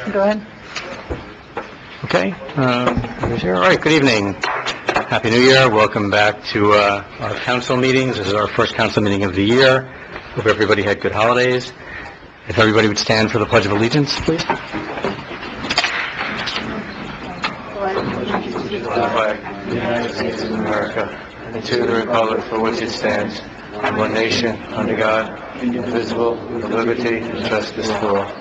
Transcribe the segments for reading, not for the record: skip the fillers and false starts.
Go ahead. Okay. All right, good evening. Happy New Year. Welcome back to our council meetings. This is our first council meeting of the year. Hope everybody had good holidays. If everybody would stand for the Pledge of Allegiance, please. To the flag of the United States of America, and to the republic for which it stands, one nation, under God, indivisible, with liberty and justice for all.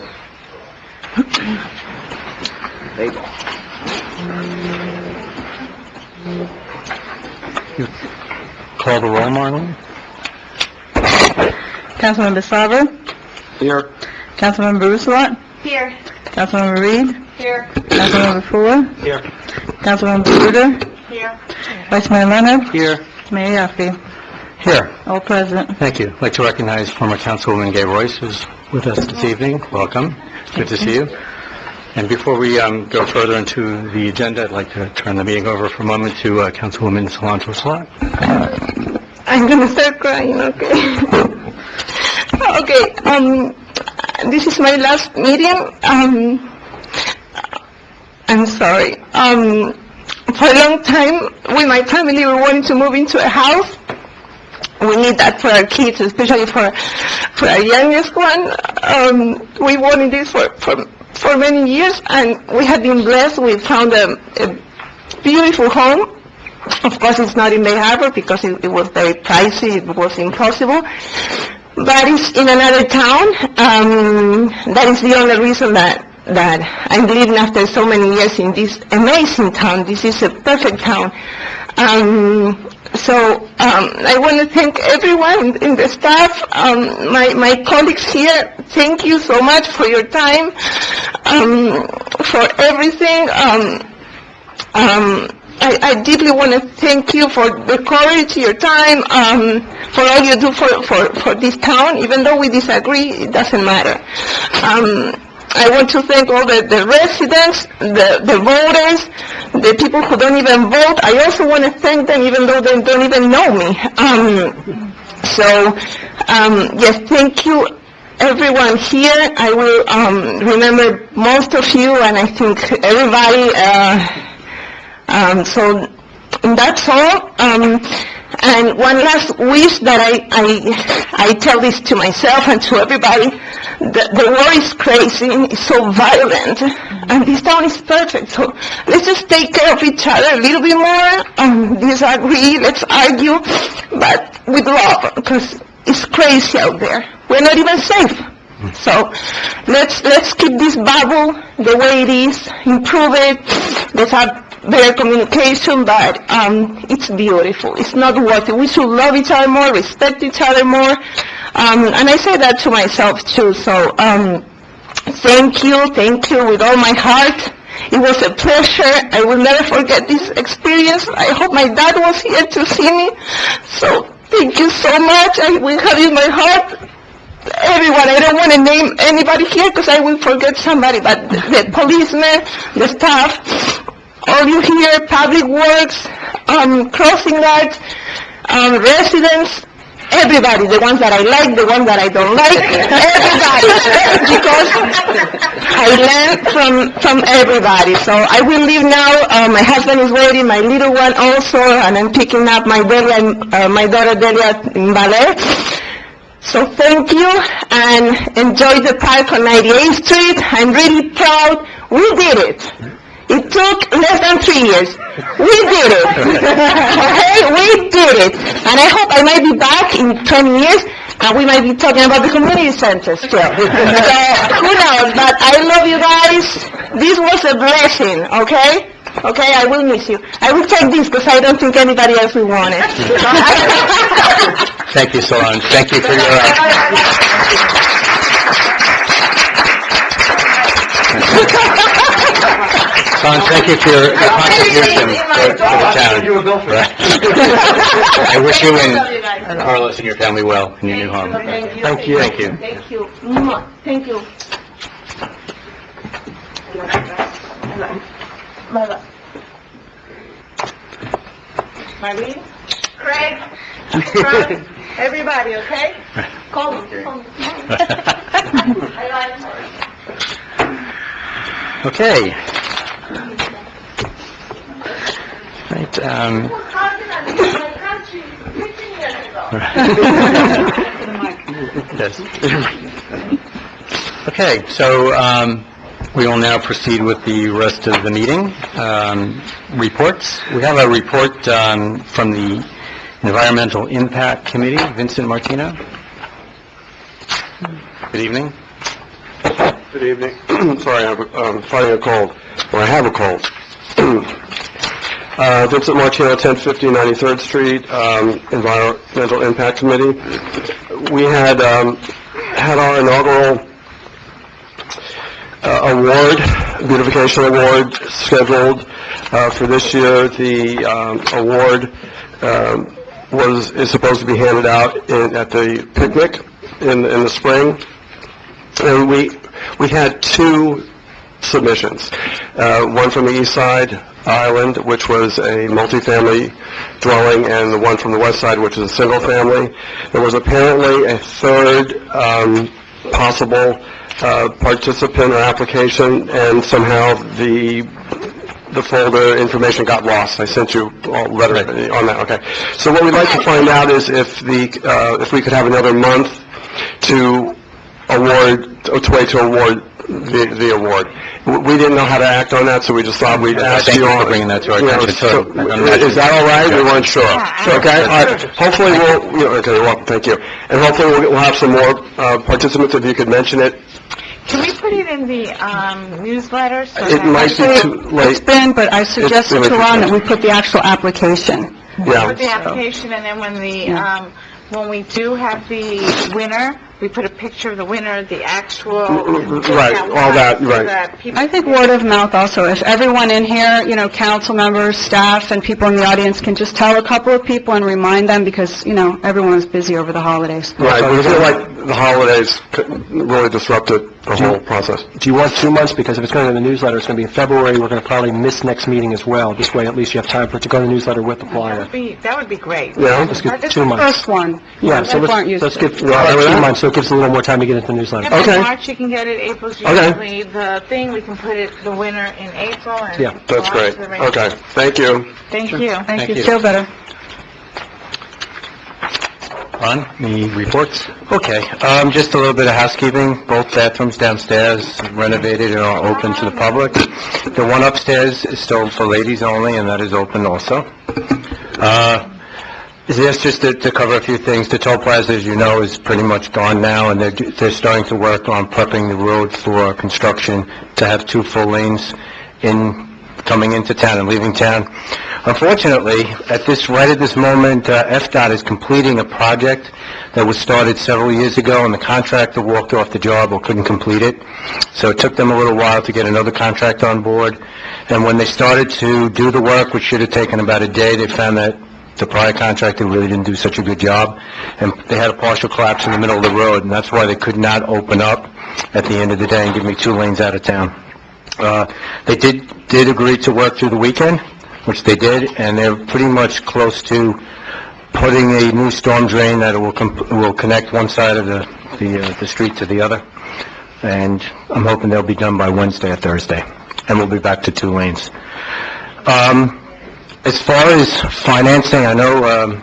Call the roll, Marlon. Councilmember Sarver? Here. Councilmember Rousselot? Here. Councilmember Reed? Here. Councilmember Fuller? Here. Councilmember Ruder? Here. Vice Mayor Leonard? Here. Mayor Yaffe? Here. All present. Thank you. I'd like to recognize former Councilwoman Gay Royce, who's with us this evening. Welcome. Good to see you. And before we go further into the agenda, I'd like to turn the meeting over for a moment to Councilwoman Solange Rousselot. I'm gonna start crying, okay? Okay, this is my last meeting. I'm sorry. For a long time, with my family, we wanted to move into a house. We need that for our kids, especially for our youngest one. We wanted this for many years, and we have been blessed. We found a beautiful home. Of course, it's not in Bay Harbor because it was very pricey. It was impossible. But it's in another town. That is the only reason that I'm living after so many years in this amazing town. This is a perfect town. I want to thank everyone in the staff, my colleagues here. Thank you so much for your time, for everything. I deeply want to thank you for the courage, your time, for all you do for this town. Even though we disagree, it doesn't matter. I want to thank all the residents, the voters, the people who don't even vote. I also want to thank them even though they don't even know me. Yes, thank you, everyone here. I will remember most of you, and I think everybody. So that's all. And one last wish that I tell this to myself and to everybody. The war is crazy, it's so violent, and this town is perfect. So let's just take care of each other a little bit more. Disagree, let's argue, but with love, because it's crazy out there. We're not even safe. So let's keep this bubble the way it is, improve it. Let's have better communication, but it's beautiful. It's not worth it. We should love each other more, respect each other more, and I say that to myself too. So thank you with all my heart. It was a pleasure. I will never forget this experience. I hope my dad was here to see me. So thank you so much. I will have in my heart everyone. I don't want to name anybody here because I will forget somebody, but the policemen, the staff, all you here, public works, crossing guards, residents, everybody, the ones that I like, the ones that I don't like, everybody, because I learn from everybody. So I will leave now. My husband is waiting, my little one also, and I'm picking up my daughter Delia in ballet. So thank you, and enjoy the park on 98th Street. I'm really proud. We did it. It took less than 3 years. We did it. Okay? We did it. And I hope I might be back in 20 years, and we might be talking about the community center still. So, who knows? But I love you guys. This was a blessing, okay? Okay, I will miss you. I will take this because I don't think anybody else will want it. Thank you, Solange. Thank you for your... Solange, thank you for your contribution to the town. Right. I wish you and Carlos and your family well in your new home. Thank you. Thank you. Thank you. Mwah. Thank you. Bye-bye. Marlene? Craig? Frank? Everybody, okay? Call me. I like Okay. Right, yes. Okay, so, we will now proceed with the rest of the meeting. Reports. We have a report, from the Environmental Impact Committee. Vincent Martino. Good evening. Good evening. Sorry, I'm fighting a cold. Or I have a cold. Vincent Martino, 1050 93rd Street, Environmental Impact Committee. We had our inaugural award, beautification award, scheduled for this year. The award is supposed to be handed out at the picnic in the spring. And we had two submissions, one from the East Side Island, which was a multifamily dwelling, and the one from the West Side, which is a single family. There was apparently a third possible participant or application, and somehow the folder information got lost. I sent you a letter on that. Okay. So what we'd like to find out is if we could have another month to award the award. We didn't know how to act on that, so we just thought we'd ask you all. Thank you for bringing that to our attention. Is that all right? We weren't sure. Okay, all right. Hopefully okay, well, thank you. And hopefully we'll have some more participants, if you could mention it. Can we put it in the newsletter? It might be too It's late. been, but I suggested to Ron that we put the actual application. Yeah. Put the application, and then when we do have the winner, we put a picture of the winner, the actual... Right, all that, right. I think word of mouth also, if everyone in here, council members, staff, and people in the audience can just tell a couple of people and remind them, because, everyone's busy over the holidays. Right, we feel like the holidays really disrupted the whole process. Do you want 2 months? Because if it's going to the newsletter, it's going to be in February. We're going to probably miss next meeting as well. This way, at least you have time for it to go to the newsletter with the flyer. That would be great. Yeah? Let's get This 2 months. First one. Yeah, so People aren't used let's to it. give 2 months, so it gives a little more time to get into the newsletter. And by Okay. March, you can get it, April's Okay. usually the thing, we can put the winner in April, and... Yeah, That's go on great. to the race. Okay, thank you. Thank you. Thank you. you. Feel better. Ron, any reports? Okay, just a little bit of housekeeping. Both bathrooms downstairs renovated and are open to the public. The one upstairs is still for ladies only, and that is open also. Yes, just to cover a few things. The toll plaza, as you know, is pretty much gone now, and they're starting to work on prepping the road for construction to have 2 full lanes coming into town and leaving town. Unfortunately, right at this moment, FDOT is completing a project that was started several years ago, and the contractor walked off the job or couldn't complete it. So it took them a little while to get another contractor on board. And when they started to do the work, which should have taken about a day, they found that the prior contractor really didn't do such a good job, and they had a partial collapse in the middle of the road, and that's why they could not open up at the end of the day and give me 2 lanes out of town. They did agree to work through the weekend, which they did, and they're pretty much close to putting a new storm drain that will connect one side of the street to the other, and I'm hoping they'll be done by Wednesday or Thursday, and we'll be back to 2 lanes. As far as financing, I know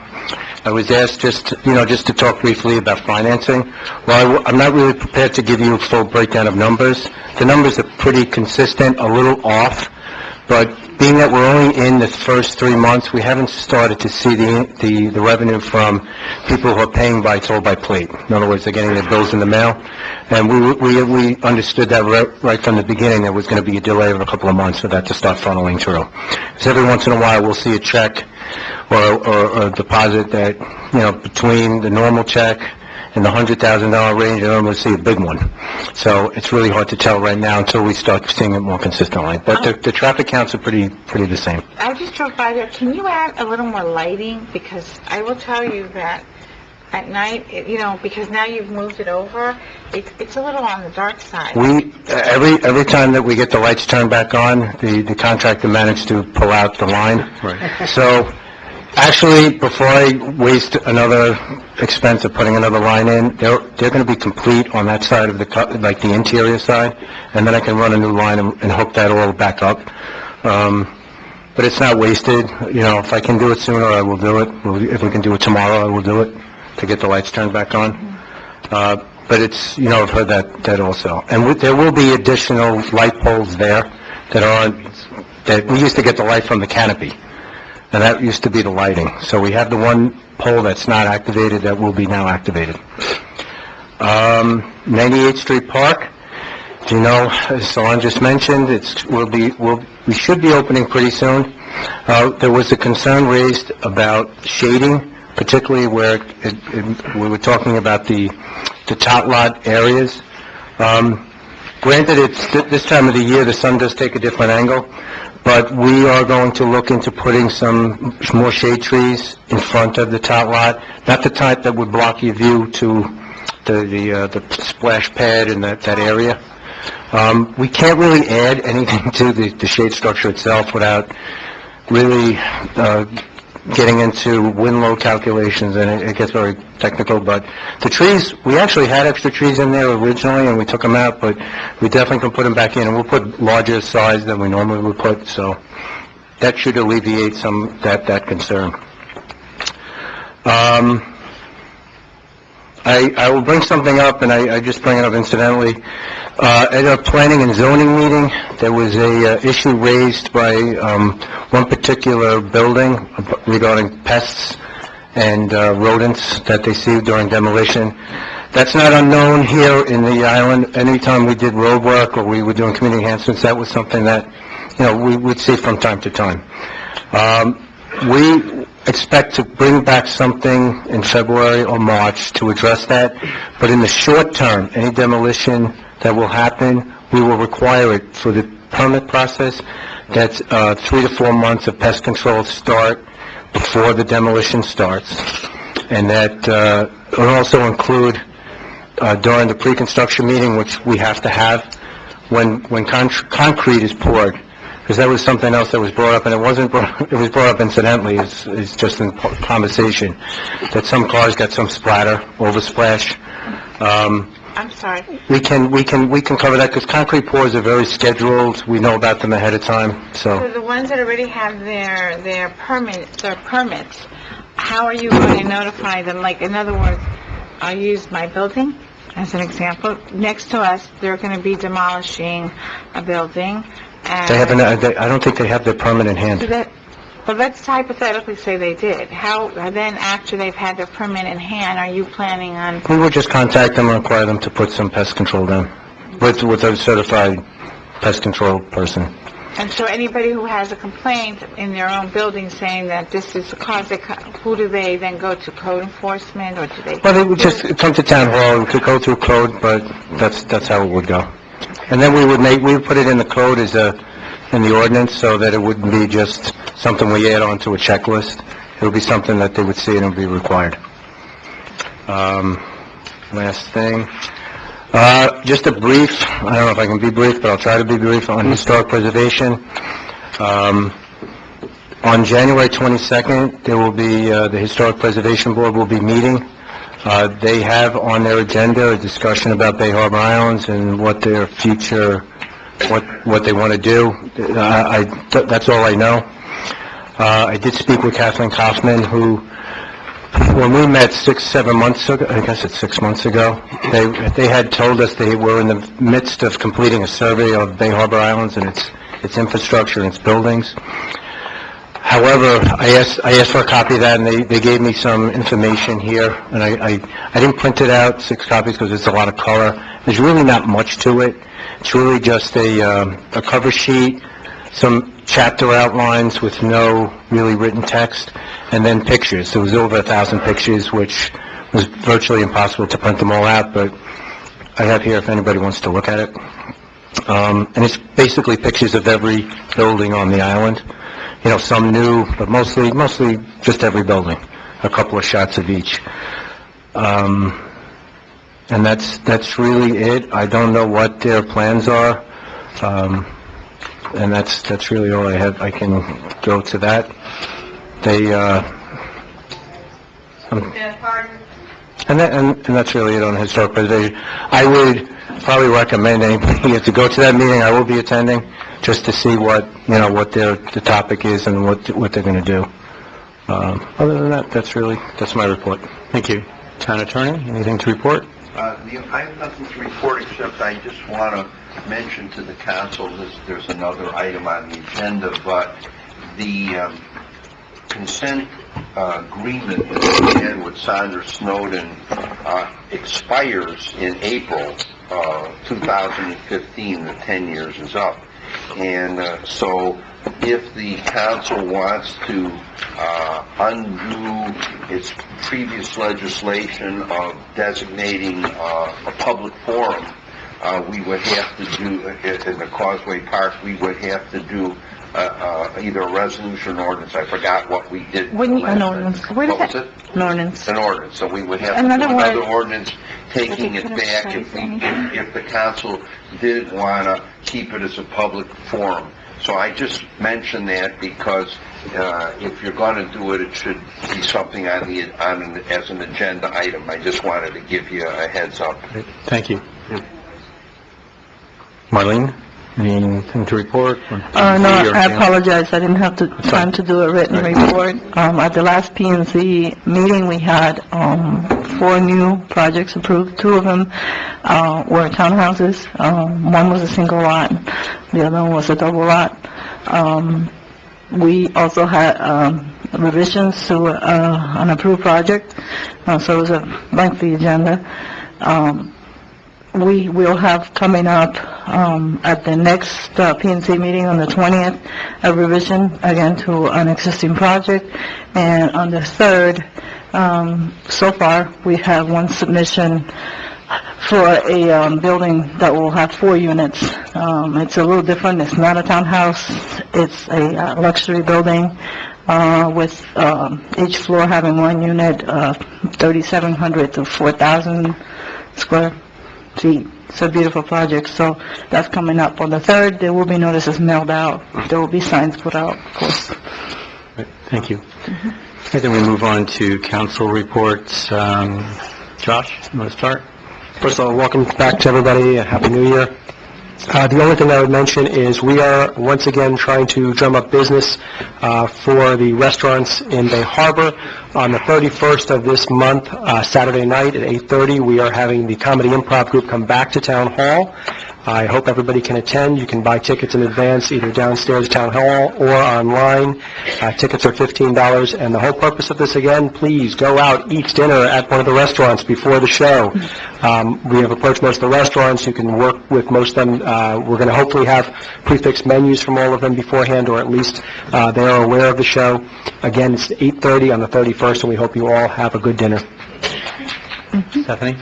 I was asked just to talk briefly about financing. Well, I'm not really prepared to give you a full breakdown of numbers. The numbers are pretty consistent, a little off, but being that we're only in the first 3 months, we haven't started to see the revenue from people who are paying by toll by plate. In other words, they're getting their bills in the mail, and we understood that right from the beginning there was going to be a delay of a couple of months for that to start funneling through. So every once in a while we'll see a check or a deposit that, between the normal check in the $100,000 range, and normally see a big one. So it's really hard to tell right now until we start seeing it more consistently. But the traffic counts are pretty the same. I just drove by there. Can you add a little more lighting? Because I will tell you that at night, because now you've moved it over, it's a little on the dark side. Every time that we get the lights turned back on, the contractor managed to pull out the line. Right. So Actually, before I waste another expense of putting another line in, they're going to be complete on that side of the, like the interior side, and then I can run a new line and hook that all back up. But it's not wasted, you know, if I can do it sooner, I will do it. If we can do it tomorrow, I will do it, to get the lights turned back on. But it's, you know, I've heard that also. And there will be additional light poles there that that we used to get the light from the canopy, and that used to be the lighting. So we have the one pole that's not activated that will be now activated. 98th Street Park, you know, as Solange just mentioned, we should be opening pretty soon. There was a concern raised about shading, particularly where we were talking about the tot lot areas. Granted, it's this time of the year, the sun does take a different angle, but we are going to look into putting some more shade trees in front of the tot lot, not the type that would block your view to the splash pad in that area. We can't really add anything to the shade structure itself without really getting into wind load calculations, and it gets very technical. But the trees, we actually had extra trees in there originally, and we took them out, but we definitely can put them back in, and we'll put larger size than we normally would put, so that should alleviate some that concern. I will bring something up, and I just bring it up incidentally. At our planning and zoning meeting, there was a issue raised by one particular building regarding pests and rodents that they see during demolition. That's not unknown here in the island. Anytime we did road work or we were doing community enhancements, that was something that, you know, we would see from time to time. We expect to bring back something in February or March to address that, but in the short term, any demolition that will happen, we will require it for the permit process. That's 3 to 4 months of pest control start before the demolition starts, and that will also include during the pre-construction meeting, which we have to have when concrete is poured. Because that was something else that was brought up, and it was brought up incidentally, it's just in conversation, that some cars got some splatter, oversplash. I'm sorry. We can cover that, because concrete pours are very scheduled, we know about them ahead of time, So so. the ones that already have their permits, how are you going to notify them? Like, in other words, I'll use my building as an example. Next to us, they're going to be demolishing a building, and... I don't think they have their permit in hand. But let's hypothetically say they did. How, then after they've had their permit in hand, are you planning on... We will just contact them and require them to put some pest control down with a certified pest control person. And so anybody who has a complaint in their own building saying that this is the cause, who do they then go to, code enforcement, or do they... Well, they would just come to town hall, we could go through code, but that's how it would go. And then we would put it in the code as in the ordinance, so that it wouldn't be just something we add on to a checklist. It would be something that they would see and it would be required. Last thing. Just a brief, I don't know if I can be brief, but I'll try to be brief on historic preservation. On January 22nd, there will be, the Historic Preservation Board will be meeting. They have on their agenda a discussion about Bay Harbor Islands and what their future, what they want to do. That's all I know. I did speak with Kathleen Kaufman, who, when we met 6-7 months ago, I guess it's 6 months ago, they had told us they were in the midst of completing a survey of Bay Harbor Islands and its infrastructure and its buildings. However, I asked for a copy of that, and they gave me some information here, and I didn't print it out, 6 copies, because it's a lot of color. There's really not much to it. It's really just a cover sheet, some chapter outlines with no really written text, and then pictures. There was over 1,000 pictures, which was virtually impossible to print them all out, but I have here if anybody wants to look at it. And it's basically pictures of every building on the island. You know, some new, but mostly just every building. A couple of shots of each. And that's really it. I don't know what their plans are. And that's really all I have. I can go to that. And that's really it on historic preservation. I would probably recommend anybody to go to that meeting. I will be attending, just to see what the topic is and what they're going to do. Other than that, that's my report. Thank you. Town Attorney, anything to report? I have nothing to report, except I just want to mention to the council, there's another item on the agenda, but the consent agreement that we had with Sandra Snowden expires in April 2015. The 10 years is up. And so if the council wants to undo its previous legislation of designating a public forum, we would have to do, in the Causeway Park, we would have to do either a resolution or ordinance. I forgot what we did. An ordinance. What is it? An ordinance. An ordinance. So we would have to do another ordinance taking it back if the council did want to keep it as a public forum. So I just mentioned that because if you're going to do it, it should be something as an agenda item. I just wanted to give you a heads up. Thank you. Marlene, anything to report? No, I apologize. I didn't have the time to do a written report. At the last PNC meeting, we had 4 new projects approved. 2 of them were townhouses. One was a single lot. The other one was a double lot. We also had revisions to an approved project, so it was a lengthy agenda. We will have coming up at the next PNC meeting on the 20th, a revision again to an existing project, and on the 3rd, so far, we have 1 submission for a building that will have 4 units. It's a little different. It's not a townhouse. It's a luxury building with each floor having 1 unit, 3,700 to 4,000 square feet. It's a beautiful project. So that's coming up on the 3rd. There will be notices mailed out. There will be signs put out, of course. Thank you. Okay, then we move on to council reports. Josh, you want to start? First of all, welcome back to everybody. Happy New Year. The only thing I would mention is we are once again trying to drum up business for the restaurants in Bay Harbor. On the 31st of this month, Saturday night at 8:30, we are having the Comedy Improv Group come back to Town Hall. I hope everybody can attend. You can buy tickets in advance, either downstairs at Town Hall or online. Tickets are $15, and the whole purpose of this, again, please go out, eat dinner at one of the restaurants before the show. We have approached most of the restaurants. You can work with most of them. We're going to hopefully have prefixed menus from all of them beforehand, or at least they are aware of the show. Again, it's 8:30 on the 31st, and we hope you all have a good dinner. Stephanie?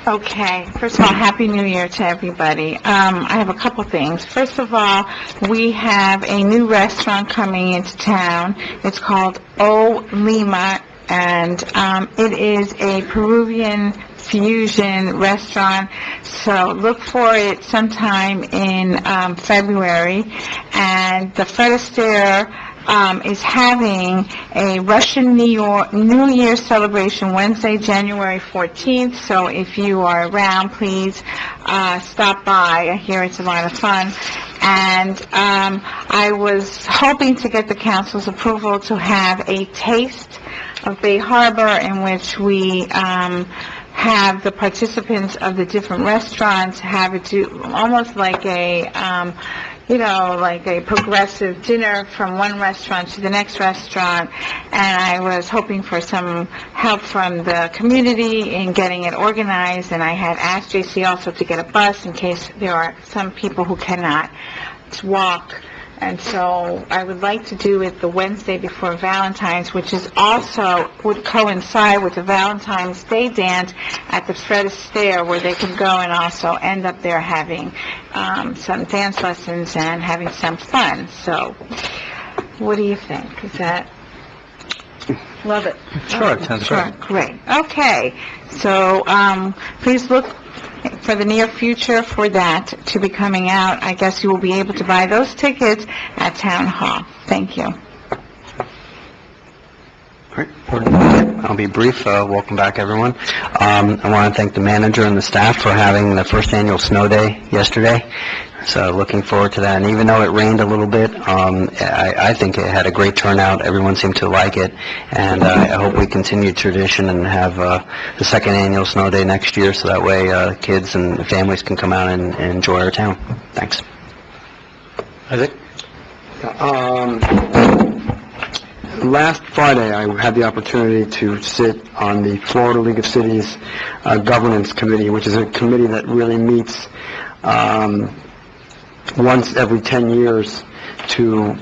Okay. First of all, Happy New Year to everybody. I have a couple things. First of all, we have a new restaurant coming into town. It's called O Lima, and it is a Peruvian fusion restaurant. So look for it sometime in February. And the Fred Astaire is having a Russian New Year celebration Wednesday, January 14th. So if you are around, please stop by. I hear it's a lot of fun. And I was hoping to get the council's approval to have a taste of Bay Harbor, in which we have the participants of the different restaurants have it do almost like a like a progressive dinner from one restaurant to the next restaurant, and I was hoping for some help from the community in getting it organized, and I had asked JC also to get a bus in case there are some people who cannot walk. And so I would like to do it the Wednesday before Valentine's, which is also would coincide with the Valentine's Day dance at the Fred Astaire, where they can go and also end up there having some dance lessons and having some fun. So what do you think? Is that... Love it. Sure, sounds great. Great. Okay. So please look for the near future for that to be coming out. I guess you will be able to buy those tickets at Town Hall. Thank you. All right. I'll be brief. Welcome back, everyone. I want to thank the manager and the staff for having the first annual snow day yesterday. So looking forward to that. And even though it rained a little bit, I think it had a great turnout. Everyone seemed to like it. And I hope we continue tradition and have the second annual snow day next year, so that way kids and families can come out and enjoy our town. Thanks. Isaac? Last Friday, I had the opportunity to sit on the Florida League of Cities Governance Committee, which is a committee that really meets once every 10 years to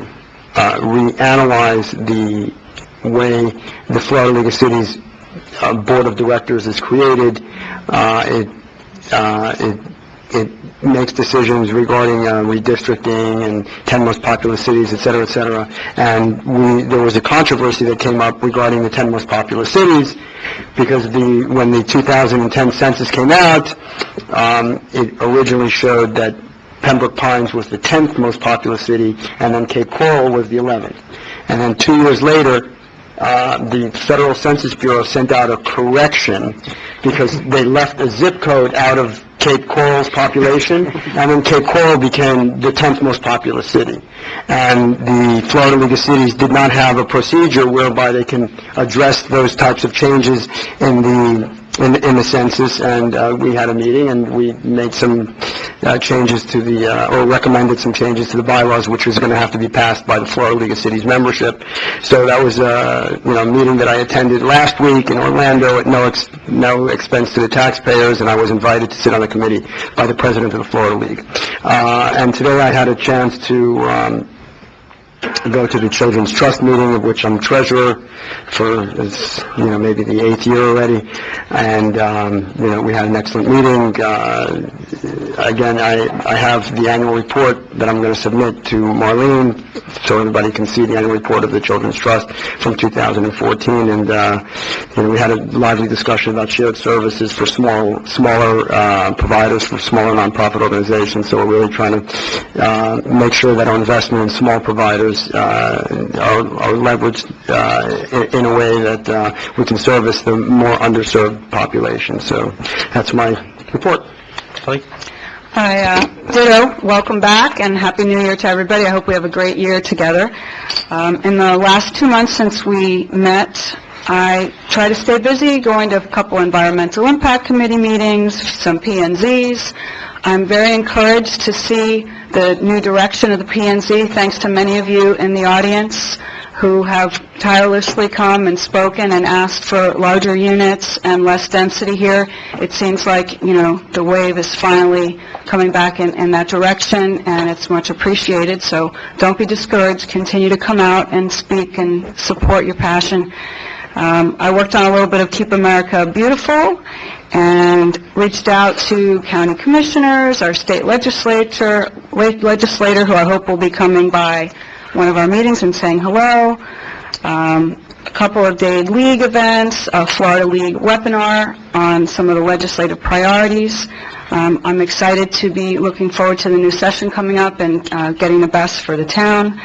reanalyze the way the Florida League of Cities Board of Directors is created. It makes decisions regarding redistricting and 10 most populous cities, et cetera, et cetera. And there was a controversy that came up regarding the 10 most populous cities, because when the 2010 census came out, it originally showed that Pembroke Pines was the 10th most populous city, and then Cape Coral was the 11th. And then 2 years later, the Federal Census Bureau sent out a correction because they left a zip code out of Cape Coral's population, and then Cape Coral became the 10th most populous city. And the Florida League of Cities did not have a procedure whereby they can address those types of changes in the census, and we had a meeting, and we made some changes to or recommended some changes to the bylaws, which was going to have to be passed by the Florida League of Cities membership. So that was a meeting that I attended last week in Orlando at no expense to the taxpayers, and I was invited to sit on the committee by the president of the Florida League. And today I had a chance to go to the Children's Trust meeting, of which I'm treasurer for, maybe the 8th year already. And, we had an excellent meeting. Again, I have the annual report that I'm going to submit to Marlene, so everybody can see the annual report of the Children's Trust from 2014. And, we had a lively discussion about shared services for smaller providers, for smaller nonprofit organizations. So we're really trying to make sure that our investment in small providers are leveraged in a way that we can service the more underserved population. So that's my report. Kelly? Hi, ditto, welcome back, and Happy New Year to everybody. I hope we have a great year together. In the last 2 months since we met, I try to stay busy, going to a couple environmental impact committee meetings, some P&Zs. I'm very encouraged to see the new direction of the P&Z, thanks to many of you in the audience who have tirelessly come and spoken and asked for larger units and less density here. It seems like, the wave is finally coming back in that direction, and it's much appreciated. So don't be discouraged. Continue to come out and speak and support your passion. I worked on a little bit of Keep America Beautiful and reached out to county commissioners, our state legislator, who I hope will be coming by one of our meetings and saying hello, a couple of Dade League events, a Florida League webinar on some of the legislative priorities. I'm excited to be looking forward to the new session coming up and getting the best for the town.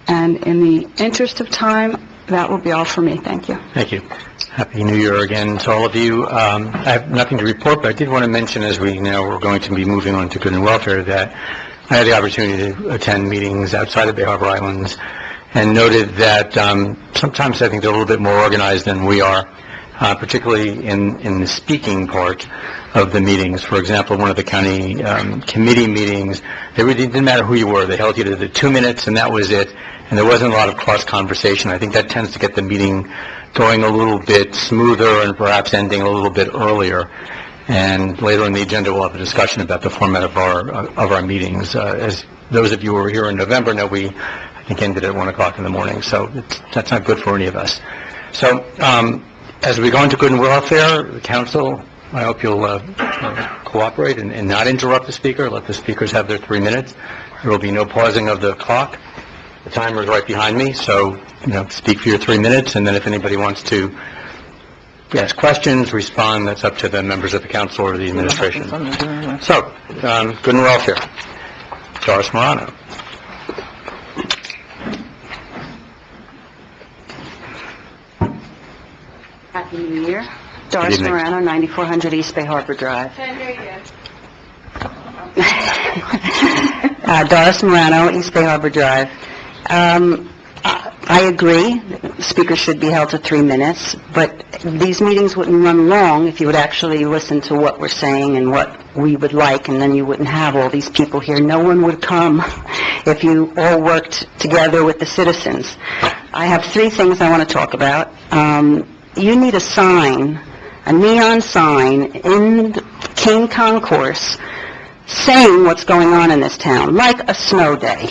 And in the interest of time, that will be all for me. Thank you. Thank you. Happy New Year again to all of you. I have nothing to report, but I did want to mention, as we're going to be moving on to Good and Welfare, that I had the opportunity to attend meetings outside of Bay Harbor Islands and noted that sometimes I think they're a little bit more organized than we are, particularly in the speaking part of the meetings. For example, one of the county committee meetings, it really didn't matter who you were. They held you to the 2 minutes, and that was it. And there wasn't a lot of cross-conversation. I think that tends to get the meeting going a little bit smoother and perhaps ending a little bit earlier. And later in the agenda, we'll have a discussion about the format of our meetings. As those of you who were here in November know, we, I think, ended at 1 o'clock in the morning. So that's not good for any of us. So as we go into Good and Welfare, the council, I hope you'll cooperate and not interrupt the speaker. Let the speakers have their 3 minutes. There will be no pausing of the clock. The timer is right behind me, so, speak for your 3 minutes, and then if anybody wants to ask questions, respond, that's up to the members of the council or the administration. So, Good and Welfare. Doris Morano. Happy New Year. Doris evening. Morano, 9400 East Bay Harbor Drive. Doris Morano, East Bay Harbor Drive. I agree, speakers should be held to 3 minutes, but these meetings wouldn't run long if you would actually listen to what we're saying and what we would like, and then you wouldn't have all these people here. No one would come if you all worked together with the citizens. I have 3 things I want to talk about. You need a sign, a neon sign in King Concourse saying what's going on in this town, like a snow day.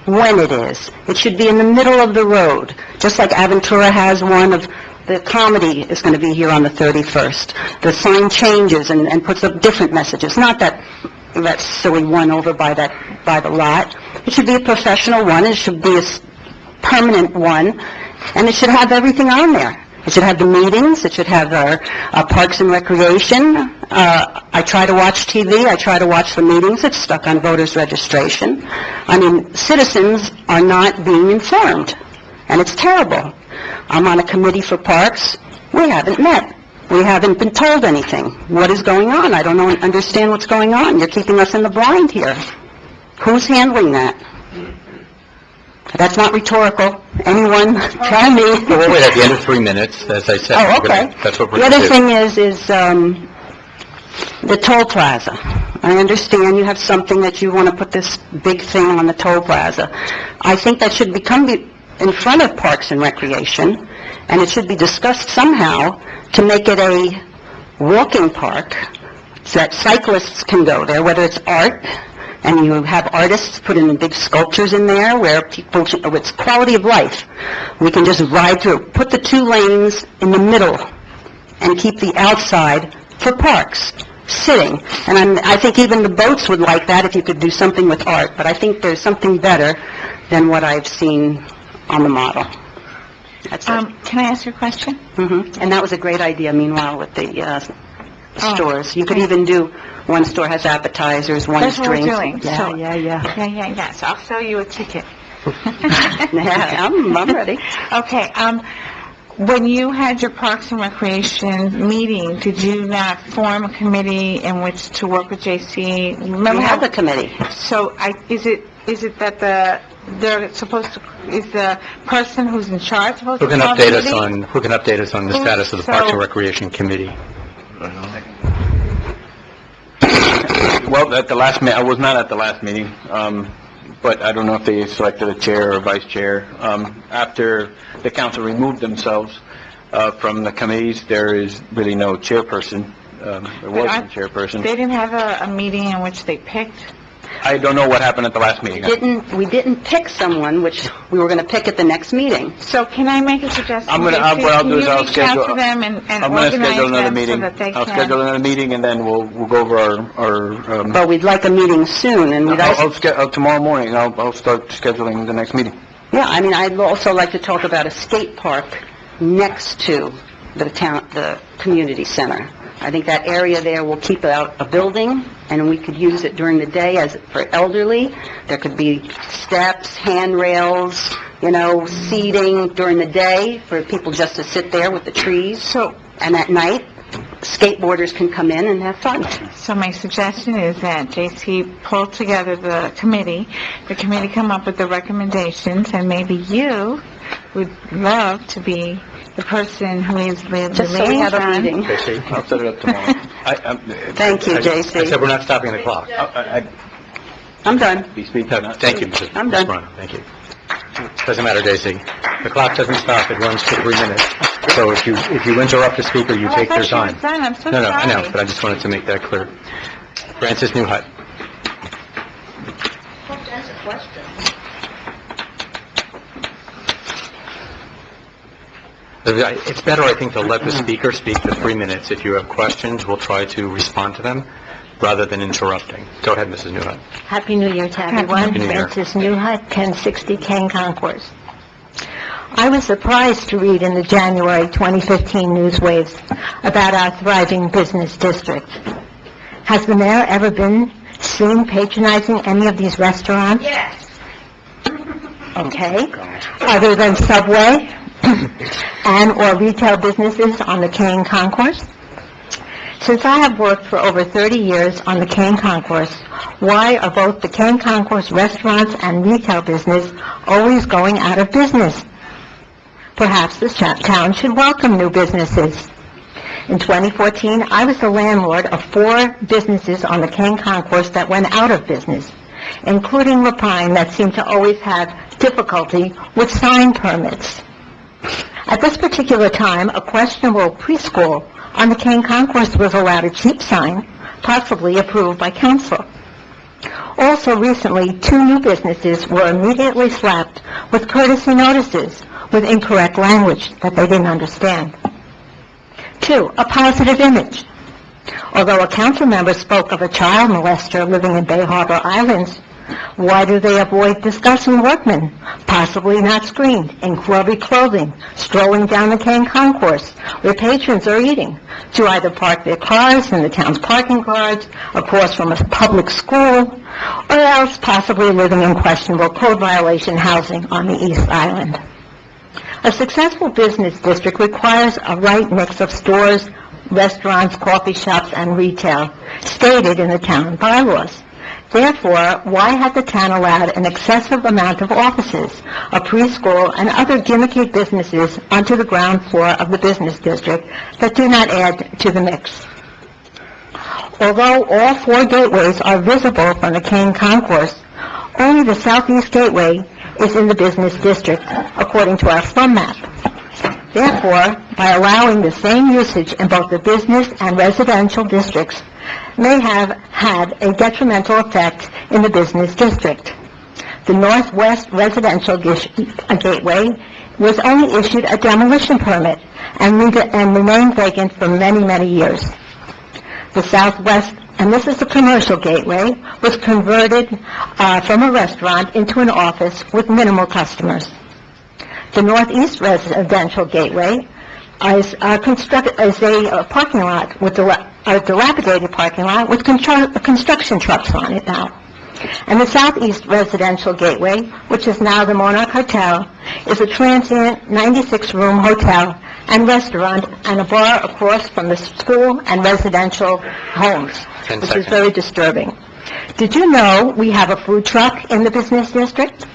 When it is. It should be in the middle of the road, just like Aventura has one of the comedy is going to be here on the 31st. The sign changes and puts up different messages, not that silly one over by the lot. It should be a professional one, it should be a permanent one, and it should have everything on there. It should have the meetings, it should have our Parks and Recreation. I try to watch TV, I try to watch the meetings, it's stuck on voters' registration. I mean, citizens are not being informed, and it's terrible. I'm on a committee for parks, we haven't met. We haven't been told anything. What is going on? I don't understand what's going on. You're keeping us in the blind here. Who's handling that? That's not rhetorical. Anyone, try me. We'll wait at the end of 3 minutes, as I said. Oh, We're gonna- okay. That's what we're The going to other do. thing is the toll plaza. I understand you have something that you want to put this big thing on the toll plaza. I think that should become in front of Parks and Recreation, and it should be discussed somehow to make it a walking park so that cyclists can go there, whether it's art, and you have artists put in big sculptures in there where people, it's quality of life. We can just ride through, put the 2 lanes in the middle, and keep the outside for parks, sitting. And I think even the boats would like that if you could do something with art, but I think there's something better than what I've seen on the model. That's it. Can I ask you a question? And that was a great idea, meanwhile, with the Oh. stores. You could even do, one store has appetizers, one is That's what we're drinks. doing. Yeah, So- yeah. Yeah, so I'll sell you a ticket. Yeah, I'm ready. Okay, when you had your Parks and Recreation meeting, did you not form a committee in which to work with J.C.? Remember We how... have the committee. So, is it that they're supposed to, is the person who's in charge supposed Who to can form the update us committee? on the status of the Parks and Recreation Committee? Well, at the last I was not at the last meeting, but I don't know if they selected a chair or vice chair. After the council removed themselves from the committees, there is really no chairperson. There was no chairperson. They didn't have a meeting in which they picked? I don't know what happened at the last meeting. We didn't pick someone, which we were going to pick at the next meeting. So can I make a suggestion? What I'll do is I'll schedule... Can you reach out to them and I'm going to schedule organize another them so meeting. that they I'll can... schedule another meeting, and then we'll go over our But we'd like a meeting soon, and tomorrow morning, I'll start scheduling the next meeting. Yeah, I mean, I'd also like to talk about a skate park next to the community center. I think that area there will keep out a building, and we could use it during the day for elderly. There could be steps, handrails, seating during the day for people just to sit there with the trees. And at night, skateboarders can come in and have fun. So my suggestion is that J.C. pull together the committee come up with the recommendations, and maybe you would love to be the person who is the Just so we have a liaison. meeting. I'll set it up tomorrow. Thank you, J.C. I said we're not stopping the clock. I'm done. Thank you, Mrs. I'm done. Morano. Thank you. Doesn't matter, J.C. The clock doesn't stop, it runs for 3 minutes. So if you interrupt the speaker, you take their time. I'm so No, sorry. I know, but I just wanted to make that clear. Francis Newhut. It's better, I think, to let the speaker speak for 3 minutes. If you have questions, we'll try to respond to them, rather than interrupting. Go ahead, Mrs. Newhut. Happy New Year to everyone. Happy New Year. Francis Newhut, 1060 King Concourse. I was surprised to read in the January 2015 newswaves about our thriving business district. Has the mayor ever been seen patronizing any of these restaurants? Yes. Okay. Other than Subway? and/or retail businesses on the Kane Concourse? Since I have worked for over 30 years on the Kane Concourse, why are both the Kane Concourse restaurants and retail business always going out of business? Perhaps this town should welcome new businesses. In 2014, I was the landlord of 4 businesses on the Kane Concourse that went out of business, including Lapine, that seemed to always have difficulty with sign permits. At this particular time, a questionable preschool on the Kane Concourse was allowed a cheap sign, possibly approved by council. Also recently, 2 new businesses were immediately slapped with courtesy notices with incorrect language that they didn't understand. 2, a positive image. Although a council member spoke of a child molester living in Bay Harbor Islands, why do they avoid discussing workmen, possibly not screened, in grubby clothing, strolling down the Kane Concourse, where patrons are eating, to either park their cars in the town's parking garage, across from a public school, or else possibly living in questionable code violation housing on the East Island? A successful business district requires a right mix of stores, restaurants, coffee shops, and retail, stated in the town bylaws. Therefore, why has the town allowed an excessive amount of offices, a preschool, and other gimmicky businesses onto the ground floor of the business district that do not add to the mix? Although all 4 gateways are visible from the Kane Concourse, only the southeast gateway is in the business district, according to our slum map. Therefore, by allowing the same usage in both the business and residential districts, may have had a detrimental effect in the business district. The northwest residential gateway was only issued a demolition permit and remained vacant for many, many years. The southwest, and this is the commercial gateway, was converted from a restaurant into an office with minimal customers. The northeast residential gateway is a parking lot with a dilapidated parking lot with construction trucks on it now. And the southeast residential gateway, which is now the Monarch Hotel, is a transient 96-room hotel and restaurant and a bar across from the school and residential homes, which is very disturbing. Did you know we have a food truck in the business district?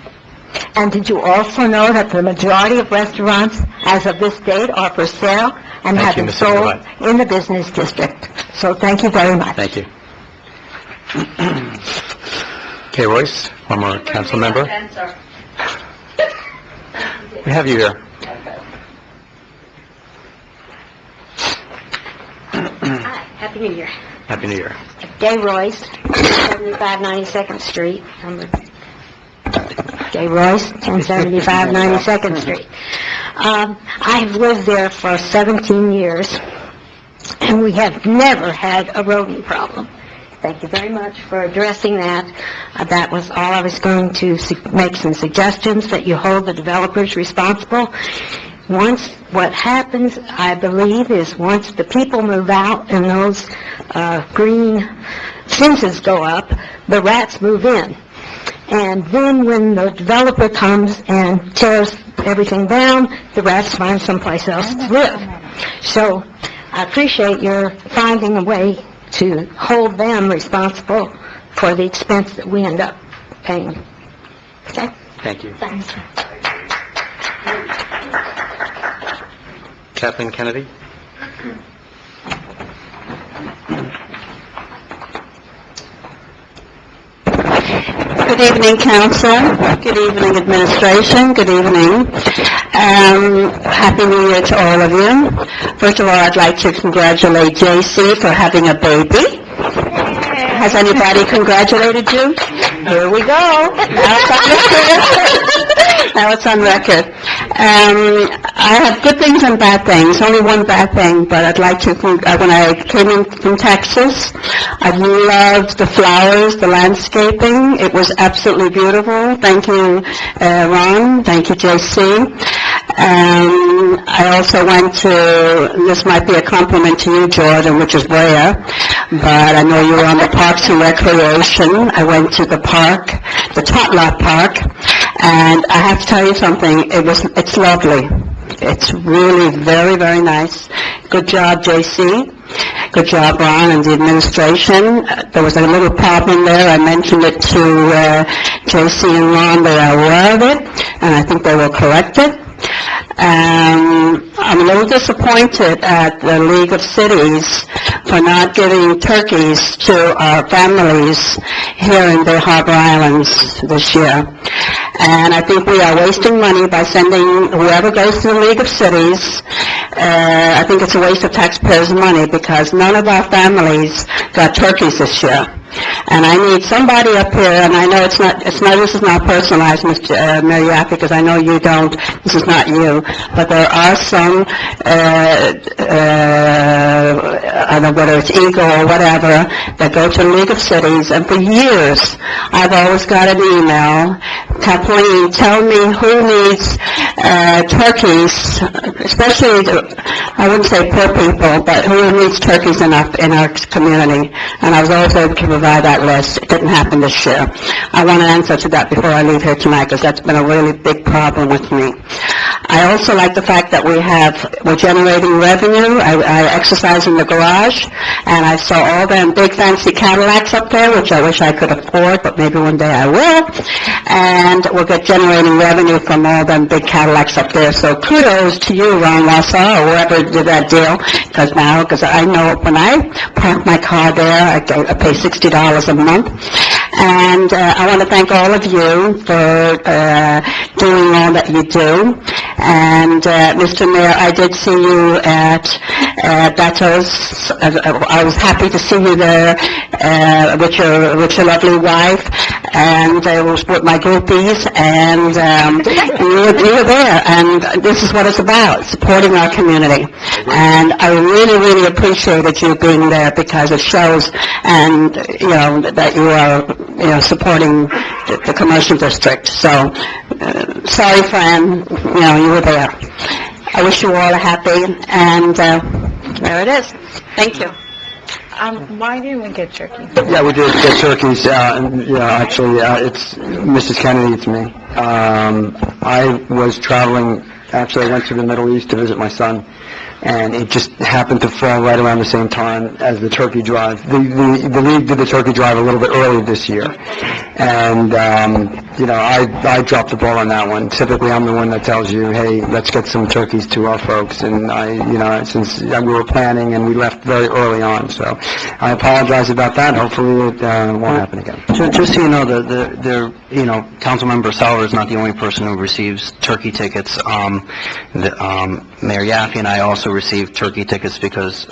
And did you also know that the majority of restaurants, as of this date, are for sale and have been sold in the business district? So thank you very much. Thank you. Okay, Royce, former council member. We have you here. Hi, Happy New Year. Happy New Year. Gay Royce, 75 92nd Street. Gay Royce, 1075 92nd Street. I've lived there for 17 years, and we have never had a rodent problem. Thank you very much for addressing that. That was all I was going to make some suggestions, that you hold the developers responsible. Once, what happens, I believe, is once the people move out and those green fences go up, the rats move in. And then when the developer comes and tears everything down, the rats find someplace else to live. So I appreciate your finding a way to hold them responsible for the expense that we end up paying. Okay? Thank you. Thanks. Kathleen Kennedy. Good evening, Council. Good evening, Administration. Good evening. Happy New Year to all of you. First of all, I'd like to congratulate J.C. for having a baby. Has anybody congratulated you? Here we go. Now it's on record. I have good things and bad things. Only one bad thing, but I'd like to, when I came in from Texas, I loved the flowers, the landscaping. It was absolutely beautiful. Thank you, Ron. Thank you, J.C. I also went to, this might be a compliment to you, Jordan, which is Brea, but I know you were on the Parks and Recreation. I went to the park, the Tot Lot Park, and I have to tell you something, it's lovely. It's really very, very nice. Good job, J.C. Good job, Ron, and the administration. There was a little problem there. I mentioned it to J.C. and Ron. They are aware of it, and I think they will correct it. I'm a little disappointed at the League of Cities for not giving turkeys to our families here in the Harbor Islands this year. And I think we are wasting money by sending whoever goes to the League of Cities. I think it's a waste of taxpayers' money because none of our families got turkeys this year. And I need somebody up here, and I know this is not personalized, Mr. Mayor Yaffe, because I know you don't, this is not you, but there are some, I don't know whether it's Eagle or whatever, that go to the League of Cities, and for years, I've always got an email, Kathleen, tell me who needs turkeys, especially, I wouldn't say poor people, but who needs turkeys in our community, and I was always able to provide that list. It didn't happen this year. I want to answer to that before I leave here tonight, because that's been a really big problem with me. I also like the fact that we're generating revenue. I exercise in the garage, and I saw all them big fancy Cadillacs up there, which I wish I could afford, but maybe one day I will. And we'll get generating revenue from all them big Cadillacs up there. So kudos to you, Ron Wausau, or whoever did that deal, because I know when I park my car there, I pay $60 a month. And I want to thank all of you for doing all that you do. And Mr. Mayor, I did see you at Beto's. I was happy to see you there with your lovely wife, and I was with my groupies, and you were there. And this is what it's about, supporting our community. And I really, really appreciated you being there, because it shows, and that you are supporting the commercial district. So sorry, Fran, you were there. I wish you all a happy, and there it is. Thank you. Why didn't we get turkey? Yeah, we did get turkeys. Actually, it's Mrs. Kennedy, it's me. I was traveling, actually I went to the Middle East to visit my son, and it just happened to fall right around the same time as the turkey drive. The League did the turkey drive a little bit early this year, and I dropped the ball on that one. Typically, I'm the one that tells you, hey, let's get some turkeys to our folks, and since we were planning and we left very early on, so I apologize about that. Hopefully, it won't happen again. Just so you know, Councilmember Sauer is not the only person who receives turkey tickets. Mayor Yaffe and I also receive turkey tickets because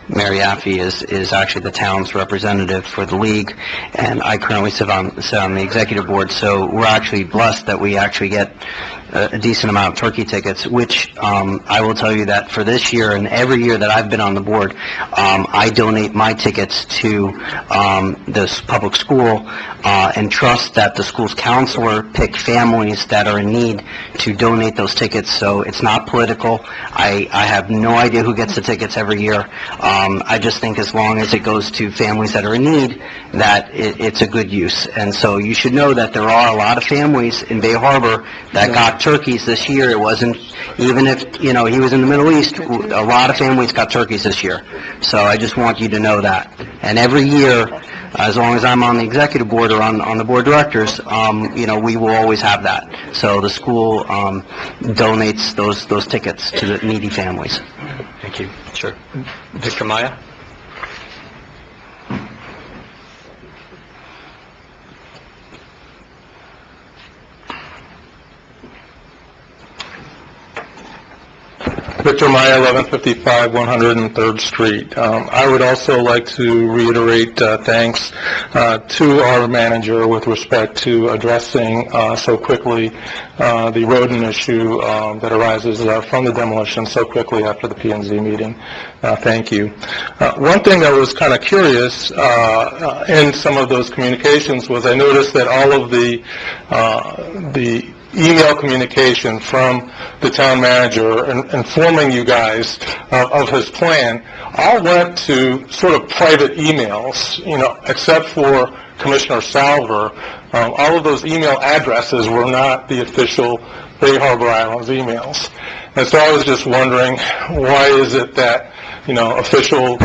Mayor Yaffe is actually the town's representative for the league, and I currently sit on the executive board, so we're actually blessed that we actually get a decent amount of turkey tickets, which I will tell you that for this year and every year that I've been on the board, I donate my tickets to this public school and trust that the school's counselor pick families that are in need to donate those tickets, so it's not political. I have no idea who gets the tickets every year. I just think as long as it goes to families that are in need, that it's a good use. And so you should know that there are a lot of families in Bay Harbor that got turkeys this year. It wasn't, even if, he was in the Middle East, a lot of families got turkeys this year. So I just want you to know that. And every year, as long as I'm on the executive board or on the board of directors, we will always have that. So the school donates those tickets to the needy families. Thank you. Sure. Victor Maya? Victor Maya, 1155 103rd Street. I would also like to reiterate thanks to our manager with respect to addressing so quickly the rodent issue that arises from the demolition so quickly after the P&Z meeting. Thank you. One thing that was kind of curious in some of those communications was I noticed that all of the email communication from the town manager informing you guys of his plan all went to sort of private emails, except for Commissioner Salver, all of those email addresses were not the official Bay Harbor Islands emails. And so I was just wondering, why is it that, official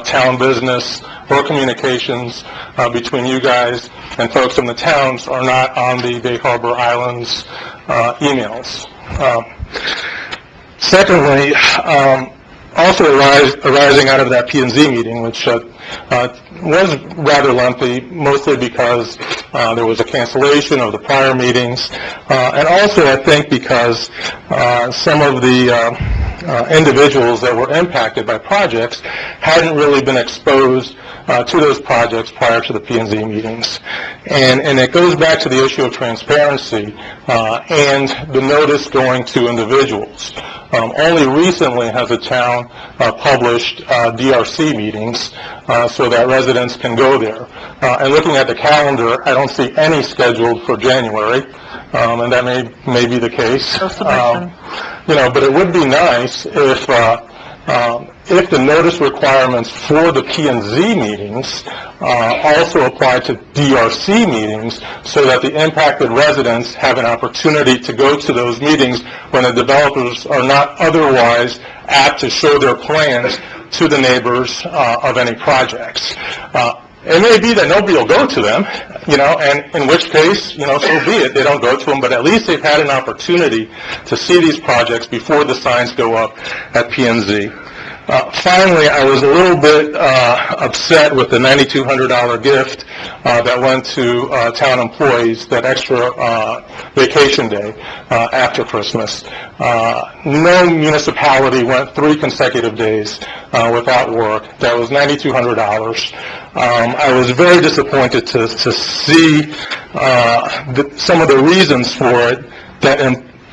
town business or communications between you guys and folks in the towns are not on the Bay Harbor Islands emails? Secondly, also arising out of that P&Z meeting, which was rather lengthy, mostly because there was a cancellation of the prior meetings, and also I think because some of the individuals that were impacted by projects hadn't really been exposed to those projects prior to the P&Z meetings. And it goes back to the issue of transparency and the notice going to individuals. Only recently has the town published DRC meetings so that residents can go there. And looking at the calendar, I don't see any scheduled for January, and that may be the case. But it would be nice if the notice requirements for the P&Z meetings also apply to DRC meetings, so that the impacted residents have an opportunity to go to those meetings when the developers are not otherwise apt to show their plans to the neighbors of any projects. It may be that nobody will go to them, and in which case, so be it. They don't go to them, but at least they've had an opportunity to see these projects before the signs go up at P&Z. Finally, I was a little bit upset with the $9,200 gift that went to town employees, that extra vacation day after Christmas. No municipality went 3 consecutive days without work. That was $9,200. I was very disappointed to see some of the reasons for it, that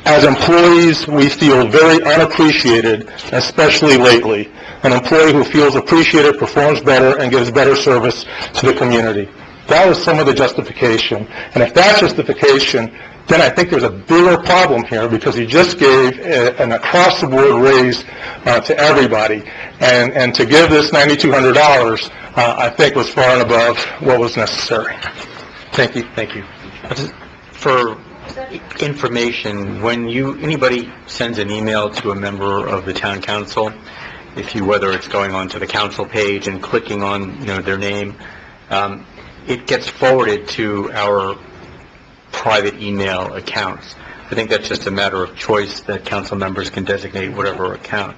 as employees, we feel very unappreciated, especially lately. An employee who feels appreciated performs better and gives better service to the community. That was some of the justification. And if that's justification, then I think there's a bigger problem here, because he just gave an across-the-board raise to everybody. And to give this $9,200, I think was far and above what was necessary. Thank you. Thank you. For information, when anybody sends an email to a member of the town council, whether it's going onto the council page and clicking on, their name, it gets forwarded to our private email accounts. I think that's just a matter of choice, that council members can designate whatever account.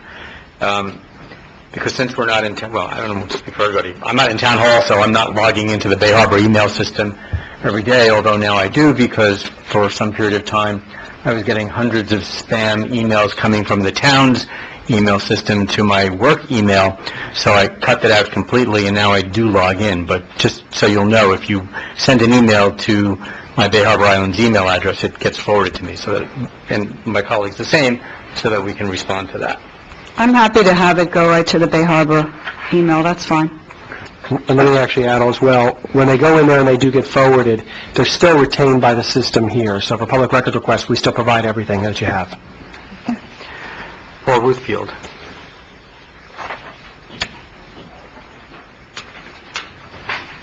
Because since we're not in town, I don't know, speak for everybody. I'm not in town hall, so I'm not logging into the Bay Harbor email system every day, although now I do, because for some period of time I was getting hundreds of spam emails coming from the town's email system to my work email, so I cut that out completely, and now I do log in. But just so you'll know, if you send an email to my Bay Harbor Islands email address, it gets forwarded to me, and my colleagues the same, so that we can respond to that. I'm happy to have it go right to the Bay Harbor email, that's fine. And let me actually add as well, when they go in there and they do get forwarded, they're still retained by the system here. So for public records requests, we still provide everything that you have. Paul Ruthfield.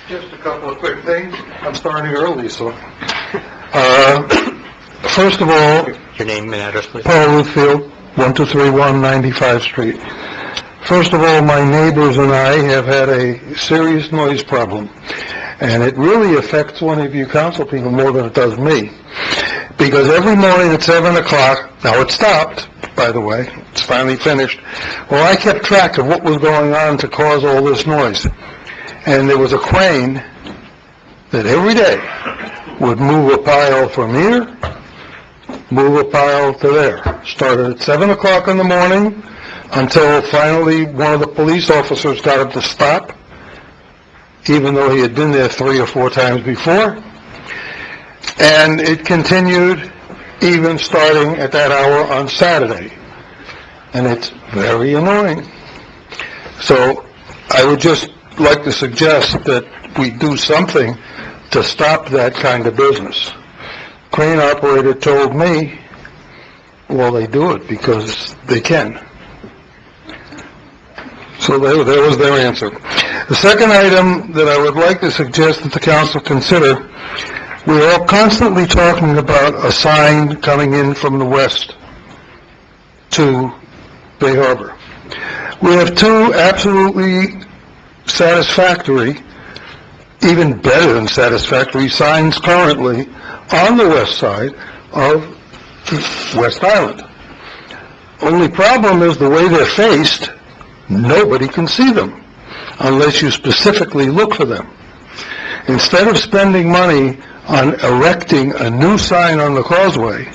Just a couple of quick things. I'm starting early, so. First of all, your name and address, please. Paul Ruthfield, 1231 95th Street. First of all, my neighbors and I have had a serious noise problem, and it really affects one of you council people more than it does me, because every morning at 7 o'clock, now it stopped, by the way, it's finally finished, well, I kept track of what was going on to cause all this noise, and there was a crane that every day would move a pile from here, move a pile to there. Started at 7 o'clock in the morning, until finally one of the police officers got him to stop, even though he had been there 3 or 4 times before. And it continued even starting at that hour on Saturday. And it's very annoying. So I would just like to suggest that we do something to stop that kind of business. Crane operator told me, well, they do it because they can. So there was their answer. The second item that I would like to suggest that the council consider, we're all constantly talking about a sign coming in from the west to Bay Harbor. We have two absolutely satisfactory, even better than satisfactory signs currently on the west side of West Island. Only problem is the way they're faced, nobody can see them unless you specifically look for them. Instead of spending money on erecting a new sign on the causeway,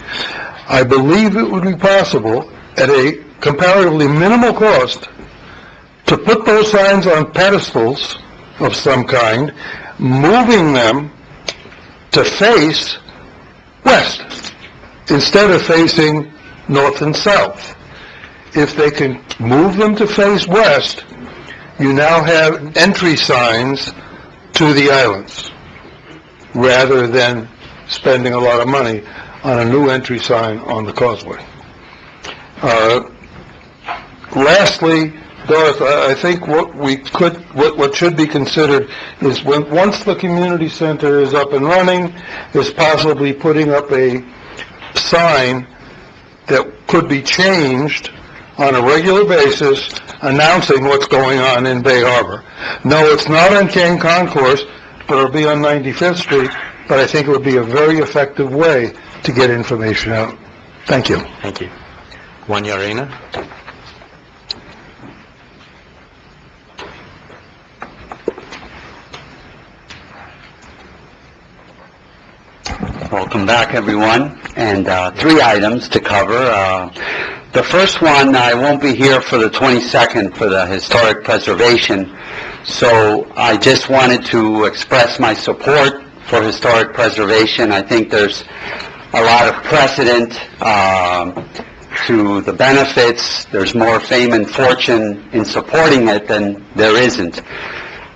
I believe it would be possible at a comparatively minimal cost to put those signs on pedestals of some kind, moving them to face west instead of facing north and south. If they can move them to face west, you now have entry signs to the islands, rather than spending a lot of money on a new entry sign on the causeway. Lastly, Doris, I think what should be considered is once the community center is up and running, is possibly putting up a sign that could be changed on a regular basis, announcing what's going on in Bay Harbor. No, it's not on Kane Concourse, but it'll be on 95th Street, but I think it would be a very effective way to get information out. Thank you. Thank you. Juan Yarena? Welcome back, everyone, and 3 items to cover. The first one, I won't be here for the 22nd for the historic preservation, so I just wanted to express my support for historic preservation. I think there's a lot of precedent to the benefits. There's more fame and fortune in supporting it than there isn't.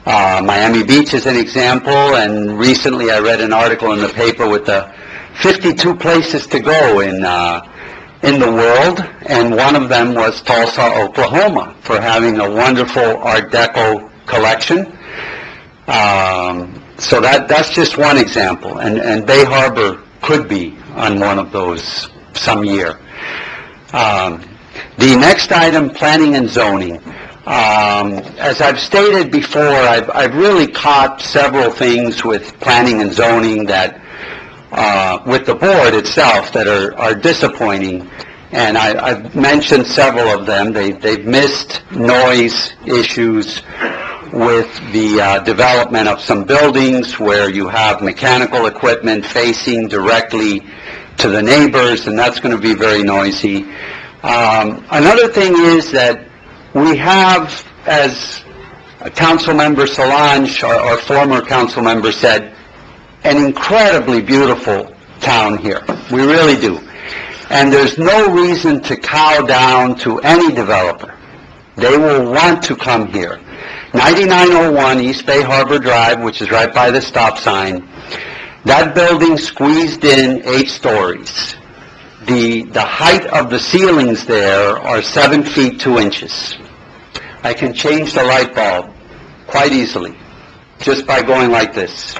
Miami Beach is an example, and recently I read an article in the paper with the 52 places to go in the world, and one of them was Tulsa, Oklahoma, for having a wonderful Art Deco collection. So that's just one example, and Bay Harbor could be on one of those some year. The next item, planning and zoning. As I've stated before, I've really caught several things with planning and zoning that, with the board itself, that are disappointing. And I've mentioned several of them. They've missed noise issues with the development of some buildings where you have mechanical equipment facing directly to the neighbors, and that's going to be very noisy. Another thing is that we have, as Councilmember Solange, our former council member, said, an incredibly beautiful town here. We really do. And there's no reason to cow down to any developer. They will want to come here. 9901 East Bay Harbor Drive, which is right by the stop sign, that building squeezed in 8 stories. The height of the ceilings there are 7 feet 2 inches. I can change the light bulb quite easily just by going like this.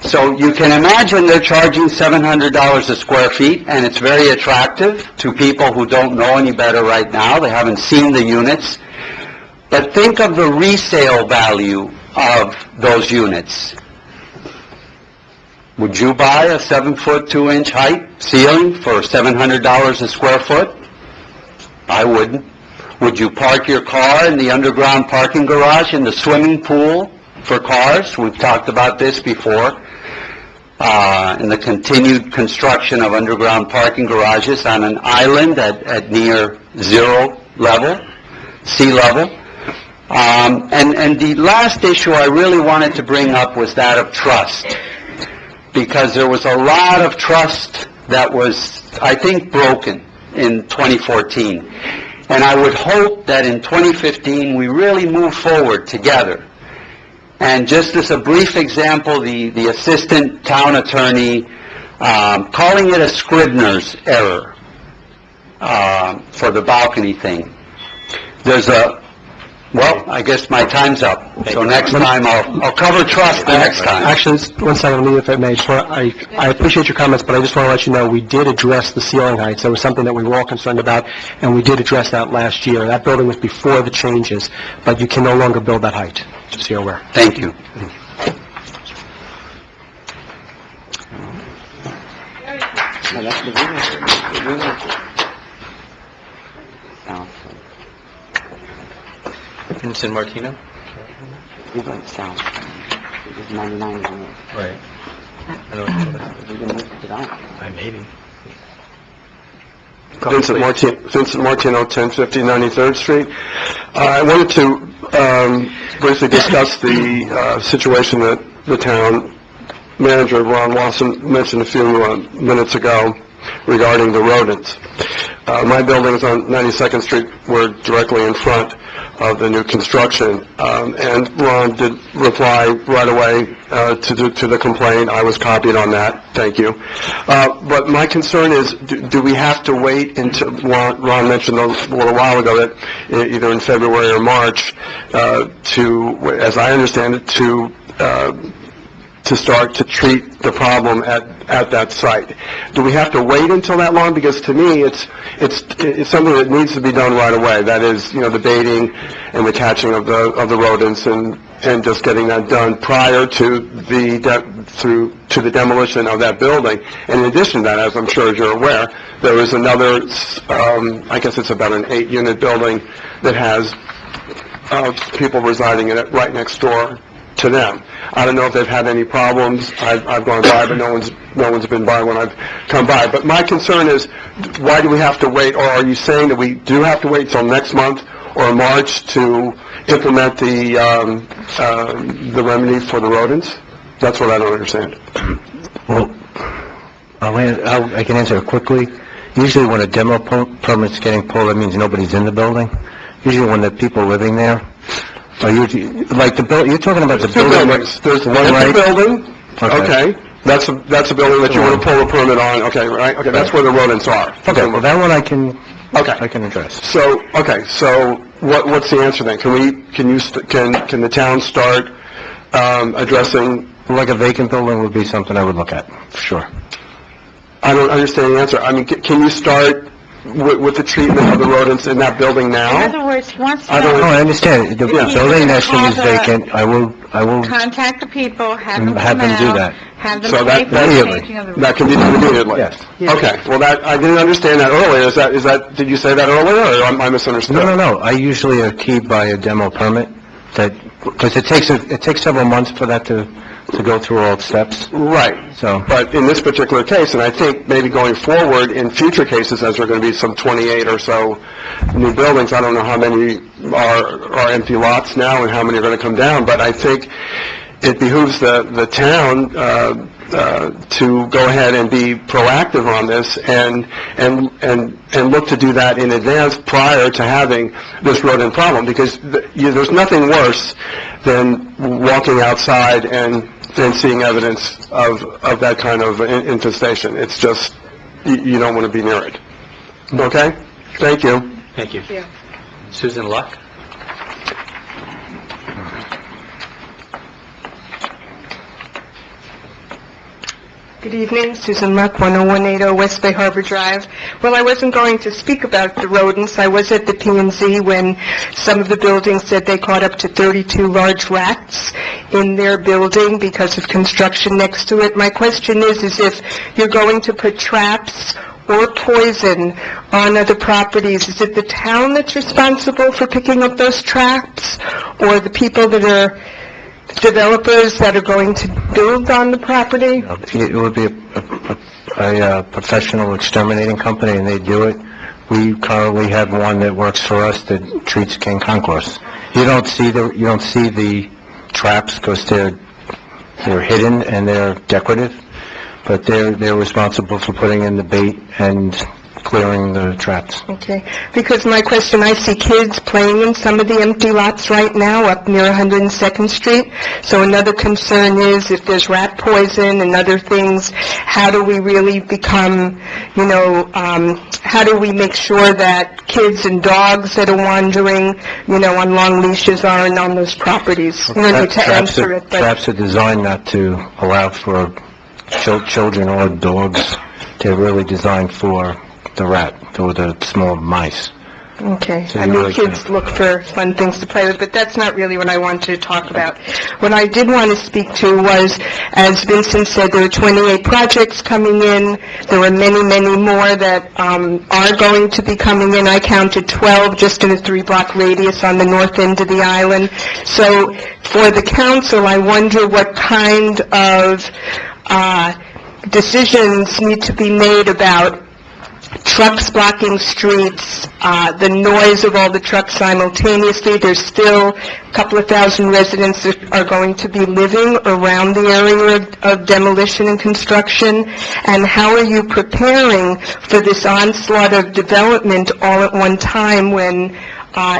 So you can imagine they're charging $700 a square feet, and it's very attractive to people who don't know any better right now. They haven't seen the units. But think of the resale value of those units. Would you buy a 7-foot 2-inch height ceiling for $700 a square foot? I wouldn't. Would you park your car in the underground parking garage in the swimming pool for cars? We've talked about this before. In the continued construction of underground parking garages on an island at near zero level, sea level. And the last issue I really wanted to bring up was that of trust, because there was a lot of trust that was, I think, broken in 2014. And I would hope that in 2015 we really move forward together. And just as a brief example, the assistant town attorney calling it a Scribner's error for the balcony thing. There's a Well, I guess my time's up, so next time I'll cover trust the next time. Actually, one second, let me, if I may, I appreciate your comments, but I just want to let you know, we did address the ceiling heights. That was something that we were all concerned about, and we did address that last year. That building was before the changes, but you can no longer build that height, just so you're aware. Thank you. Vincent Martino? We went south. It was 99 years old. Right. We can move it on. Maybe. Vincent Martino, 1050 93rd Street. I wanted to briefly discuss the situation that the town manager, Ron Lawson, mentioned a few minutes ago regarding the rodents. My building's on 92nd Street. We're directly in front of the new construction, and Ron did reply right away to the complaint. I was copied on that. Thank you. But my concern is, do we have to wait until, Ron mentioned a little while ago that either in February or March, as I understand it, to start to treat the problem at that site. Do we have to wait until that long? Because to me, it's something that needs to be done right away. That is, the baiting and the catching of the rodents and just getting that done prior to the demolition of that building. And in addition to that, as I'm sure as you're aware, there is another, I guess it's about an 8-unit building that has people residing in it right next door to them. I don't know if they've had any problems. I've gone by, but no one's been by when I've come by. But my concern is, why do we have to wait? Or are you saying that we do have to wait till next month or March to implement the remedy for the rodents? That's what I don't understand. Well, I can answer it quickly. Usually when a demo permit's getting pulled, that means nobody's in the building. Usually when the people living there, you're talking about the building? There's one building. Okay. That's a building that you want to pull a permit on. Okay, right? Okay, that's where the rodents are. Okay, well, that one I can address. So what's the answer then? Can the town start addressing? Like a vacant building would be something I would look at, for sure. I don't understand the answer. I mean, can you start with the treatment of the rodents in that building now? In other words, once I understand. The building next to me is vacant. I will contact the people, have them do that. Have them So pay for the changing of the that can be done immediately? Yes. Okay, well, I didn't understand that earlier. Is that, did you say that earlier, or I misunderstood? No. I usually are keyed by a demo permit, because it takes several months for that to go through all the steps. Right. So, but in this particular case, and I think maybe going forward in future cases, as there are going to be some 28 or so new buildings, I don't know how many are empty lots now and how many are going to come down, but I think it behooves the town to go ahead and be proactive on this and look to do that in advance prior to having this rodent problem, because there's nothing worse than walking outside and seeing evidence of that kind of infestation. It's just, you don't want to be near it. Okay? Thank you. Thank you. Susan Luck? Good evening, Susan Luck, 10180 West Bay Harbor Drive. Well, I wasn't going to speak about the rodents. I was at the P&Z when some of the buildings said they caught up to 32 large rats in their building because of construction next to it. My question is if you're going to put traps or poison on other properties, is it the town that's responsible for picking up those traps, or the people that are developers that are going to build on the property? It would be a professional exterminating company, and they do it. We currently have one that works for us that treats king concourse. You don't see the traps because they're hidden and they're decorative, but they're responsible for putting in the bait and clearing the traps. Okay, because my question, I see kids playing in some of the empty lots right now up near 102nd Street. So another concern is if there's rat poison and other things, how do we really become, how do we make sure that kids and dogs that are wandering, on long leashes aren't on those properties? You don't need to answer it, but... Traps are designed not to allow for children or dogs. They're really designed for the rat or the small mice. Okay. So I you mean, really kids look for fun things to play with, but that's not really what I wanted to talk about. What I did want to speak to was, as Vincent said, there are 28 projects coming in. There are many, many more that are going to be coming in. I counted 12 just in a 3-block radius on the north end of the island. So for the council, I wonder what kind of decisions need to be made about trucks blocking streets, the noise of all the trucks simultaneously. There's still a couple of thousand residents that are going to be living around the area of demolition and construction. And how are you preparing for this onslaught of development all at one time when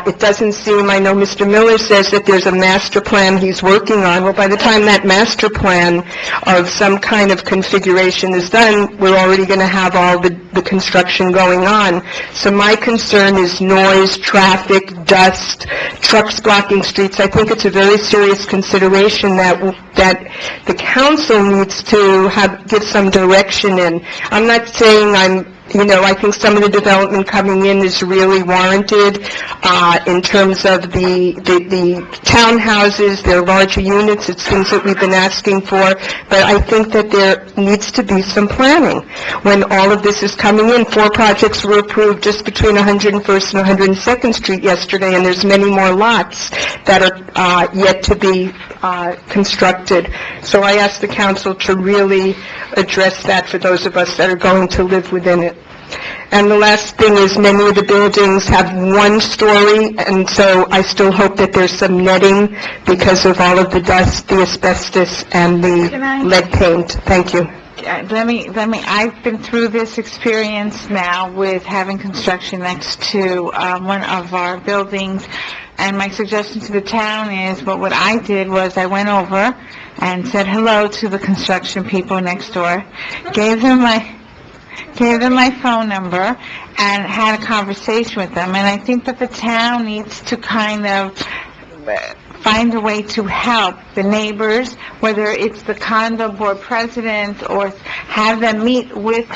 it doesn't seem, I know Mr. Miller says that there's a master plan he's working on. Well, by the time that master plan of some kind of configuration is done, we're already going to have all the construction going on. So my concern is noise, traffic, dust, trucks blocking streets. I think it's a very serious consideration that the council needs to give some direction in. I'm not saying I think some of the development coming in is really warranted in terms of the townhouses, their larger units. It's things that we've been asking for. But I think that there needs to be some planning when all of this is coming in. 4 projects were approved just between 101st and 102nd Street yesterday, and there's many more lots that are yet to be constructed. So I asked the council to really address that for those of us that are going to live within it. And the last thing is many of the buildings have 1 story, and so I still hope that there's some netting because of all of the dust, the asbestos, and the lead paint. Thank you. I've been through this experience now with having construction next to one of our buildings, and my suggestion to the town is, what I did was I went over and said hello to the construction people next door, gave them my phone number, and had a conversation with them. And I think that the town needs to kind of find a way to help the neighbors, whether it's the condo board president or have them meet with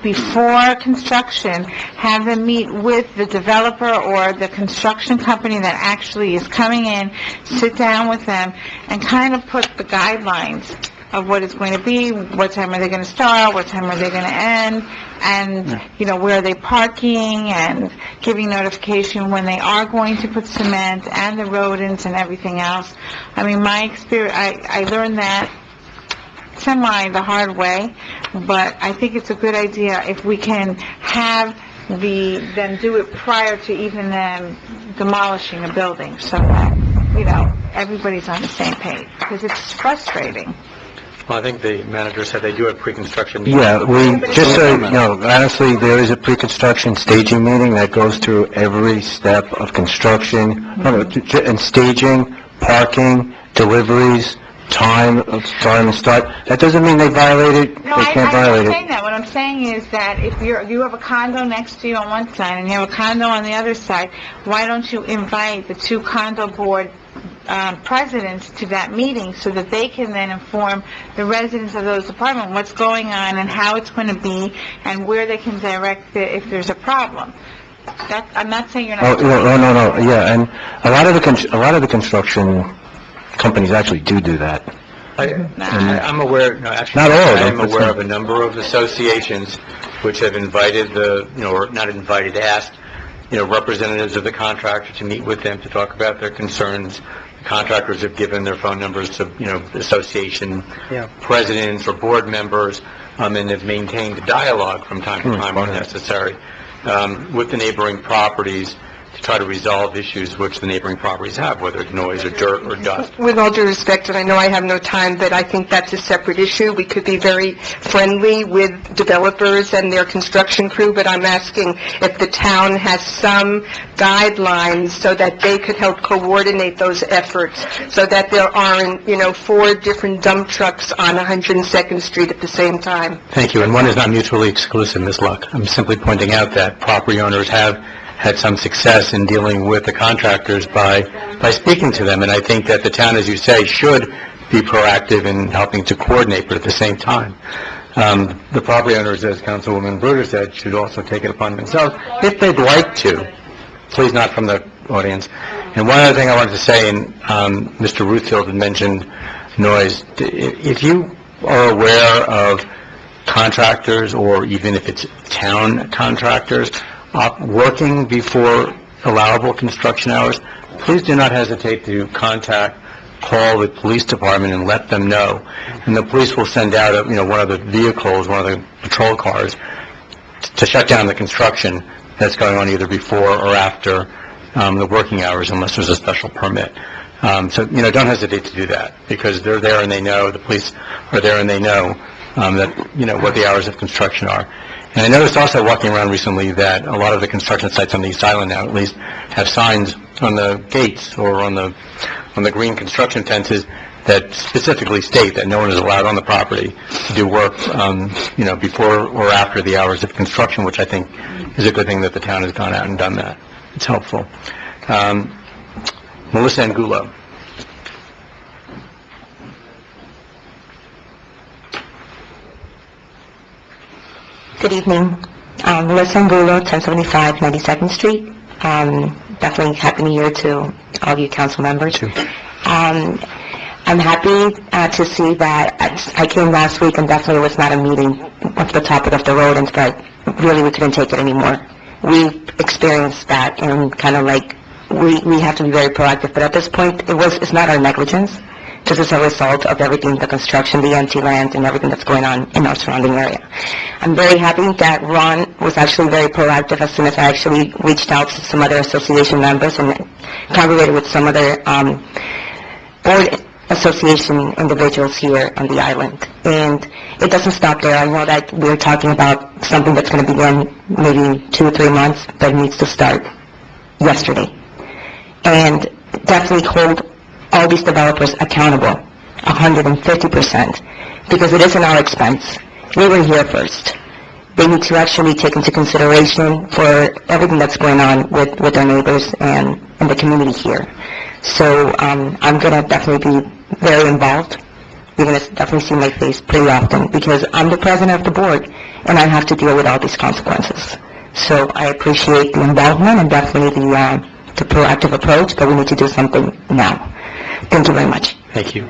before construction, have them meet with the developer or the construction company that actually is coming in, sit down with them, and kind of put the guidelines of what it's going to be, what time are they going to start, what time are they going to end, and, where are they parking, and giving notification when they are going to put cement, and the rodents and everything else. I mean, my experience, I learned that semi the hard way, but I think it's a good idea if we can have them do it prior to even them demolishing a building, so that, everybody's on the same page, because it's frustrating. Well, I think the manager said they do have pre-construction meetings. Yeah, honestly, there is a pre-construction staging meeting that goes through every step of construction, and staging, parking, deliveries, time and start. That doesn't mean they violate it, No, they can't violate I'm not it. saying that. What I'm saying is that if you have a condo next to you on one side and you have a condo on the other side, why don't you invite the 2 condo board presidents to that meeting so that they can then inform the residents of those apartments what's going on and how it's going to be and where they can direct it if there's a problem. I'm not saying you're not... No, yeah, and a lot of the construction companies actually do that. I'm aware, no, actually, Not all of I them, am but aware some. of a number of associations which have invited or not invited, asked, representatives of the contractor to meet with them to talk about their concerns. The contractors have given their phone numbers to, association presidents or board members, and have maintained a dialogue from time to time when necessary, with the neighboring properties to try to resolve issues which the neighboring properties have, whether it's noise or dirt or dust. With all due respect, and I know I have no time, but I think that's a separate issue. We could be very friendly with developers and their construction crew, but I'm asking if the town has some guidelines so that they could help coordinate those efforts, so that there aren't, 4 different dump trucks on 102nd Street at the same time. Thank you, and one is not mutually exclusive, Ms. Luck. I'm simply pointing out that property owners have had some success in dealing with the contractors by speaking to them, and I think that the town, as you say, should be proactive in helping to coordinate, but at the same time, the property owners, as Councilwoman Bruder said, should also take it upon themselves, if they'd like to, please not from the audience. And one other thing I wanted to say, and Mr. Ruthfield had mentioned noise, if you are aware of contractors, or even if it's town contractors, working before allowable construction hours, please do not hesitate to call the police department and let them know. And the police will send out, one of the vehicles, one of the patrol cars, to shut down the construction that's going on either before or after the working hours, unless there's a special permit. So, don't hesitate to do that, because they're there and they know, the police are there and they know that, what the hours of construction are. And I noticed also walking around recently that a lot of the construction sites on the East Island now, at least, have signs on the gates or on the green construction fences that specifically state that no one is allowed on the property to do work, before or after the hours of construction, which I think is a good thing that the town has gone out and done that. It's helpful. Melissa Angulo. Good evening. Melissa Angulo, 1075 92nd Street. Definitely Happy New Year to all you council members. I'm happy to see that I came last week and definitely was not a meeting of the topic of the road, and but really we couldn't take it anymore. We've experienced that, and kind of like we have to be very proactive, but at this point it's not our negligence. This is a result of everything, the construction, the empty land, and everything that's going on in our surrounding area. I'm very happy that Ron was actually very proactive as soon as I actually reached out to some other association members and congregated with some other board association individuals here on the island. And it doesn't stop there. I know that we're talking about something that's going to begin maybe 2 or 3 months, but it needs to start yesterday. And definitely hold all these developers accountable, 150%, because it isn't our expense. We were here first. They need to actually take into consideration for everything that's going on with their neighbors and the community here. So I'm going to definitely be very involved. You're going to definitely see my face pretty often, because I'm the president of the board, and I have to deal with all these consequences. So I appreciate the involvement and definitely the proactive approach, but we need to do something now. Thank you very much. Thank you.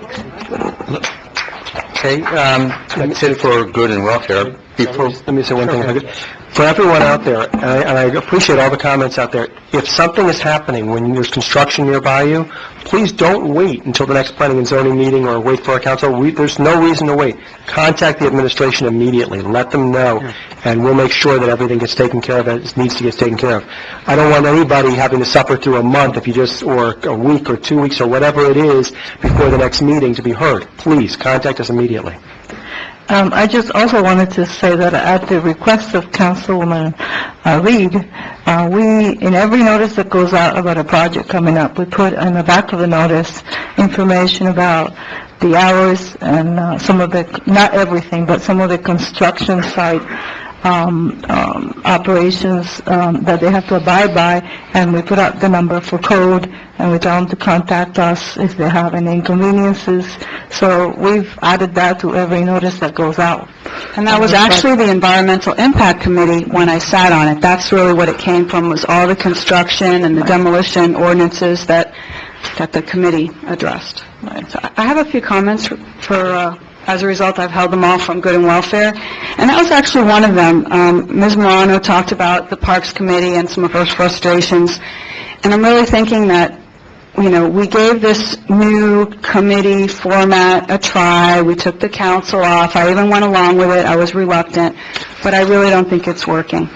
Okay, that's it for good and welfare. Let me say one thing. For everyone out there, and I appreciate all the comments out there, if something is happening when there's construction nearby you, please don't wait until the next planning and zoning meeting or wait for our council. There's no reason to wait. Contact the administration immediately. Let them know, and we'll make sure that everything gets taken care of as it needs to get taken care of. I don't want anybody having to suffer through a month or a week or 2 weeks or whatever it is before the next meeting to be heard. Please, contact us immediately. I just also wanted to say that at the request of Councilwoman Reed, we, in every notice that goes out about a project coming up, we put in the back of the notice information about the hours and some of the, not everything, but some of the construction site operations that they have to abide by, and we put out the number for code, and we tell them to contact us if they have any inconveniences. So we've added that to every notice that goes out. And that was actually the Environmental Impact Committee when I sat on it. That's really what it came from, was all the construction and the demolition ordinances that the committee addressed. So I have a few comments for as a result, I've held them all from Good and Welfare, and that was actually one of them. Ms. Morano talked about the Parks Committee and some of her frustrations, and I'm really thinking that, we gave this new committee format a try. We took the council off. I even went along with it. I was reluctant, but I really don't think it's working.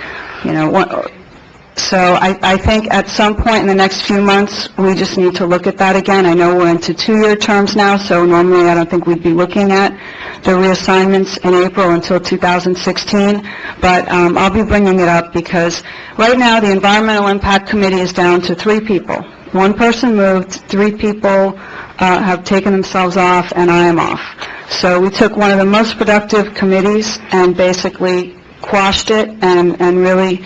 So So I think at some point in the next few months, we just need to look at that again. I know we're into 2-year terms now, so normally I don't think we'd be looking at the reassignments in April until 2016, but I'll be bringing it up because right now the Environmental Impact Committee is down to 3 people. 1 person moved, 3 people have taken themselves off, and I am off. So we took one of the most productive committees and basically quashed it and really,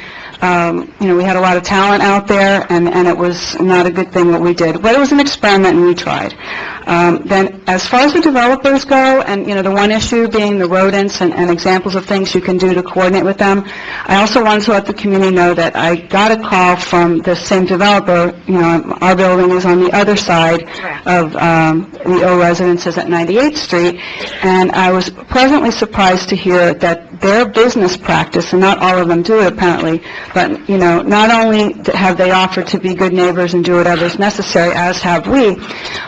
we had a lot of talent out there, and it was not a good thing what we did. But it was an experiment, and we tried. Then, as far as the developers go, and, the one issue being the rodents and examples of things you can do to coordinate with them, I also wanted to let the community know that I got a call from the same developer. Our building is on the other side of the O residences at 98th Street, and I was pleasantly surprised to hear that their business practice, and not all of them do it apparently, but, not only have they offered to be good neighbors and do whatever is necessary, as have we,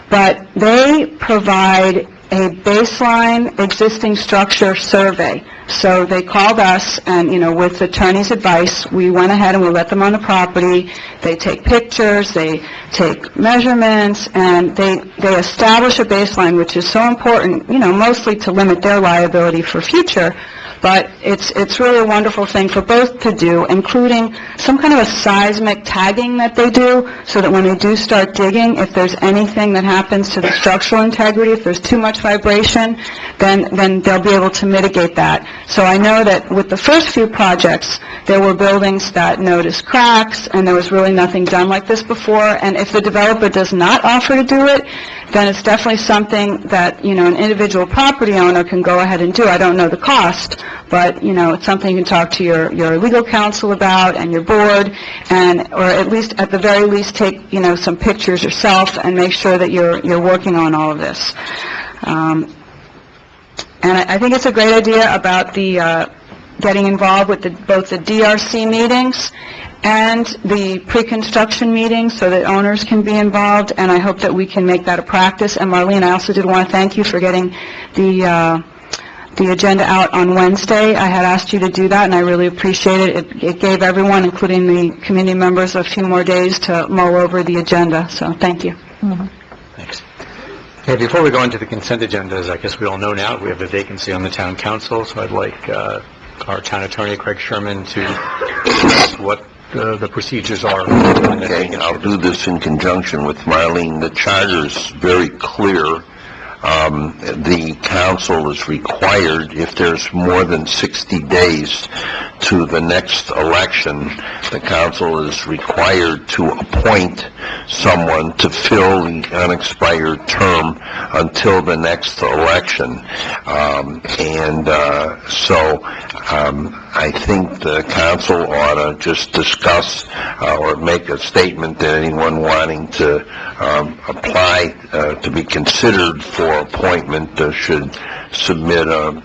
but they provide a baseline existing structure survey. So they called us, and, with the attorney's advice, we went ahead and we let them on the property. They take pictures, they take measurements, and they establish a baseline, which is so important, mostly to limit their liability for future. But it's really a wonderful thing for both to do, including some kind of a seismic tagging that they do, so that when they do start digging, if there's anything that happens to the structural integrity, if there's too much vibration, then they'll be able to mitigate that. So I know that with the first few projects, there were buildings that noticed cracks, and there was really nothing done like this before. And if the developer does not offer to do it, then it's definitely something that, an individual property owner can go ahead and do. I don't know the cost, but, it's something you can talk to your legal counsel about and your board, or at least, at the very least, take, some pictures yourself and make sure that you're working on all of this. And I think it's a great idea about the getting involved with both the DRC meetings and the pre-construction meetings so that owners can be involved, and I hope that we can make that a practice. And Marlene, I also did want to thank you for getting the agenda out on Wednesday. I had asked you to do that, and I really appreciate it. It gave everyone, including the committee members, a few more days to mull over the agenda, so thank you. Thanks. Okay, before we go into the consent agenda, as I guess we all know now, we have a vacancy on the town council, so I'd like our town attorney, Craig Sherman, to discuss what the procedures are. Okay, I'll do this in conjunction with Marlene. The charter is very clear. The council is required, if there's more than 60 days to the next election, the council is required to appoint someone to fill the unexpired term until the next election. So I think the council ought to just discuss or make a statement that anyone wanting to apply to be considered for appointment should submit a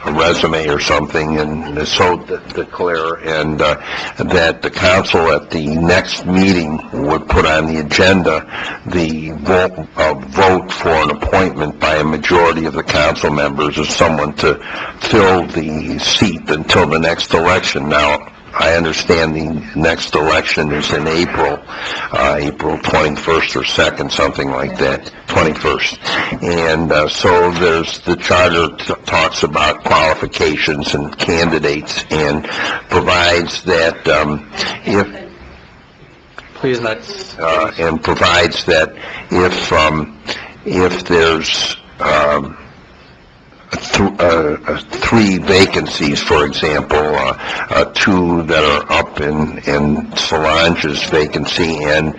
resume or something, and so declare, and that the council at the next meeting would put on the agenda the vote for an appointment by a majority of the council members of someone to fill the seat until the next election. Now, I understand the next election is in April 21st or 2nd, something like that, 21st. And so there's the charter talks about qualifications and candidates, and provides that if there's 3 vacancies, for example, 2 that are up in Solange's vacancy, and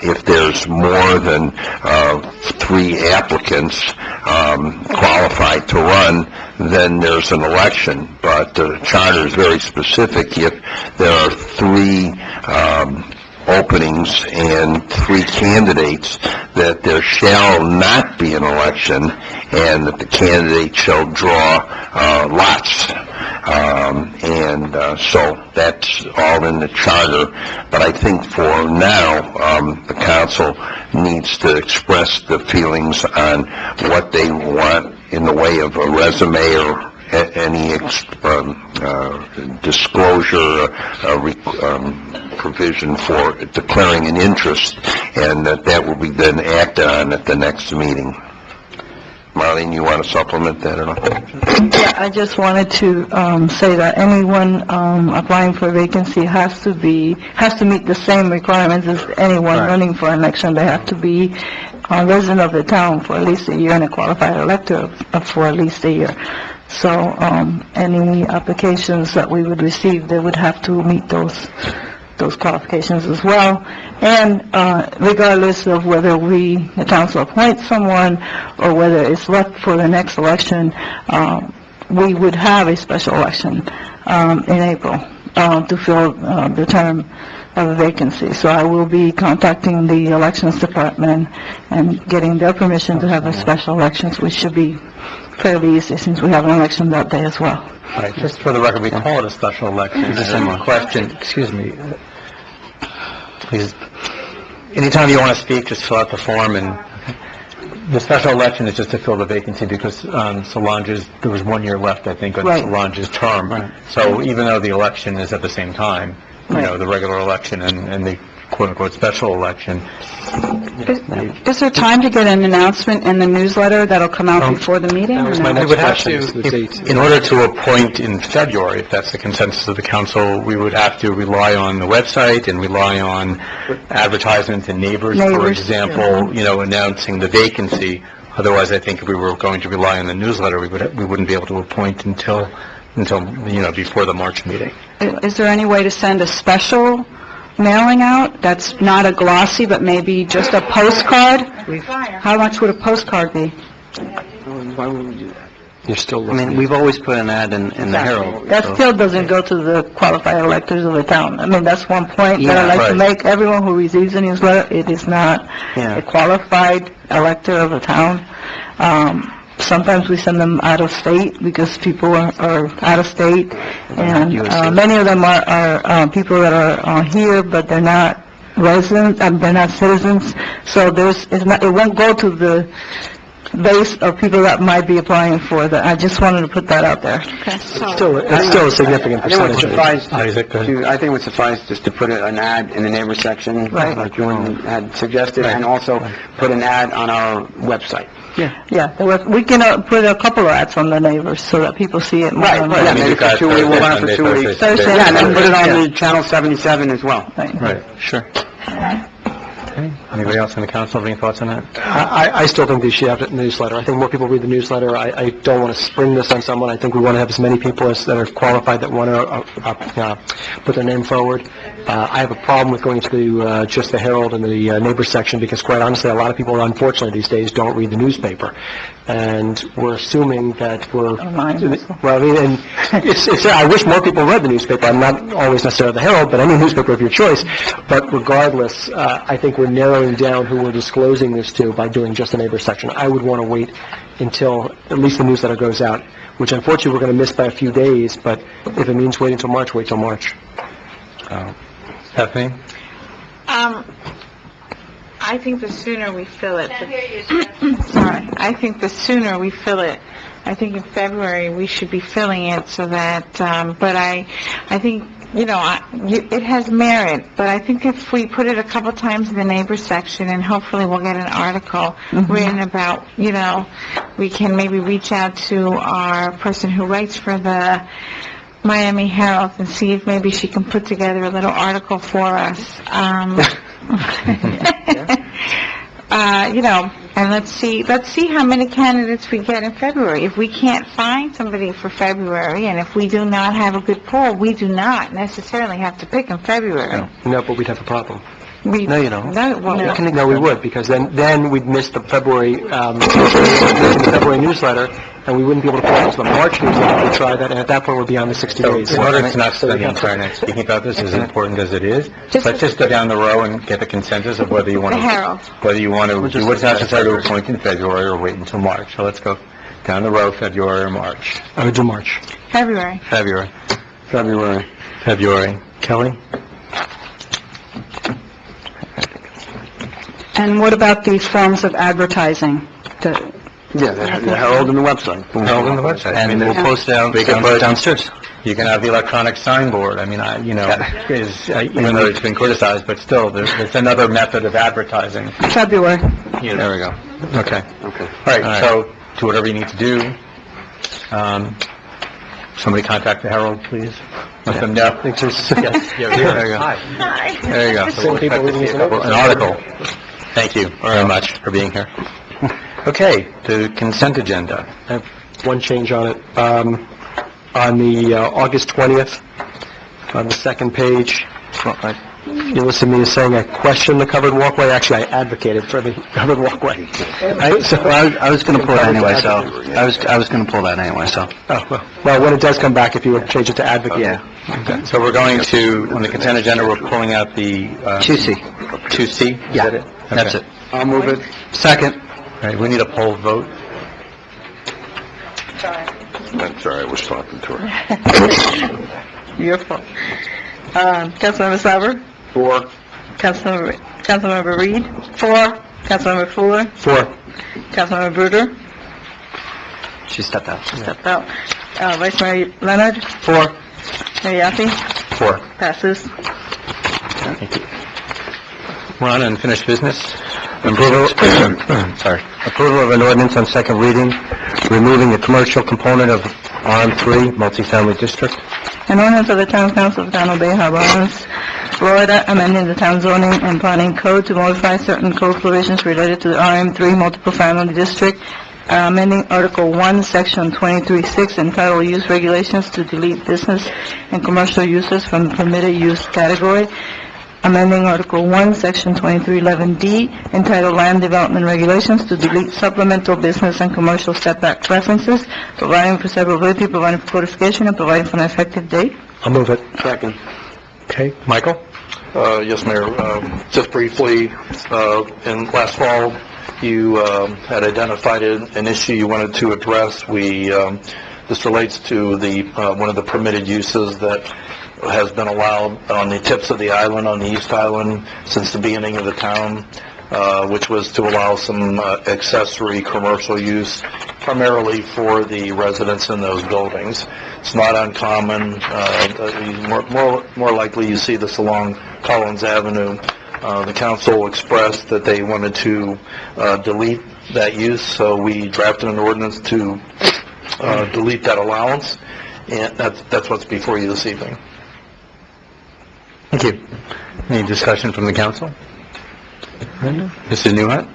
if there's more than 3 applicants qualified to run, then there's an election. But the charter is very specific. If there are 3 openings and 3 candidates, that there shall not be an election, and that the candidate shall draw lots. So that's all in the charter. But I think for now, the council needs to express the feelings on what they want in the way of a resume or any disclosure provision for declaring an interest, and that will be then acted on at the next meeting. Marlene, you want to supplement that or not? Yeah, I just wanted to say that anyone applying for a vacancy has to meet the same requirements as anyone running for an election. They have to be a resident of the town for at least a year and a qualified elector for at least a year. So any applications that we would receive, they would have to meet those qualifications as well. And regardless of whether the council appoints someone or whether it's left for the next election, we would have a special election in April to fill the term of a vacancy. So I will be contacting the elections department and getting their permission to have a special elections, which should be fairly easy since we have an election that day as well. All right, just for the record, we call it a special election. Just a question, excuse me. Please, anytime you want to speak, just fill out the form. And the special election is just to fill the vacancy because there was 1 year left, I think, on Solange's term. Right. So even though the election is at the same time, you know, the regular election and the quote-unquote special election. Is there time to get an announcement in the newsletter that'll come out before the meeting? That was my next question. In order to appoint in February, if that's the consensus of the council, we would have to rely on the website and rely on advertisements in Neighbors, for example, you know, announcing the vacancy. Otherwise, I think if we were going to rely on the newsletter, we wouldn't be able to appoint until you know, before the March meeting. Is there any way to send a special mailing out that's not a glossy, but maybe just a postcard? How much would a postcard be? Why would we do that? You're still I mean, we've always put an ad in the Herald. That still doesn't go to the qualified electors of the town. I mean, that's one point that I'd like to make. Everyone who receives a newsletter, it is not a qualified elector of the town. Sometimes we send them out of state because people are out of state, and many of them are people that are here, but they're not residents, they're not citizens. So it won't go to the base of people that might be applying for that. I just wanted to put that out there. Okay. It's still a significant percentage. I think it would suffice just to put an ad in the neighbor section, like Jordan had suggested, and also put an ad on our website. We can put a couple of ads on the Neighbors so that people see it more. Yeah, maybe for 2 weeks, we'll run it for 2 weeks. Yeah, and then put it on the Channel 77 as well. Right, sure. Okay. Anybody else in the council have any thoughts on that? I still think they should have it in the newsletter. I think more people read the newsletter. I don't want to spring this on someone. I think we want to have as many people that are qualified that want to put their name forward. I have a problem with going to just the Herald and the Neighbors section because, quite honestly, a lot of people, unfortunately, these days don't read the newspaper. And we're assuming that well, I mean, and I wish more people read the newspaper. I'm not always necessarily the Herald, but any newspaper of your choice. But regardless, I think we're narrowing down who we're disclosing this to by doing just the Neighbors section. I would want to wait until at least the newsletter goes out, which unfortunately we're going to miss by a few days, but if it means waiting till March, wait till March. Stephanie? I think the sooner we fill it... Sorry. I think the sooner we fill it, I think in February we should be filling it so that, but I think, you know, it has merit, but I think if we put it a couple times in the Neighbors section, and hopefully we'll get an article written about, you know, we can maybe reach out to our person who writes for the Miami Herald and see if maybe she can put together a little article for us. You know, and let's see how many candidates we get in February. If we can't find somebody for February, and if we do not have a good poll, we do not necessarily have to pick in February. No, but we'd have a problem. No, you don't. No, we would, because then we'd miss the February newsletter, and we wouldn't be able to put it to the March newsletter to try that, and at that point, we're beyond the 60 days. In order to not spend the entire night speaking about this, as important as it is, let's just go down the row and get the consensus of whether you want to... The Herald. Whether you want to... You would not necessary to appoint in February or wait until March. So let's go down the row, February or March. I would do March. February. Kelly? And what about the forms of advertising? Yeah, the Herald and the website. Herald and the website. And we'll post it We can put downstairs. You can have the electronic signboard. I mean, even though it's been criticized, but still, there's another method of advertising. February. There we go. Okay. All right, so do whatever you need to do. Somebody contact the Herald, please. Let them know. Yes, there you go. Hi. There you go. So we'll expect to see an article. Thank you very much for being here. Okay, the consent agenda. I have one change on it. On the August 20th, on the second page, you listed me as saying I question the covered walkway. Actually, I advocated for the covered walkway. I was going to pull that anyway, so... I was going to pull that anyway, so... Oh, well, when it does come back, if you would change it to advocate. Yeah. Okay. So we're going to, on the consent agenda, we're pulling out the... 2C. 2C? Is Yeah, that it? that's Okay. it. I'll move it. Second. All right, we need a poll vote. I'm sorry, I was talking to her. Your fault. Councilmember Sauber? 4. Councilmember Reed? 4. Councilmember Fuller? 4. Councilmember Bruder? She stepped out. Stepped out. Vice Mayor Leonard? 4. Mayor Yaffe? 4. Passes. Thank you. We're on unfinished business. Approval of an ordinance on second reading, removing the commercial component of RM3 multifamily district. An ordinance of the Town Council of the Town of Bay Harbor, Islands, Florida, amending the town zoning and planning code to modify certain code provisions related to the RM3 multiple family district, amending Article 1, Section 23-6 entitled Use Regulations to delete business and commercial uses from the permitted use category, amending Article 1, Section 2311D, entitled Land Development Regulations to delete supplemental business and commercial setback preferences, providing for severability, providing for codification, and providing for an effective date. I'll move it. Second. Okay, Michael? Yes, Mayor. Just briefly, in last fall, you had identified an issue you wanted to address. This relates to one of the permitted uses that has been allowed on the tips of the island, on the East Island, since the beginning of the town, which was to allow some accessory commercial use, primarily for the residents in those buildings. It's not uncommon. More likely you see this along Collins Avenue. The council expressed that they wanted to delete that use, so we drafted an ordinance to delete that allowance, and that's what's before you this evening. Thank you. Any discussion from the council? Mrs. Newhart?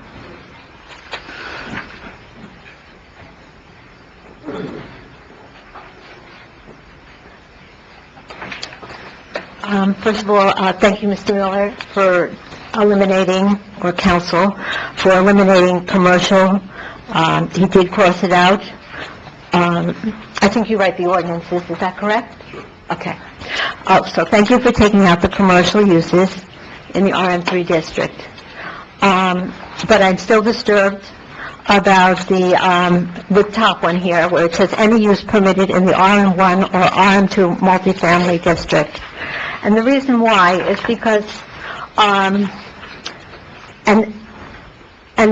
First of all, thank you, Mr. Miller, for eliminating, or council, for eliminating commercial. He did cross it out. I think you write the ordinances, is that correct? Okay. So thank you for taking out the commercial uses in the RM3 district. But I'm still disturbed about the top one here, where it says any use permitted in the RM1 or RM2 multifamily district. And the reason why is because, and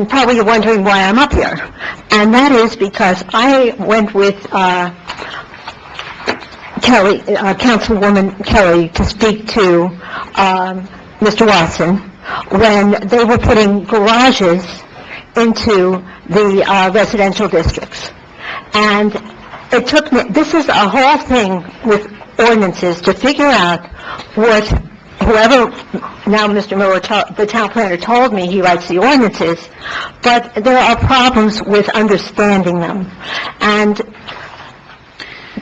probably you're wondering why I'm up here. And that is because I went with Kelly, Councilwoman Kelly, to speak to Mr. Watson when they were putting garages into the residential districts. And it took me, this is a whole thing with ordinances to figure out what whoever, now Mr. Miller, the town planner, told me he writes the ordinances, but there are problems with understanding them. And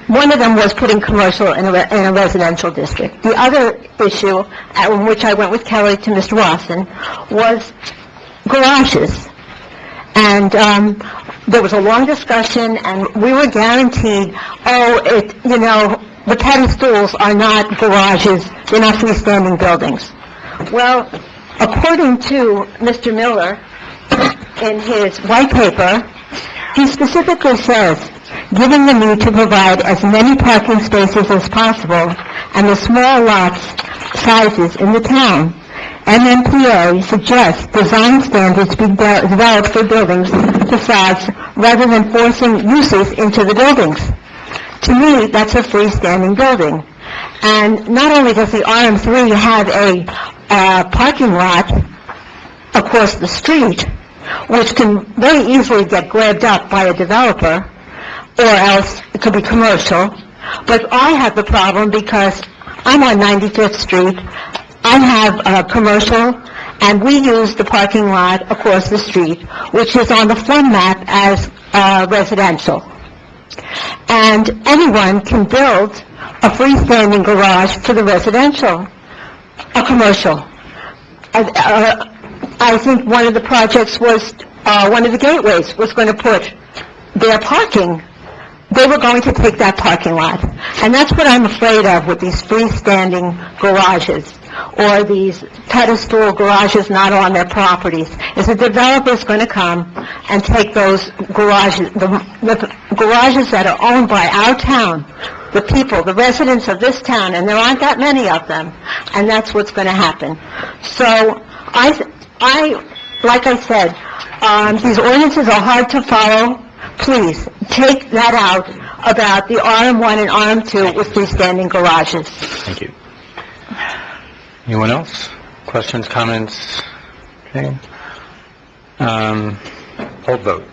one of them was putting commercial in a residential district. The other issue, in which I went with Kelly to Mr. Watson, was garages. And there was a long discussion, and we were guaranteed, the pedestals are not garages, they're not freestanding buildings. Well, according to Mr. Miller, in his white paper, he specifically says, given the need to provide as many parking spaces as possible and the small lots sizes in the town, MMPA suggests design standards be developed for buildings facades rather than forcing uses into the buildings. To me, that's a freestanding building. And not only does the RM3 have a parking lot across the street, which can very easily get grabbed up by a developer, or else it could be commercial, but I have the problem because I'm on 95th Street, I have a commercial, and we use the parking lot across the street, which is on the fund map as residential. And anyone can build a freestanding garage for the residential, a commercial. I think one of the projects was, one of the gateways was going to put their parking, they were going to take that parking lot. And that's what I'm afraid of with these freestanding garages, or these pedestal garages not on their properties, is the developer's going to come and take those garages, the garages that are owned by our town, the people, the residents of this town, and there aren't that many of them, and that's what's going to happen. So, like I said, these ordinances are hard to follow. Please, take that out about the RM1 and RM2 with freestanding garages. Thank you. Anyone else? Questions, comments? Okay. Hold vote.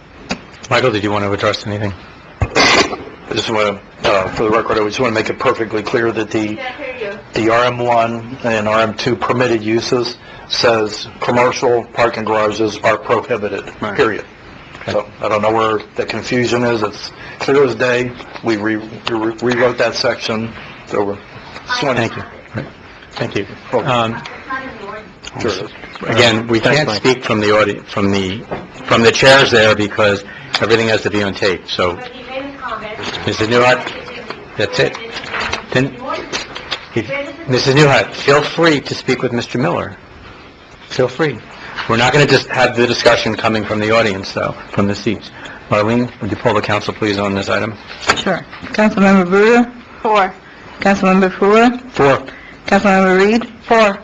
Michael, did you want to address anything? I just want to, for the record, I just want to make it perfectly clear that the RM1 and RM2 permitted uses says commercial parking garages are prohibited, period. So I don't know where the confusion is. It's clear as day. We rewrote that section. So Thank you. Thank you. Again, we can't speak from the audience, from the chairs there, because everything has to be on tape. So, Mrs. Newhart, that's it. Mrs. Newhart, feel free to speak with Mr. Miller. Feel free. We're not going to just have the discussion coming from the audience, though, from the seats. Marlene, would you poll the council, please, on this item? Sure. Councilmember Brewer? 4. Councilmember Fuller? 4. Councilmember Reed? 4.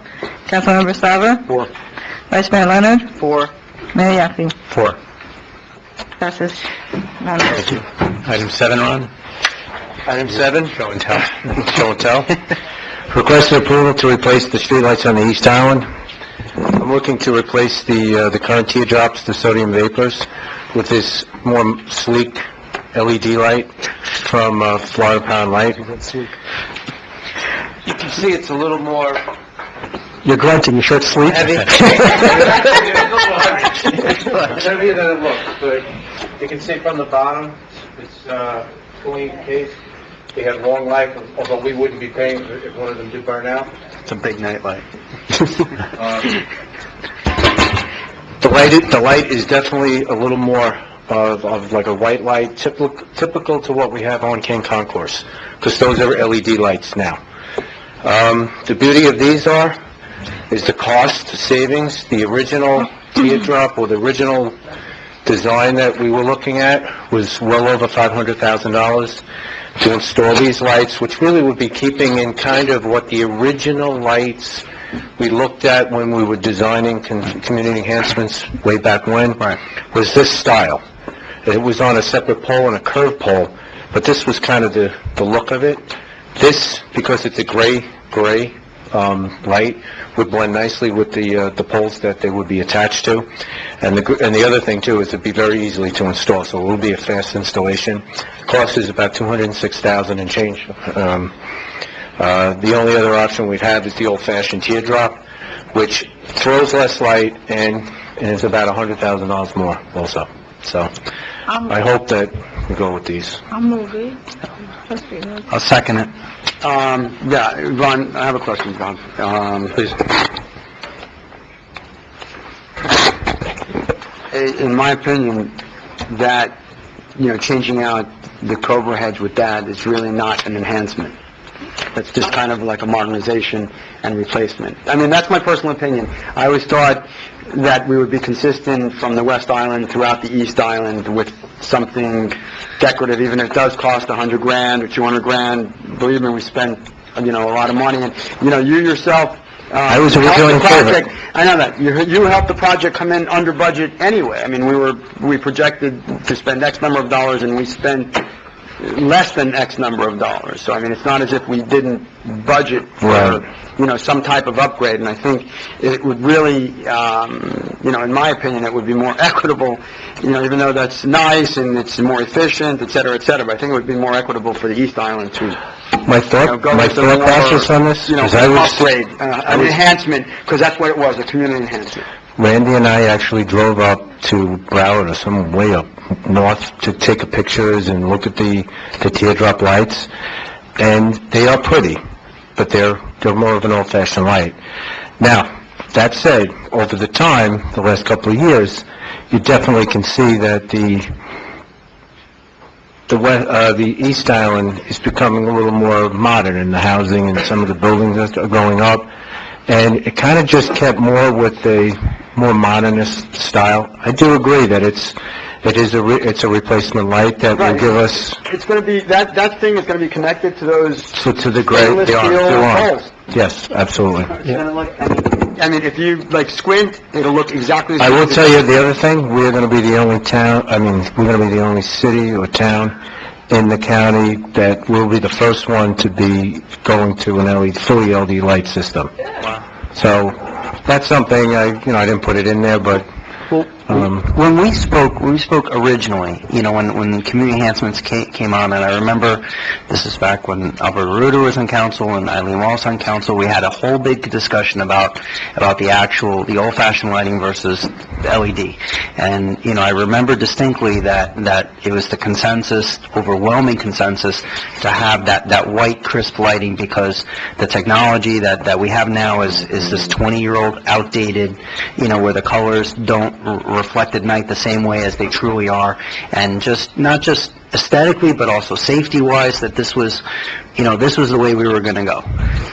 Councilmember Salva? 4. Vice Mayor Leonard? 4. Mayor Yaffe? 4. Passes. Thank you. Item 7, Ron? Item 7. Show and tell. Show and tell. Request approval to replace the streetlights on the East Island. I'm looking to replace the current teardrops, the sodium vapors, with this more sleek LED light from Florida Pound Light. You can see it's a little more... You're grunting, your shirt's sleek? Heavy. Heavier than it looks, but you can see from the bottom, it's fully encased. They have long life, although we wouldn't be paying if one of them do burn out. It's a big night light. The light is definitely a little more of like a white light, typical to what we have on King Concourse, because those are LED lights now. The beauty of these is the cost savings. The original teardrop, or the original design that we were looking at, was well over $500,000 to install these lights, which really would be keeping in kind of what the original lights we looked at when we were designing community enhancements way back when, was this style. It was on a separate pole and a curved pole, but this was kind of the look of it. This, because it's a gray light, would blend nicely with the poles that they would be attached to. And the other thing too is it'd be very easily to install, so it will be a fast installation. Cost is about $206,000 and change. The only other option we'd have is the old-fashioned teardrop, which throws less light and is about $100,000 more also. So I hope that we go with these. I'll move it. I'll second it. Yeah, Ron, I have a question, Ron. Please. In my opinion, that, changing out the Cobra heads with that is really not an enhancement. That's just kind of like a modernization and replacement. I mean, that's my personal opinion. I always thought that we would be consistent from the West Island throughout the East Island with something decorative, even if it does cost $100,000 or $200,000. Believe me, we spent, a lot of money. And, you yourself I was originally in favor. Project- I know that. You helped the project come in under budget anyway. I mean, we projected to spend X number of dollars, and we spent less than X number of dollars. So, I mean, it's not as if we didn't budget for, some type of upgrade. And I think it would really, in my opinion, it would be more equitable, even though that's nice and it's more efficient, et cetera, but I think it would be more equitable for the East Island to My thought process on this is upgrade, an enhancement, because that's what it was, a community enhancement. Randy and I actually drove up to Broward or some way up north to take pictures and look at the teardrop lights, and they are pretty, but they're more of an old-fashioned light. Now, that said, over the last couple of years, you definitely can see that the East Island is becoming a little more modern in the housing and some of the buildings that are going up, and it kind of just kept more with a more modernist style. I do agree that it's a replacement light that will give us It's going to be, that thing is going to be connected to those to the gray. stainless They steel are. poles. Yes, absolutely. It's gonna look- I mean, if you squint, it'll look exactly the I same. will tell you the other thing, we're going to be the only city or town in the county that will be the first one to be going to an fully LED light system. So, that's something, I didn't put it in there, but, When we spoke originally, when community enhancements came on, and I remember this is back when Alberto Ruda was on council and Eileen Wallace on council, we had a whole big discussion about the old-fashioned lighting versus the LED. And, I remember distinctly that it was the overwhelming consensus to have that white crisp lighting, because the technology that we have now is this 20-year-old outdated, where the colors don't reflect at night the same way as they truly are, and not just aesthetically, but also safety-wise, that this was the way we were going to go.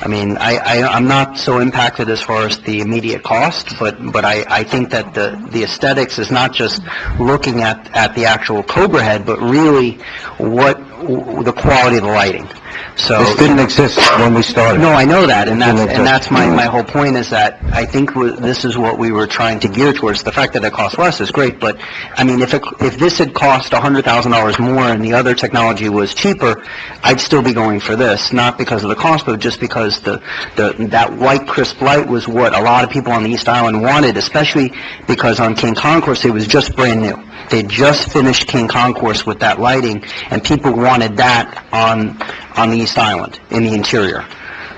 I mean, I'm not so impacted as far as the immediate cost, but I think that the aesthetics is not just looking at the actual Cobra head, but really the quality of the lighting. So this didn't exist when we started. No, I know that, and that's my whole point, is that I think this is what we were trying to gear towards. The fact that it costs less is great, but, I mean, if this had cost $100,000 more and the other technology was cheaper, I'd still be going for this, not because of the cost, but just because that white crisp light was what a lot of people on the East Island wanted, especially because on King Concourse it was just brand new. They just finished King Concourse with that lighting, and people wanted that on the East Island, in the interior.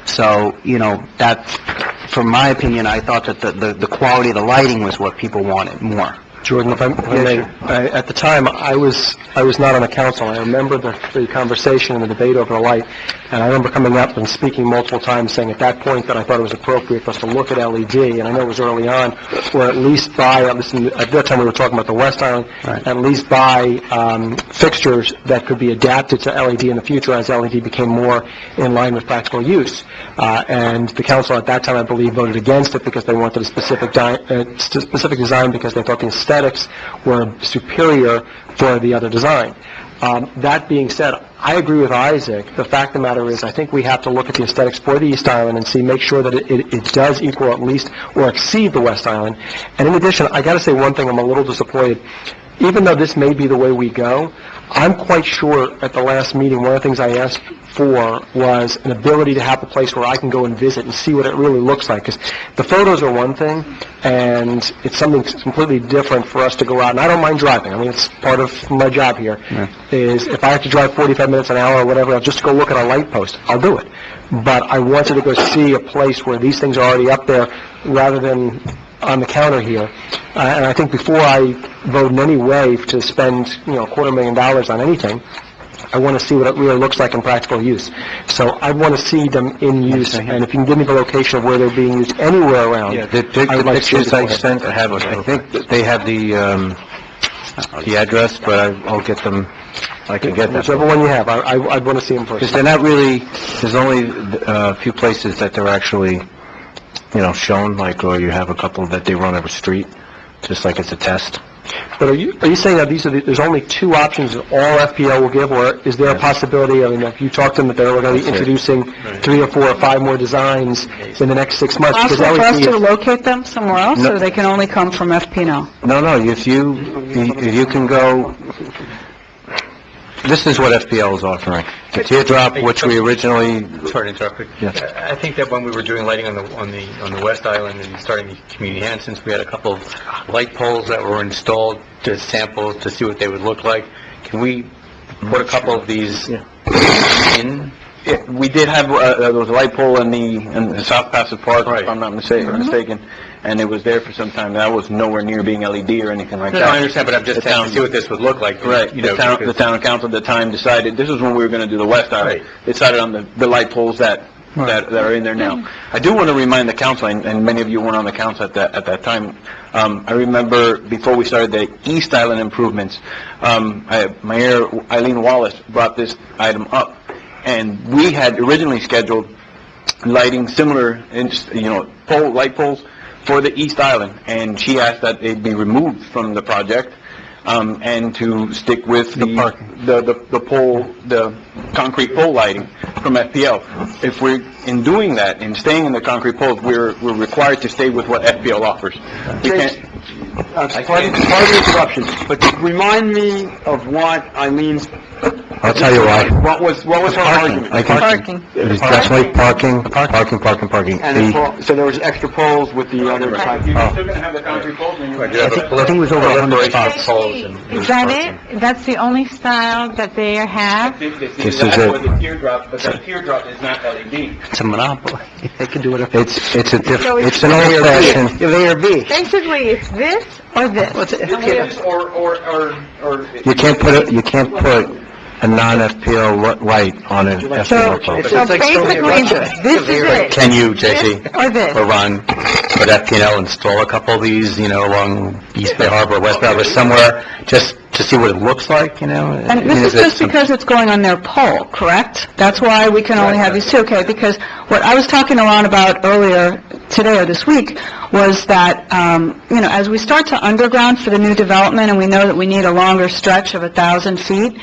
So, that, from my opinion, I thought that the quality of the lighting was what people wanted more. Jordan, if I may, at the time, I was not on the council. I remember the conversation and the debate over the light, and I remember coming up and speaking multiple times, saying at that point that I thought it was appropriate for us to look at LED, and I know it was early on, or at least buy, at that time we were talking about the West Island, at least buy fixtures that could be adapted to LED in the future as LED became more in line with practical use. And the council at that time, I believe, voted against it because they wanted a specific design, because they thought the aesthetics were superior for the other design. That being said, I agree with Isaac. The fact of the matter is, I think we have to look at the aesthetics for the East Island and make sure that it does equal at least or exceed the West Island. And in addition, I got to say one thing, I'm a little disappointed. Even though this may be the way we go, I'm quite sure at the last meeting, one of the things I asked for was an ability to have a place where I can go and visit and see what it really looks like. Because the photos are one thing, and it's something completely different for us to go out. And I don't mind driving. I mean, it's part of my job here, is if I have to drive 45 minutes, an hour, or whatever, I'll just go look at a light post. I'll do it. But I wanted to go see a place where these things are already up there rather than on the counter here. And I think before I vote in any way to spend, $250,000 on anything, I want to see what it really looks like in practical use. So I want to see them in use, and if you can give me the location of where they're being used anywhere around. Yeah, the pictures I sent, I think they have the address, but I'll get them, I can get them. Whichever one you have, I'd want to see them first. Because they're not really, there's only a few places that they're actually, shown, or you have a couple that they run every street. just like it's a test. But are you saying that there's only two options that all FPL will give, or is there a possibility, I mean, if you talk to them that they're going to be introducing 3 or 4 or 5 more designs in the next 6 months? Because Possible for us LED to is- locate them somewhere else, No. or they can only come from FPL? No, if you can go, this is what FPL is offering. The teardrop, which we originally, Sorry to interrupt. Yeah. I think that when we were doing lighting on the West Island and starting the community enhancements, we had a couple of light poles that were installed to samples to see what they would look like. Can we put a couple of these in? We did have, there was a light pole in the South Passive Park, Right. if I'm not mistaken, and it was there for some time. That was nowhere near being LED or anything like No, that. I understand, but I'm just saying to see what this would look like. Right, You know, the because- town council at the time decided, this is when we were going to do the West Island, decided on the light poles that are in there now. I do want to remind the council, and many of you weren't on the council at that time, I remember before we started the East Island improvements, Mayor Eileen Wallace brought this item up, and we had originally scheduled lighting similar, light poles for the East Island, and she asked that it be removed from the project, and to stick with the pole, the concrete pole lighting from FPL. If we're, in doing that, and staying in the concrete poles, we're required to stay with what FPL offers. We can't, Pardon the interruption, but remind me of what Eileen's... I'll tell you why. What was her argument? Parking. It is definitely parking. And so there was extra poles with the other type. you're still going to have the concrete poles, and you're... I think it was over 100 spots. Is that it? That's the only style that they have? This is That's it. for the teardrop, but the teardrop is not LED. It's a monopoly. They can do whatever. It's an old fashioned. A or B. Basically, it's this or this. You can't put a non-FPL light on an FPL pole. So basically, this is it. Can you, J.C. Or this. or Ron, put FPL, install a couple of these, along East Bay Harbor, West Bay Harbor, somewhere, just to see what it looks like, And this is just because it's going on their pole, correct? That's why we can only have these two, okay? Because what I was talking to Ron about earlier today or this week was that, as we start to underground for the new development, and we know that we need a longer stretch of 1,000 feet,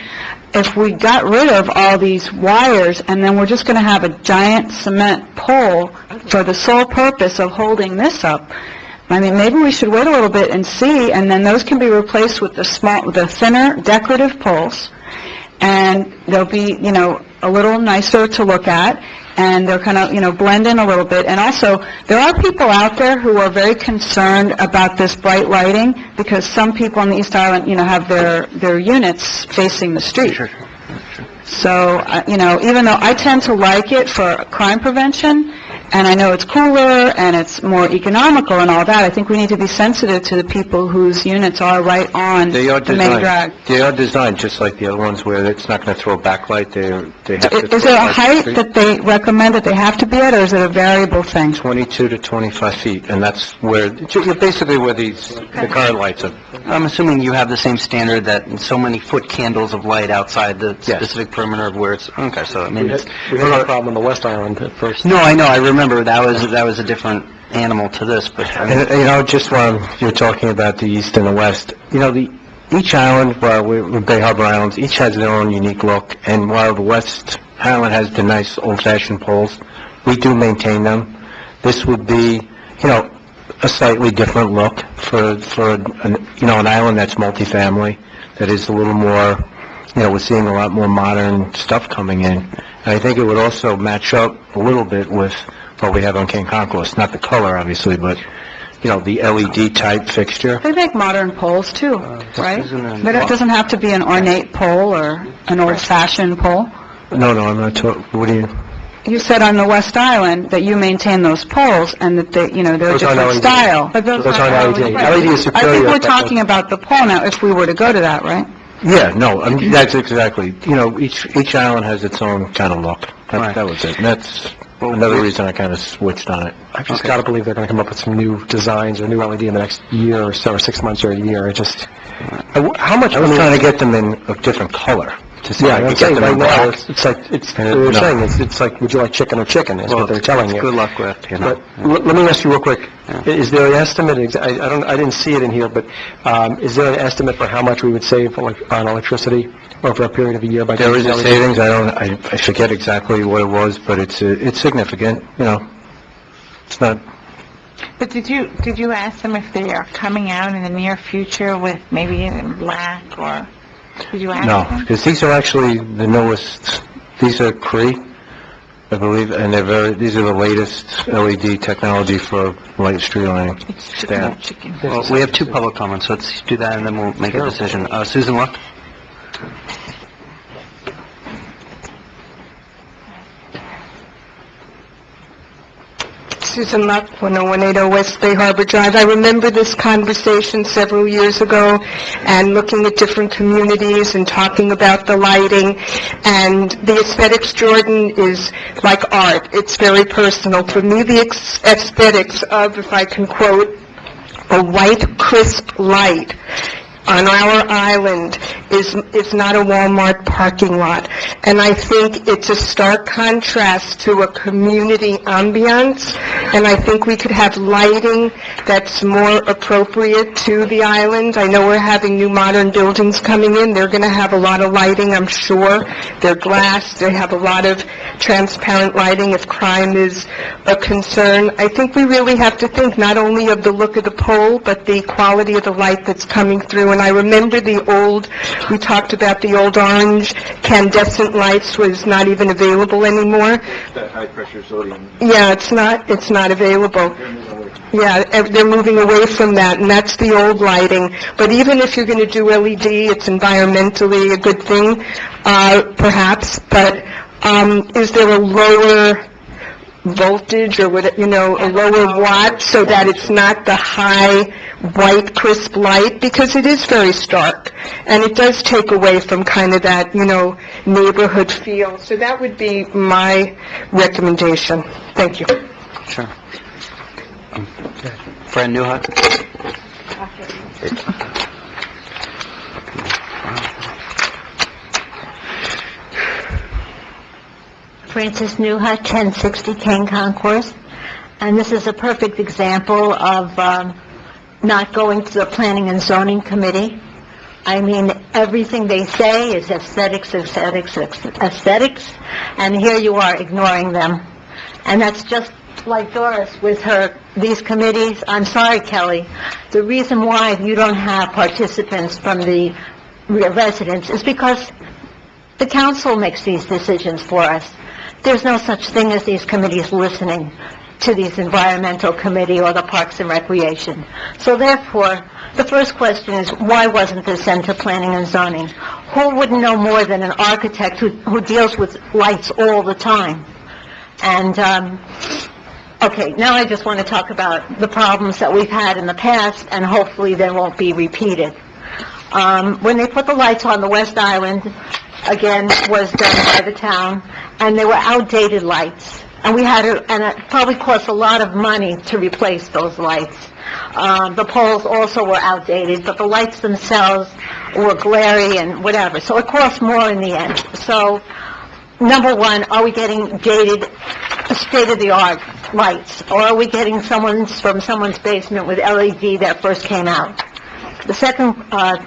if we got rid of all these wires, and then we're just going to have a giant cement pole for the sole purpose of holding this up, I mean, maybe we should wait a little bit and see, and then those can be replaced with the thinner decorative poles, and they'll be, a little nicer to look at, and they're kind of, blend in a little bit. And also, there are people out there who are very concerned about this bright lighting, because some people on the East Island, have their units facing the street. So, even though I tend to like it for crime prevention, and I know it's cooler and it's more economical and all that, I think we need to be sensitive to the people whose units are right on They are the main drag. designed, they are designed just like the other ones, where it's not going to throw backlight, they have to... Is there a height that they recommend that they have to be at, or is it a variable thing? 22 to 25 feet, and that's where, basically where the current lights are. I'm assuming you have the same standard that so many foot candles of light outside the specific perimeter of where it's, okay, so I mean, it's... We had a problem on the West Island at first. No, I know, I remember that was a different animal to this, but I mean... And, just while you're talking about the east and the west, each island, we're Bay Harbor Islands, each has their own unique look, and while the West Island has the nice old-fashioned poles, we do maintain them. This would be, a slightly different look for an island that's multifamily, that is a little more, we're seeing a lot more modern stuff coming in. And I think it would also match up a little bit with what we have on King Concourse, not the color, obviously, but, the LED type fixture. They make modern poles too, right? But it doesn't have to be an ornate pole or an old-fashioned pole. No, I'm not talking, what do you... You said on the West Island that you maintain those poles and that they, they're a Those aren't different LED. style. But Those aren't LED. Right. LED is superior. I think we're but- talking about the pole now, if we were to go to that, right? Yeah, no, I mean, that's exactly, each island has its own kind of look. That was it. And that's another reason I kind of switched on it. I've just got to believe they're going to come up with some new designs or new LED in the next year or so, or 6 months or a year. How much... I was trying to get them in a different color. to see Yeah, if I I'm could get saying them right now, involved. it's like, And they're no. saying, it's like, would you like chicken or chicken, is what they're telling you. Good luck with, you know. But let me ask you real quick, is there an estimate, I didn't see it in here, but is there an estimate for how much we would save on electricity over a period of a year by There is doing a savings, I forget exactly what it was, but it's significant, you know. It's not, But did you ask them if they are coming out in the near future with maybe in black, or did you ask no, them? because these are actually the newest, these are Cree, I believe, and these are the latest LED technology for light street lighting. Yeah. Well, we have two public comments, so let's do that, and then we'll make a decision. Susan Luck? Susan Luck, 10180 West Bay Harbor Drive. I remember this conversation several years ago, and looking at different communities and talking about the lighting. And the aesthetics, Jordan, is like art. It's very personal. For me, the aesthetics of, if I can quote, a white, crisp light on our island is not a Walmart parking lot. And I think it's a stark contrast to a community ambiance, and I think we could have lighting that's more appropriate to the island. I know we're having new modern buildings coming in. They're going to have a lot of lighting, I'm sure. They're glass. They have a lot of transparent lighting if crime is a concern. I think we really have to think not only of the look of the pole, but the quality of the light that's coming through. And I remember we talked about the old orange incandescent lights was not even available anymore. That high-pressure sodium. Yeah, it's not available. Yeah, they're moving away from that, and that's the old lighting. But even if you're going to do LED, it's environmentally a good thing, perhaps. But is there a lower voltage or what, a lower watt so that it's not the high white crisp light, because it is very stark and it does take away from kind of that neighborhood feel. So that would be my recommendation. Thank you. Sure. Fran Newhut? Frances Newhut, 1060 Kane Concourse. And this is a perfect example of not going to the Planning and Zoning Committee. I mean, everything they say is aesthetics, and here you are ignoring them. And that's just like Doris with these committees. I'm sorry, Kelly. The reason why you don't have participants from the residents is because the council makes these decisions for us. There's no such thing as these committees listening to these environmental committee or the Parks and Recreation. So therefore, the first question is, why wasn't this sent to Planning and Zoning? Who wouldn't know more than an architect who deals with lights all the time? And, okay, now I just want to talk about the problems that we've had in the past, and hopefully they won't be repeated. When they put the lights on the West Island, again, was done by the town, and they were outdated lights. And and it probably cost a lot of money to replace those lights. The poles also were outdated, but the lights themselves were glary and whatever. So it cost more in the end. So, number one, are we getting dated, state-of-the-art lights? Or are we getting from someone's basement with LED that first came out? The second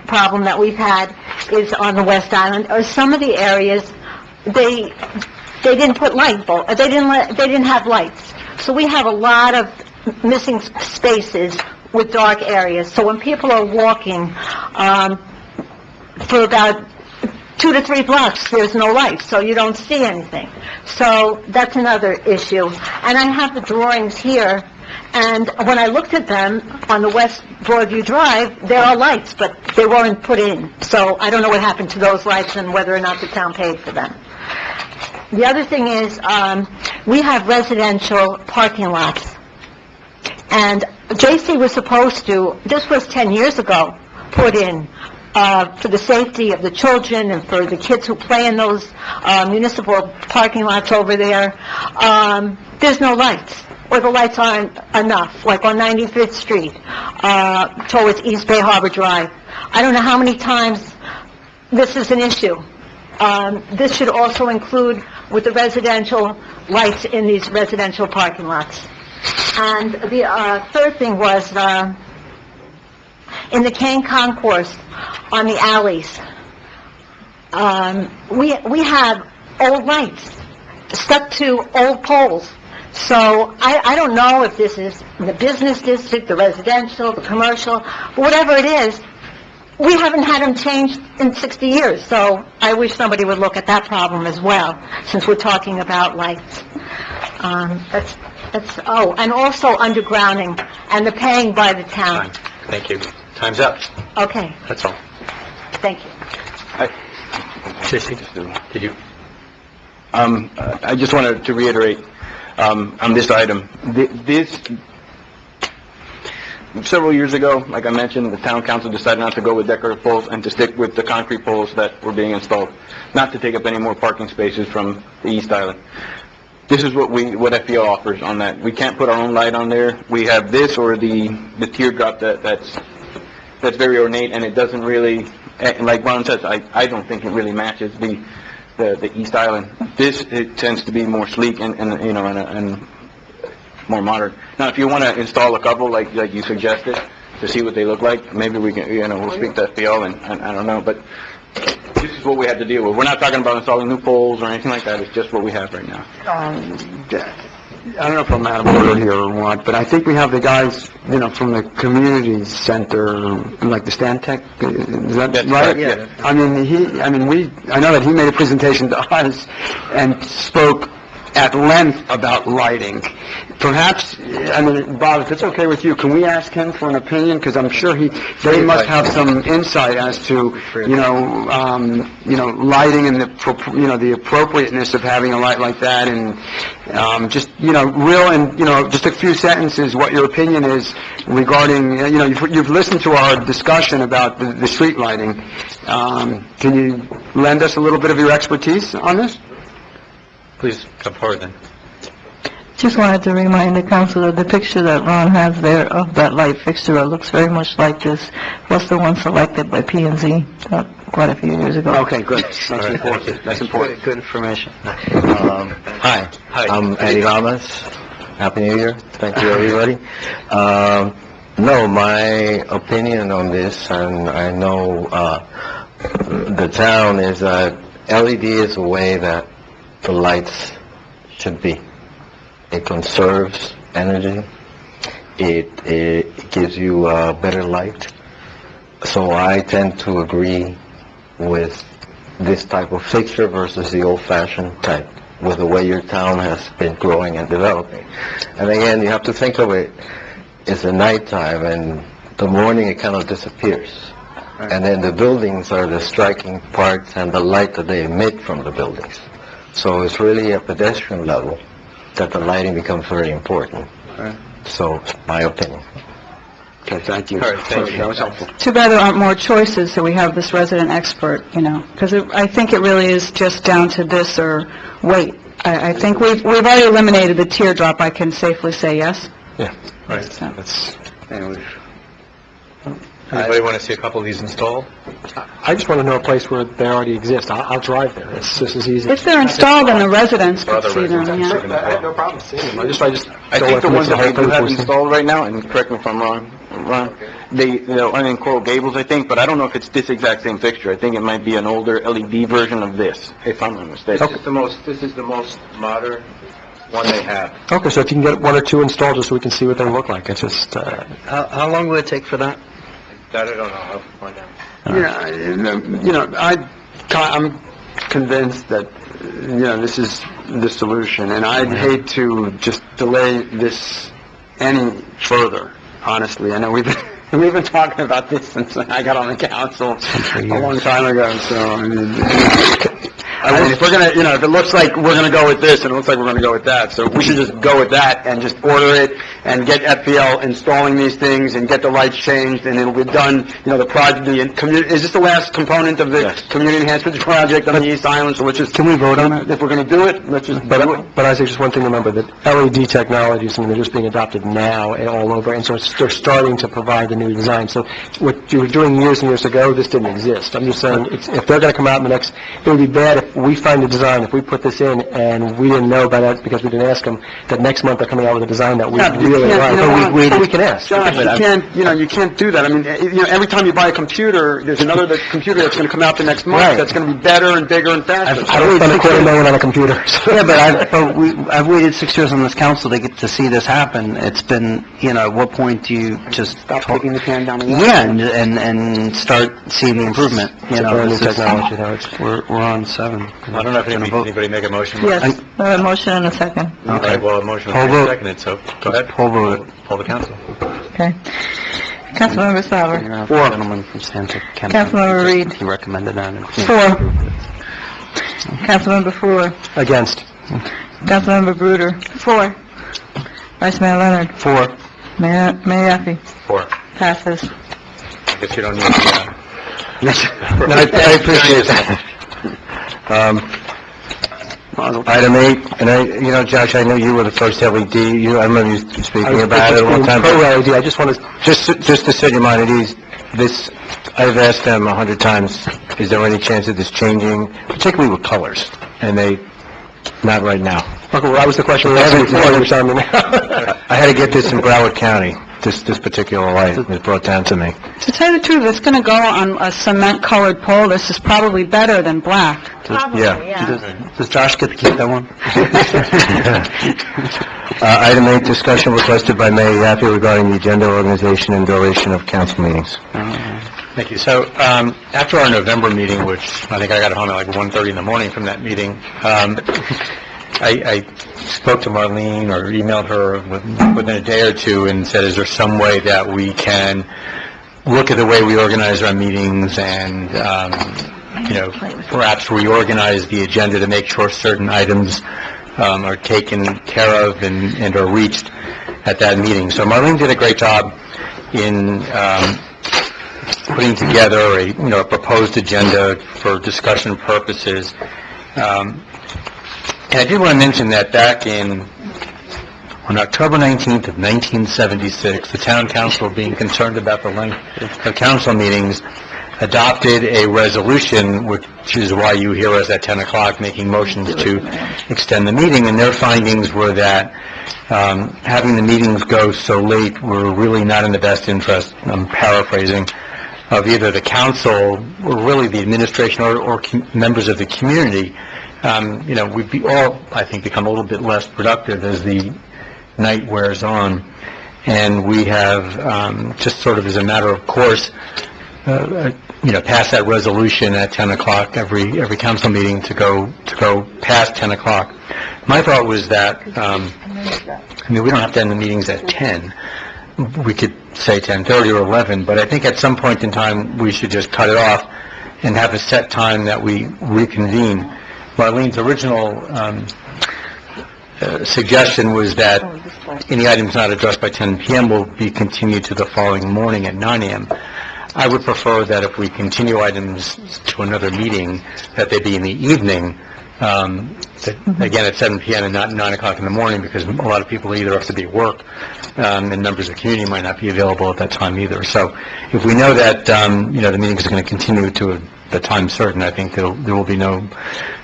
problem that we've had is on the West Island, or some of the areas, they didn't put light bulbs, they didn't have lights. So we have a lot of missing spaces with dark areas. So when people are walking for about 2 to 3 blocks, there's no light, so you don't see anything. So that's another issue. And I have the drawings here, and when I looked at them on the West Broadview Drive, there are lights, but they weren't put in. So I don't know what happened to those lights and whether or not the town paid for them. The other thing is, we have residential parking lots. And J.C. was supposed to, this was 10 years ago, put in for the safety of the children and for the kids who play in those municipal parking lots over there. There's no lights, or the lights aren't enough, like on 95th Street, towards East Bay Harbor Drive. I don't know how many times this is an issue. this should also include with the residential lights in these residential parking lots. And the third thing was, in the Kane Concourse on the alleys, we have old lights stuck to old poles. So I don't know if this is the business district, the residential, the commercial, whatever it is, we haven't had them changed in 60 years. So I wish somebody would look at that problem as well, since we're talking about lights. And also undergrounding and the paying by the town. Thank you. Time's up. Okay, That's all. thank you. Sissy, did you? I just wanted to reiterate, on this item, several years ago, like I mentioned, the town council decided not to go with decorative poles and to stick with the concrete poles that were being installed, not to take up any more parking spaces from the East Island. This is what FPL offers on that. We can't put our own light on there. We have this or the teardrop that's very ornate, and it doesn't really, like Ron says, I don't think it really matches the East Island. This, it tends to be more sleek and more modern. Now, if you want to install a couple like you suggested to see what they look like, maybe we can, we'll speak to FPL and I don't know, but this is what we have to deal with. We're not talking about installing new poles or anything like that. It's just what we have right now. I don't know if I'm out of order here or what, but I think we have the guys, from the community center, like the Stantec, is that That's right? correct, yeah. I know that he made a presentation to us and spoke at length about lighting. Perhaps, Bob, if it's okay with you, can we ask him for an opinion? Because I'm sure they must have some insight as to, lighting and the appropriateness of having a light like that, and just a few sentences, what your opinion is regarding, you've listened to our discussion about the street lighting. Can you lend us a little bit of your expertise on this? Please come forward then. Just wanted to remind the council that the picture that Ron has there of that light fixture looks very much like this, was the one selected by P&Z quite a few years ago. Okay, good. That's important. That's important. Good information. Hi, I'm Eddie Ramos. Happy New Year. Thank you, everybody. No, my opinion on this, and I know the town, is that LED is a way that the lights should be. It conserves energy. It gives you better light. So I tend to agree with this type of fixture versus the old-fashioned type, with the way your town has been growing and developing. And again, you have to think of it as the nighttime, and the morning it kind of disappears. And then the buildings are the striking parts and the light that they emit from the buildings. So it's really a pedestrian level that the lighting becomes very important. So, my opinion. Okay, thank you. All right, thank you. That was helpful. Too bad there aren't more choices, so we have this resident expert, because I think it really is just down to this or wait. I think we've already eliminated the teardrop, I can safely say, yes? Yeah, right. So- Anybody want to see a couple of these installed? I just want to know a place where they already exist. I'll drive there. It's just as easy. If they're installed, then the residents could Other see them, residents, yeah. I have no problem seeing them. I just I don't think want the to ones miss that we do have whole installed right now, and correct me if I'm wrong, Ron, they're in Coral Gables, I think, but I don't know if it's this exact same fixture. I think it might be an older LED version of this, if I'm not mistaken. This is the most modern one they have. Okay, so if you can get one or two installed just so we can see what they look like. It's just, How long will it take for that? That I don't know. I'll find out. I'm convinced that, this is the solution, and I'd hate to just delay this any further, honestly. I know we've been talking about this since I got on the council a long time ago, so, if we're gonna, if it looks like we're gonna go with this, and it looks like we're gonna go with that, so we should just go with that and just order it and get FPL installing these things and get the lights changed, and it'll be done, the project, is this the last component of the community enhancement project on the East Island, so let's just... Can we vote on it? If we're gonna do it, let's just do it. But I say just one thing to remember, that LED technologies, they're just being adopted now and all over, and so they're starting to provide the new design. So what you were doing years and years ago, this didn't exist. I'm just saying, if they're going to come out in the next, it would be bad if we find a design, if we put this in and we didn't know about it because we didn't ask them, that next month they're coming out with a design that we really like. We can ask. Josh, you can't do that. I mean, every time you buy a computer, there's another computer that's going to come out the next month that's going to be better and bigger and faster. I don't spend $250,000 on a computer. Yeah, but I've waited 6 years on this council to get to see this happen. It's been, at what point do you just... Stop kicking the can down the road? Yeah, and start seeing the improvement, brand new technology, We're on 7. I don't know if anybody make a motion. Yes, a motion and a second. Okay, well, a motion Poll was vote. seconded, so go ahead. Poll vote. Poll the council. Okay. Councilmember Sauer. 4. Gentleman from Stantec. Councilmember Reed. He recommended that. 4. Councilmember Fuller. Against. Councilmember Bruder. 4. Vice Mayor Leonard. 4. Mayor Yaffe. 4. Passes. I guess you don't need to... No, I appreciate that. Item 8, and Josh, I know you were the first LED, I remember you speaking about it one time. Pro-LED, I just want to... Just to set your mind at ease, this, I've asked them 100 times, is there any chance of this changing, particularly with colors? And they, not right now. Okay, well, that was the question we asked before, you're telling me now. I had to get this in Broward County, this particular light was brought down to me. To tell you the truth, it's going to go on a cement-colored pole. This is probably better than black. Probably, yeah. Does Josh get to keep that one? Item 8, discussion requested by Mayor Yaffe regarding the agenda, organization, and duration of council meetings. Thank you. So, after our November meeting, which I think I got home at like 1:30 in the morning from that meeting, I spoke to Marlene or emailed her within a day or two and said, is there some way that we can look at the way we organize our meetings and, perhaps reorganize the agenda to make sure certain items are taken care of and are reached at that meeting. So Marlene did a great job in putting together a proposed agenda for discussion purposes. And I did want to mention that back on October 19th of 1976, the town council, being concerned about the length of council meetings, adopted a resolution, which is why you hear us at 10 o'clock making motions to extend the meeting, and their findings were that having the meetings go so late were really not in the best interest, I'm paraphrasing, of either the council or really the administration or members of the community. We'd all, I think, become a little bit less productive as the night wears on. And we have, just sort of as a matter of course, passed that resolution at 10 o'clock every council meeting to go past 10 o'clock. My thought was that, we don't have to end the meetings at 10. We could say 10:30 or 11, but I think at some point in time, we should just cut it off and have a set time that we reconvene. Marlene's original suggestion was that any items not addressed by 10 p.m. will be continued to the following morning at 9 a.m. I would prefer that if we continue items to another meeting, that they be in the evening, again at 7 p.m. and not 9 o'clock in the morning, because a lot of people either have to be at work, and members of the community might not be available at that time either. So if we know that, the meeting is going to continue to the time certain, I think there will be no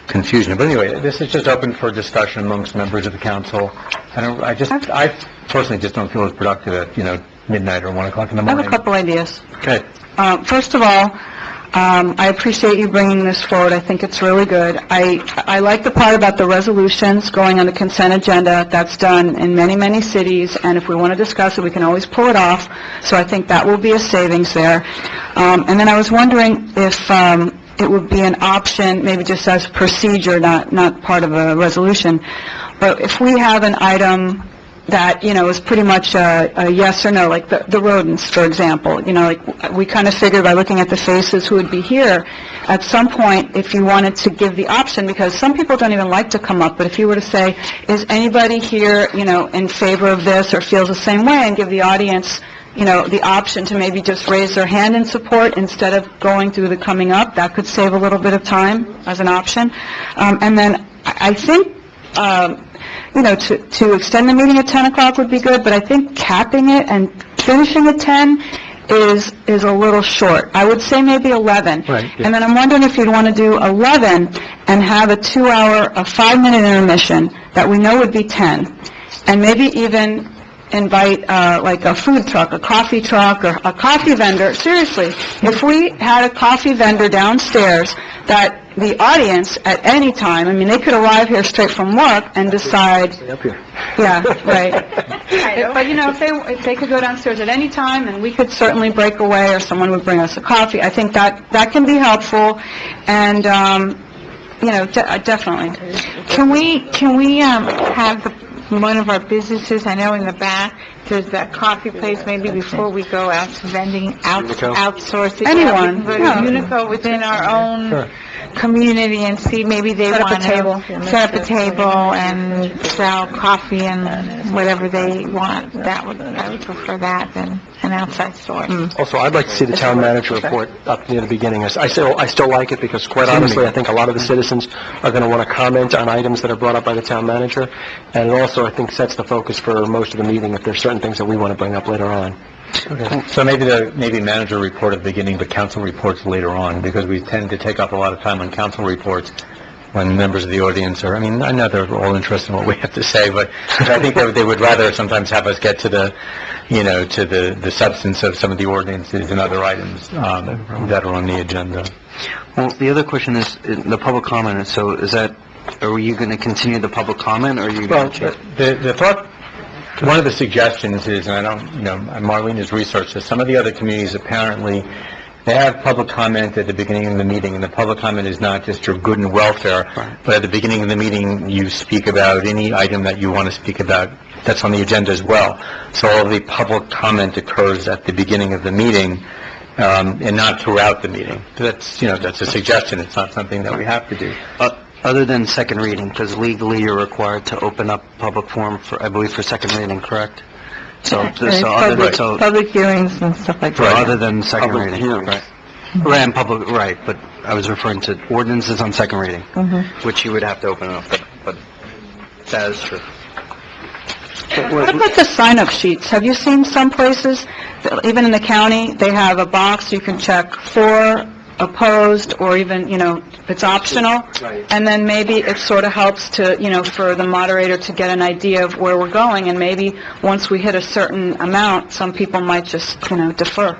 confusion. But anyway, this is just open for discussion amongst members of the council. I personally just don't feel as productive at, midnight or 1 o'clock in the I morning. have a couple ideas. Okay. First of all, I appreciate you bringing this forward. I think it's really good. I like the part about the resolutions going on the consent agenda. That's done in many, many cities, and if we want to discuss it, we can always pull it off. So I think that will be a savings there. And then I was wondering if it would be an option, maybe just as procedure, not part of a resolution, but if we have an item that, is pretty much a yes or no, like the rodents, for example. Like we kind of figured by looking at the faces who would be here, at some point, if you wanted to give the option, because some people don't even like to come up, but if you were to say, is anybody here, in favor of this or feels the same way, and give the audience, the option to maybe just raise their hand in support instead of going through the coming up, that could save a little bit of time as an option. And then I think, to extend the meeting at 10 o'clock would be good, but I think capping it and finishing at 10 is a little short. I would say maybe 11. Right, yeah. And then I'm wondering if you'd want to do 11 and have a 5-minute intermission that we know would be 10, and maybe even invite like a food truck, a coffee truck, or a coffee vendor. Seriously, if we had a coffee vendor downstairs that the audience at any time, I mean, they could arrive here straight from work and decide, Up here. yeah, right. But, you know, if they could go downstairs at any time, and we could certainly break away, or someone would bring us a coffee, I think that can be helpful, and, you know, definitely. Can we have one of our businesses, I know in the back, there's that coffee place, maybe before we go out to vending, outsource it. Anyone, Yeah, we can go to Unico within our own community and see, maybe they Set up a want to table. set up a table and sell coffee and whatever they want. I would prefer that than an outside store. Also, I'd like to see the town manager report up near the beginning. I still like it because, quite honestly, I think a lot of the citizens are going to want to comment on items that are brought up by the town manager, and it also, I think, sets the focus for most of the meeting if there's certain things that we want to bring up later on. Okay. So maybe manager report at the beginning, but council reports later on, because we tend to take up a lot of time on council reports when members of the audience are, I mean, I know they're all interested in what we have to say, but I think they would rather sometimes have us get to the, you know, to the substance of some of the ordinances and other items that are on the agenda. Well, the other question is, the public comment, so are you going to continue the public comment, or are you Well, going to change? the thought, one of the suggestions is, and I don't, you know, Marlene has researched this, some of the other communities apparently, they have public comment at the beginning of the meeting, and the public comment is not just your good and welfare, but at the beginning of the meeting, you speak about any item that you want to speak about that's on the agenda as well. So all of the public comment occurs at the beginning of the meeting, and not throughout the meeting. That's, you know, that's a suggestion, it's not something that we have to do. Other than second reading, because legally you're required to open up public forum for, I believe, for second reading, correct? Public hearings and stuff like that. Other than second Public reading. hearings. Right. Right, and public, right, but I was referring to ordinances on second reading, which you would have to open up, but that is true. What about the sign-up sheets? Have you seen some places, even in the county, they have a box you can check for, opposed, or even, you know, it's optional? Right. And then maybe it sort of helps to, you know, for the moderator to get an idea of where we're going, and maybe once we hit a certain amount, some people might just, you know, defer.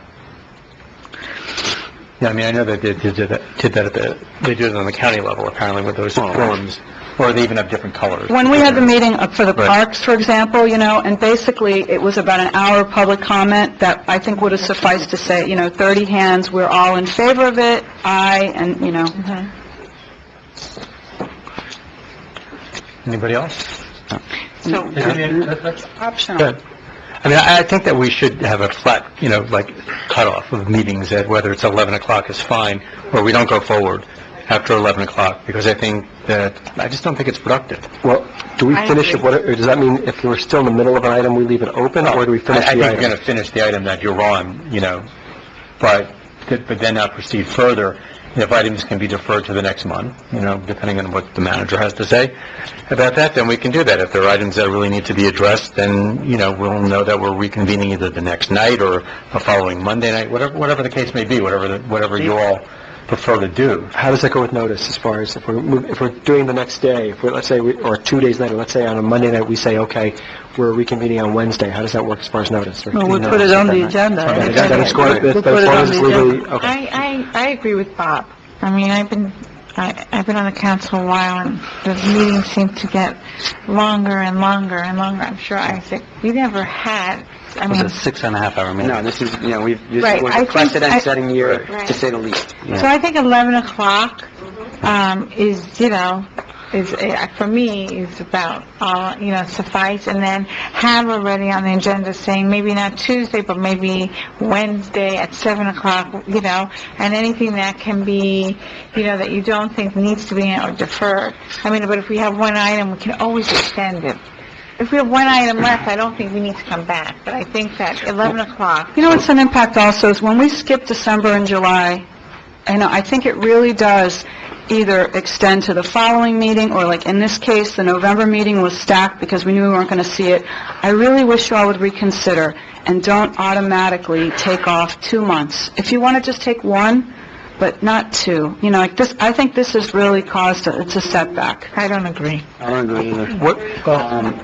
Yeah, I mean, I know that they did it on the county level, apparently, with those forms, or they even have different colors. When we had the meeting for the Right. parks, for example, you know, and basically it was about an hour of public comment that I think would have sufficed to say, you know, 30 hands, we're all in favor of it, aye, and, you know. Anybody else? So, That's optional. good. I mean, I think that we should have a flat, you know, like, cutoff of meetings, that whether it's 11 o'clock is fine, or we don't go forward after 11 o'clock, because I think that, I just don't think it's productive. Well, do we I finish it, agree. or does that mean if we're still in the middle of an item, we leave it open, or do we finish I the think we're going item? to finish the item that you're on, you know, but then not proceed further. If items can be deferred to the next month, you know, depending on what the manager has to say about that, then we can do that. If there are items that really need to be addressed, then, you know, we'll know that we're reconvening either the next night or the following Monday night, whatever the case may be, whatever you all prefer to do. How does that go with notice, as far as if we're doing the next day, if we're, let's say, or 2 days later, let's say on a Monday night, we say, okay, we're reconvening on Wednesday, how does that work as far as notice? Well, we put it on the agenda. Okay, that is correct. We'll That's put it as long on as it's the legally, agenda. okay. I agree with Bob. I mean, I've been on the council a while, and the meetings seem to get longer and longer and longer. I'm sure, Isaac, we never had, I It was mean, a 6.5-hour meeting. No, this is, you know, this Right, was I a think precedent-setting year, Right. to say the least. so I think 11 o'clock is, you know, for me, is about, you know, suffice, and then have already on the agenda saying, maybe not Tuesday, but maybe Wednesday at 7 o'clock, you know, and anything that can be, you know, that you don't think needs to be or deferred. I mean, but if we have one item, we can always extend it. If we have one item left, I don't think we need to come back, but I think that 11 o'clock, You know what's an impact also is when we skip December and July, I know, I think it really does either extend to the following meeting, or like in this case, the November meeting was stacked because we knew we weren't going to see it. I really wish you all would reconsider and don't automatically take off 2 months. If you want to just take one, but not two. You know, like this, I think this has really caused it's a setback. I don't agree. I don't agree either.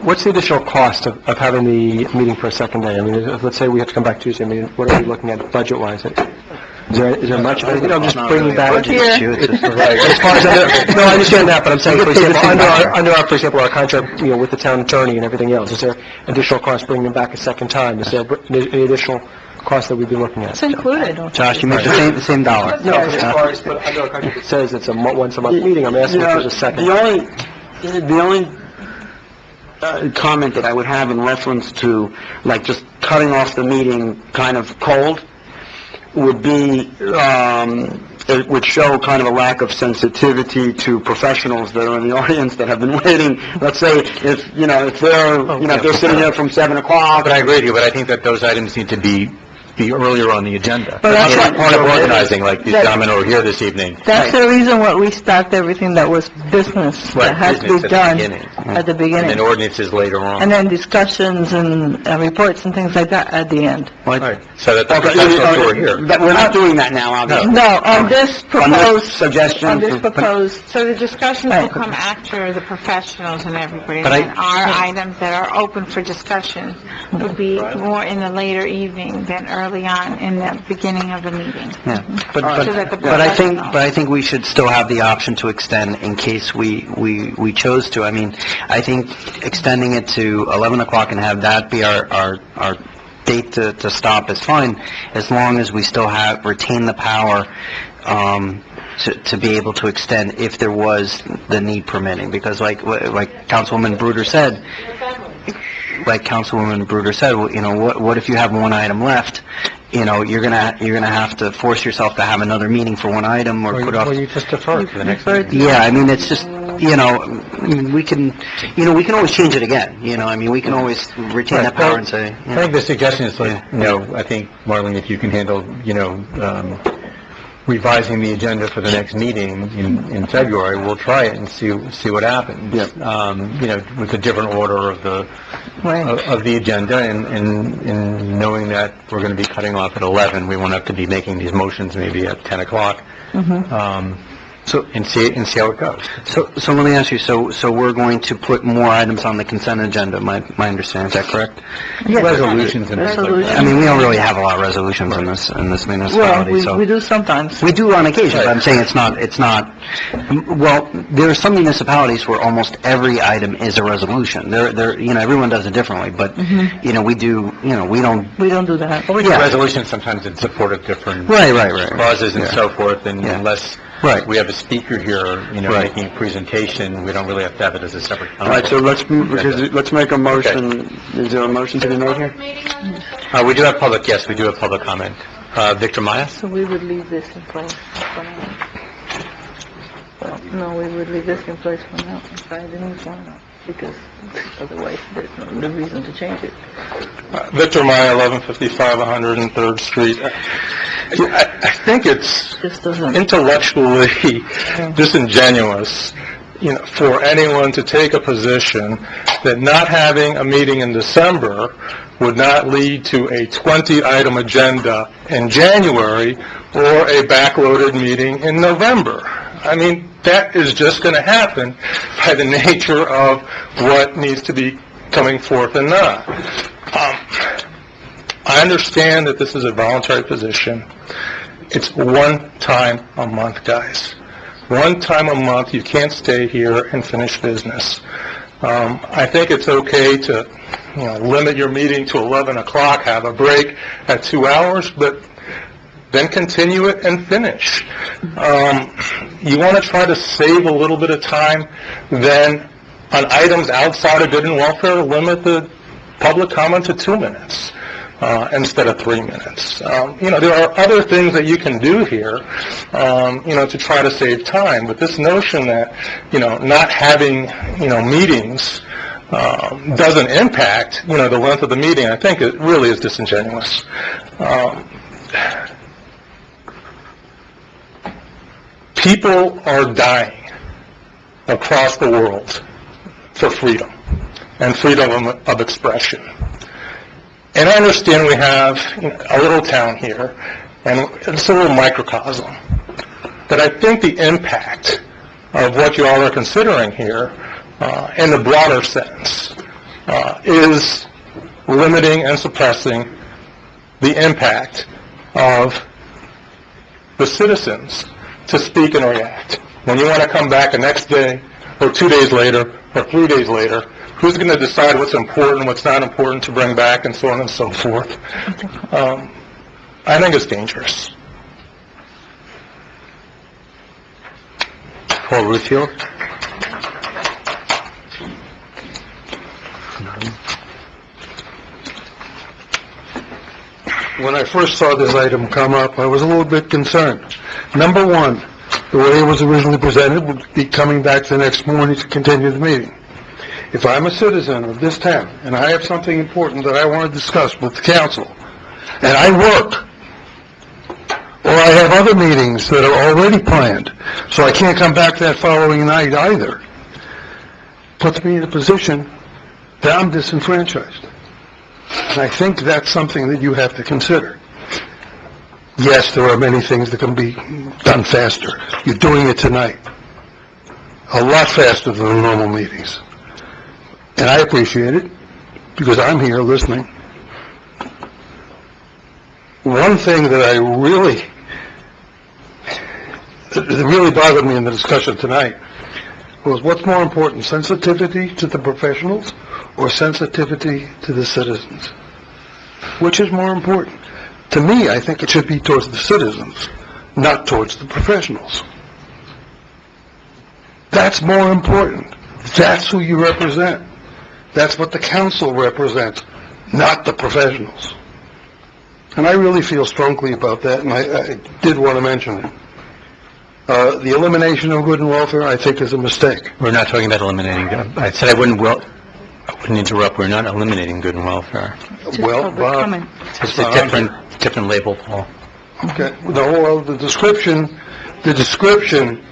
What's the additional cost of having the meeting for a second day? I mean, let's say we have to come back Tuesday, I mean, what are we looking at budget-wise? Is there much, just bringing back... Budget issue, it's just- No, I understand that, but I'm saying, for example, for example, our contract, with the town attorney and everything else, is there additional cost bringing them back a second time? Is there any additional cost that we've been looking at? It's included. Josh, you make the same dollar. No, as far as, but under our contract, it says it's a once-a-month meeting. I'm asking if there's a second. The only comment that I would have in reference to, like, just cutting off the meeting kind of cold would be, it would show kind of a lack of sensitivity to professionals that are in the audience that have been waiting. Let's say if they're sitting there from 7 o'clock. But I agree with you, but I think that those items need to be earlier on the agenda. But that's part of organizing, like these gentlemen over here this evening. That's the reason why we stopped everything that was business that has to be done at the beginning. And then ordinances later on. And then discussions and reports and things like that at the end. Right. So that's what we're here. But we're not doing that now, obviously. No, on this proposed... So the discussions will come after the professionals and everybody. But And our items that are open for discussion would be more in the later evening than early on in the beginning of the meeting. Yeah, but So I think we should still have the option to extend in case we chose to. I mean, I think extending it to 11 o'clock and have that be our date to stop is fine, as long as we still retain the power to be able to extend if there was the need permitting. Because like Councilwoman Bruder said, what if you have one item left? You're gonna have to force yourself to have another meeting for one item or put off. Well, you just defer to the next meeting. Yeah, I mean, it's just, we can always change it again, we can always retain that power and say. I think the suggestion is like, I think, Marlene, if you can handle, revising the agenda for the next meeting in February, we'll try it and see what happens. With a different order of the agenda and knowing that we're going to be cutting off at 11, we won't have to be making these motions maybe at 10 o'clock. And see how it goes. So let me ask you, so we're going to put more items on the consent agenda, my understanding, is that correct? Yes. Resolutions and things like that. I mean, we don't really have a lot of resolutions in this municipality, so. We do sometimes. We do on occasion, but I'm saying it's not, well, there are some municipalities where almost every item is a resolution. Everyone does it differently, but, we do, we don't. We don't do that. Well, we do resolutions sometimes in support of different causes and so forth, and unless we have a speaker here, making a presentation, we don't really have to have it as a separate All right, so let's make a motion. Okay. Is there a motion to be made here? We do have public comment. Victor Maya? So we would leave this in place. No, we would leave this in place for now. Because otherwise there's no reason to change it. Victor Maya, 1155 103rd Street. I think it's intellectually disingenuous, for anyone to take a position that not having a meeting in December would not lead to a 20-item agenda in January or a backloaded meeting in November. I mean, that is just going to happen by the nature of what needs to be coming forth and not. I understand that this is a voluntary position. It's one time a month, guys. One time a month, you can't stay here and finish business. I think it's okay to, limit your meeting to 11 o'clock, have a break at 2 hours, but then continue it and finish. You want to try to save a little bit of time, then on items outside of good and welfare, limit the public comment to 2 minutes instead of 3 minutes. There are other things that you can do here, to try to save time. But this notion that, not having, meetings doesn't impact, the length of the meeting, I think it really is disingenuous. People are dying across the world for freedom and freedom of expression. And I understand we have a little town here, and it's a little microcosm. But I think the impact of what you all are considering here, in the broader sense, is limiting and suppressing the impact of the citizens to speak and react. When you want to come back the next day, or 2 days later, or 3 days later, who's going to decide what's important, what's not important to bring back, and so on and so forth? I think it's dangerous. Paul Ruthfield? When I first saw this item come up, I was a little bit concerned. Number one, the way it was originally presented would be coming back the next morning to continue the meeting. If I'm a citizen of this town, and I have something important that I want to discuss with the council, and I work, or I have other meetings that are already planned, so I can't come back that following night either, puts me in a position that I'm disenfranchised. And I think that's something that you have to consider. Yes, there are many things that can be done faster. You're doing it tonight. A lot faster than the normal meetings. And I appreciate it, because I'm here listening. One thing that really bothered me in the discussion tonight was what's more important, sensitivity to the professionals or sensitivity to the citizens? Which is more important? To me, I think it should be towards the citizens, not towards the professionals. That's more important. That's who you represent. That's what the council represents, not the professionals. And I really feel strongly about that, and I did want to mention it. The elimination of good and welfare, I think, is a mistake. We're not talking about eliminating. I said I wouldn't interrupt. We're not eliminating good and welfare. Well, Bob, It's a different label, Paul. okay. The description,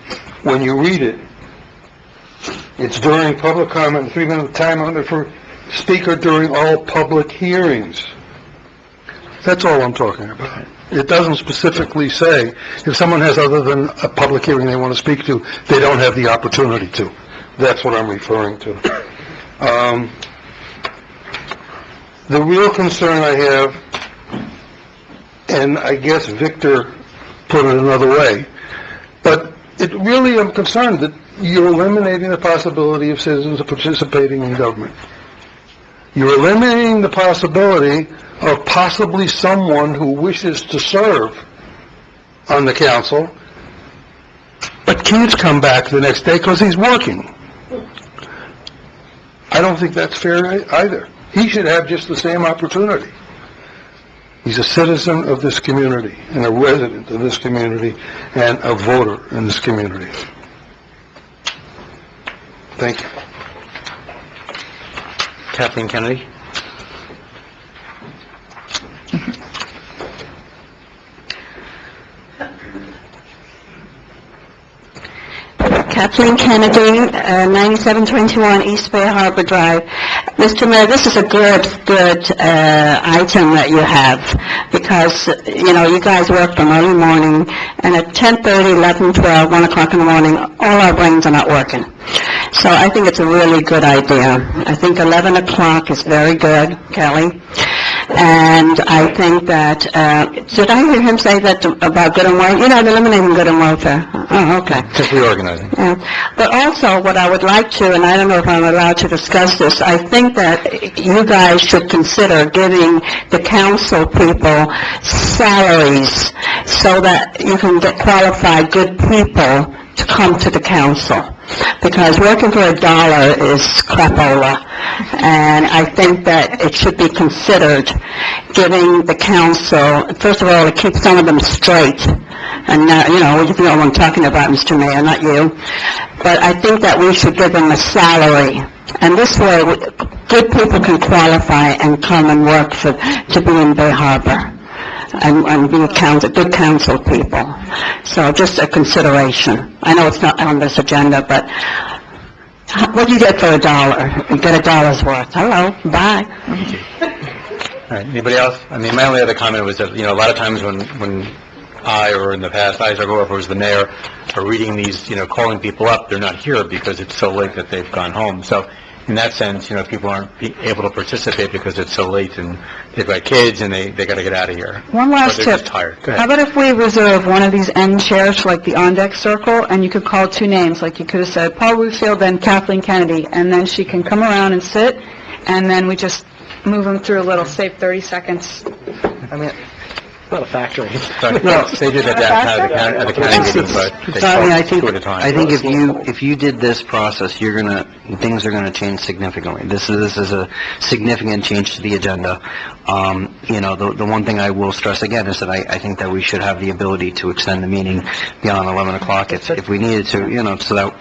when you read it, it's during public comment, 3-minute time limit for speaker during all public hearings. That's all I'm talking about. It doesn't specifically say if someone has other than a public hearing they want to speak to, they don't have the opportunity to. That's what I'm referring to. The real concern I have, and I guess Victor put it another way, but I'm concerned that you're eliminating the possibility of citizens participating in government. You're eliminating the possibility of possibly someone who wishes to serve on the council, but can't come back the next day because he's working. I don't think that's fair either. He should have just the same opportunity. He's a citizen of this community, and a resident of this community, and a voter in this community. Thank you. Kathleen Kennedy? Kathleen Kennedy, 9721 East Bay Harbor Drive. Mr. Mayor, this is a good item that you have, because, you guys work from early morning, and at 10:30, 11, 12, 1 o'clock in the morning, all our brains are not working. So I think it's a really good idea. I think 11 o'clock is very good, Kelly. And I think that, did I hear him say that about good and welfare? You're not eliminating good and welfare. Oh, okay. Just reorganizing. Yeah. But also, what I would like to, and I don't know if I'm allowed to discuss this, I think that you guys should consider giving the council people salaries so that you can get qualified good people to come to the council. Because working for $1 is crapola. And I think that it should be considered giving the council, first of all, to keep some of them straight. And, you know what I'm talking about, Mr. Mayor, not you. But I think that we should give them a salary. And this way, good people can qualify and come and work to be in Bay Harbor. and be good council people. So just a consideration. I know it's not on this agenda, but what do you get for $1? You get $1 worth. Hello, bye. All right, anybody else? I mean, my only other comment was that, a lot of times when I, or in the past, or whoever was the mayor, are reading these, calling people up, they're not here because it's so late that they've gone home. So in that sense, people aren't able to participate because it's so late and they've got kids and they got to get out of here. One last Or they're tip. just tired. Go ahead. How about if we reserve one of these end chairs for like the on-deck circle, and you could call 2 names, like you could have said Paul Ruthfield, then Kathleen Kennedy, and then she can come around and sit, and then we just move them through a little, save 30 seconds. I mean, not a factory. Well, they did that at the county meeting, but they Tommy, I called think, 2 at a time. I think if you did this process, things are gonna change significantly. This is a significant change to the agenda. The one thing I will stress again is that I think that we should have the ability to extend the meeting beyond 11 o'clock if we needed to, so that,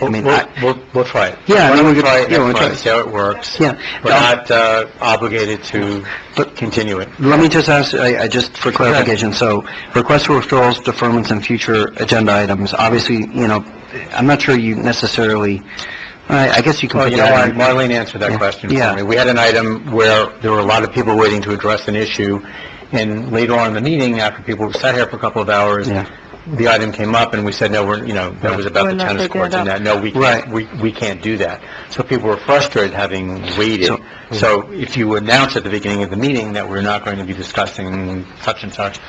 We'll try it. Yeah, Why don't we we'll try it try next it. month, see how it works? Yeah. We're not obligated to continue it. Let me just ask, just for clarification, so requests for withdrawals, deferments, and future agenda items, obviously, I'm not sure you necessarily, I guess you can Well, put that in. Marlene answered that question for Yeah. me. We had an item where there were a lot of people waiting to address an issue, and later on in the meeting, after people sat here for a couple of hours, the item came up, and we said, no, that was about the tennis courts and that, no, we can't do that. So people were frustrated having waited. So if you announce at the beginning of the meeting that we're not going to be discussing such and such,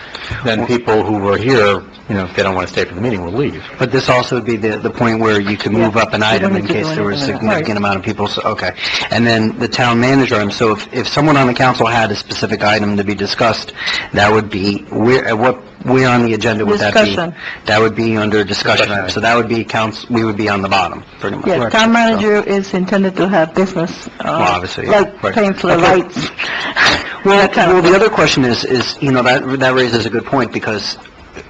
then people who were here, if they don't want to stay for the meeting, will leave. But this also would be the point where you could move up an item in case there was a significant amount of people, so, okay. And then the town manager item, so if someone on the council had a specific item to be discussed, that would be, where on the agenda would that be? Discussion. That would be under discussion item, so that would be we would be on the bottom, pretty much. Yes, town manager is intended to have business, obviously, like paying for the lights. Well, the other question is, that raises a good point, because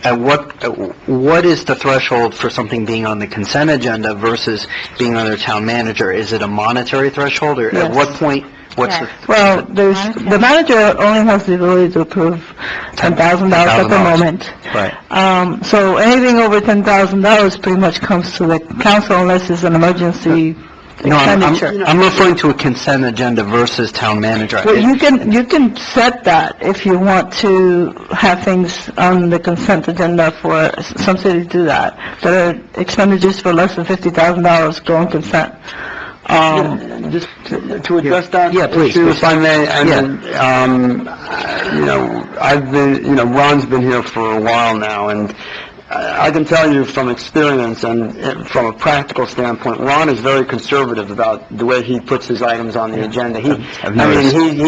at what is the threshold for something being on the consent agenda versus being under town manager? Is it a monetary threshold, or at what point, what's the... Well, the manager only has the ability to approve $10,000 at the moment. Right. So anything over $10,000 pretty much comes to the council unless it's an emergency No, expenditure. I'm referring to a consent agenda versus town manager. Well, you can set that if you want to have things on the consent agenda for some cities do that. There are expenditures for less than $50,000 go on consent. Just to address that? Yeah, please. If I may, I've been, Ron's been here for a while now, and I can tell you from experience and from a practical standpoint, Ron is very conservative about the way he puts his items on the agenda. He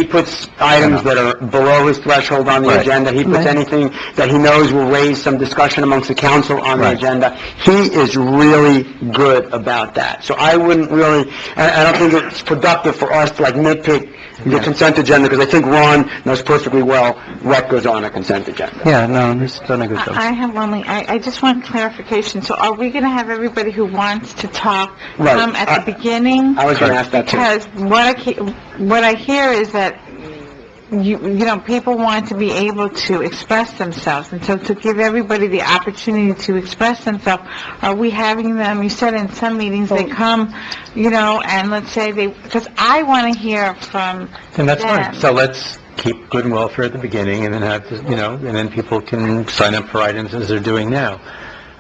puts items that are below his threshold on the agenda. He puts anything that he knows will raise some discussion amongst the council on the agenda. He is really good about that. So I wouldn't really, I don't think it's productive for us to nitpick the consent agenda, because I think Ron knows perfectly well what goes on a consent agenda. Yeah, no, he's done a good job. I have only, I just want clarification. So are we going to have everybody who wants to talk come at the beginning? I was going to ask that too. Because what I hear is that people want to be able to express themselves, and so to give everybody the opportunity to express themselves, are we having them, you said in some meetings they come, and let's say because I want to hear from And that's them. fine. So let's keep good and welfare at the beginning, and then have, and then people can sign up for items as they're doing now.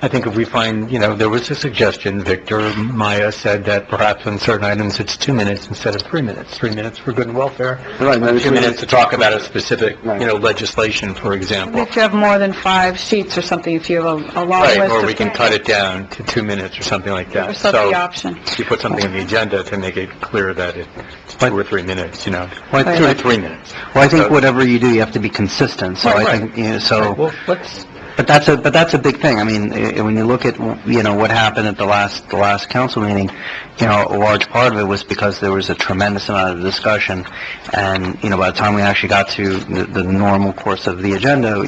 I think if we find, there was a suggestion, Victor Maya said that perhaps on certain items it's 2 minutes instead of 3 minutes. 3 minutes for good and welfare. Right. 2 minutes to talk about a specific, legislation, for example. If you have more than 5 sheets or something, if you have a long list Right, or of we can things. cut it down to 2 minutes or something like that. Or set the option. You put something on the agenda to make it clear that it's 2 or 3 minutes, 2 to 3 minutes. Well, I think whatever you do, you have to be consistent, so I think, Well, let's... But that's a big thing. I mean, when you look at, what happened at the last council meeting, a large part of it was because there was a tremendous amount of discussion, and, by the time we actually got to the normal course of the agenda,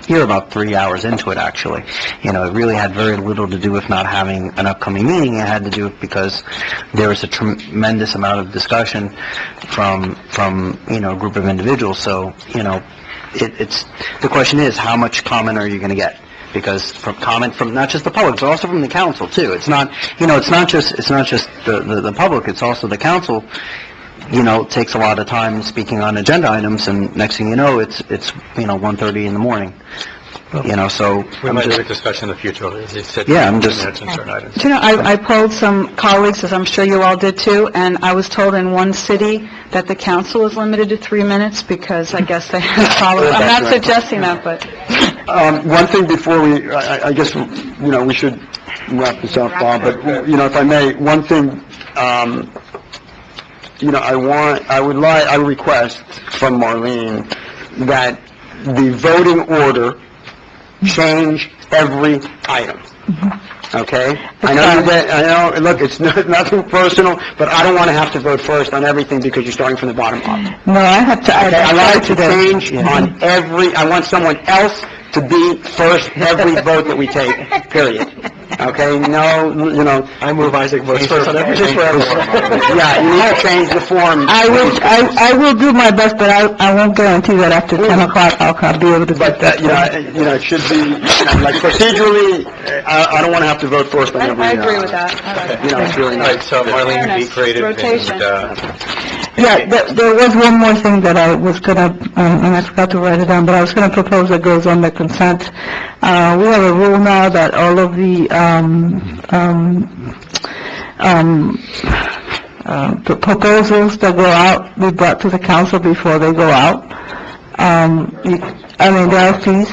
you're about 3 hours into it, actually. It really had very little to do with not having an upcoming meeting. It had to do with because there was a tremendous amount of discussion from a group of individuals. So, the question is, how much comment are you going to get? Because from comment from not just the public, but also from the council too. It's not, it's not just the public, it's also the council, takes a lot of time speaking on agenda items, and next thing you know, it's 1:30 in the morning. So... We might have a discussion in the future, as you said. Yeah, I'm just... certain items. I polled some colleagues, as I'm sure you all did too, and I was told in one city that the council is limited to 3 minutes because I guess they have followed. I'm not suggesting that, but... One thing before I guess, we should wrap this up, Bob, but, if I may, one thing, I request from Marlene that the voting order change every item. Okay? I know, look, it's nothing personal, but I don't want to have to vote first on everything because you're starting from the bottom up. No, I have to... Okay, I want it to change on I want someone else to be first every vote that we take, period. Okay, no, I move Isaac votes first on everything for everyone. Yeah, you need to change the form. I will do my best, but I won't guarantee that after 10 o'clock I'll be able to But, it should be, like procedurally, I don't want to have to vote first on every... I agree with that. It's really All not... right, so Marlene, be creative Rotation. Yeah, there was one more thing that I was gonna, and I forgot to write it down, but I was gonna propose that goes on the consent. We have a rule now that all of the, the proposals that go out be brought to the council before they go out. There are fees.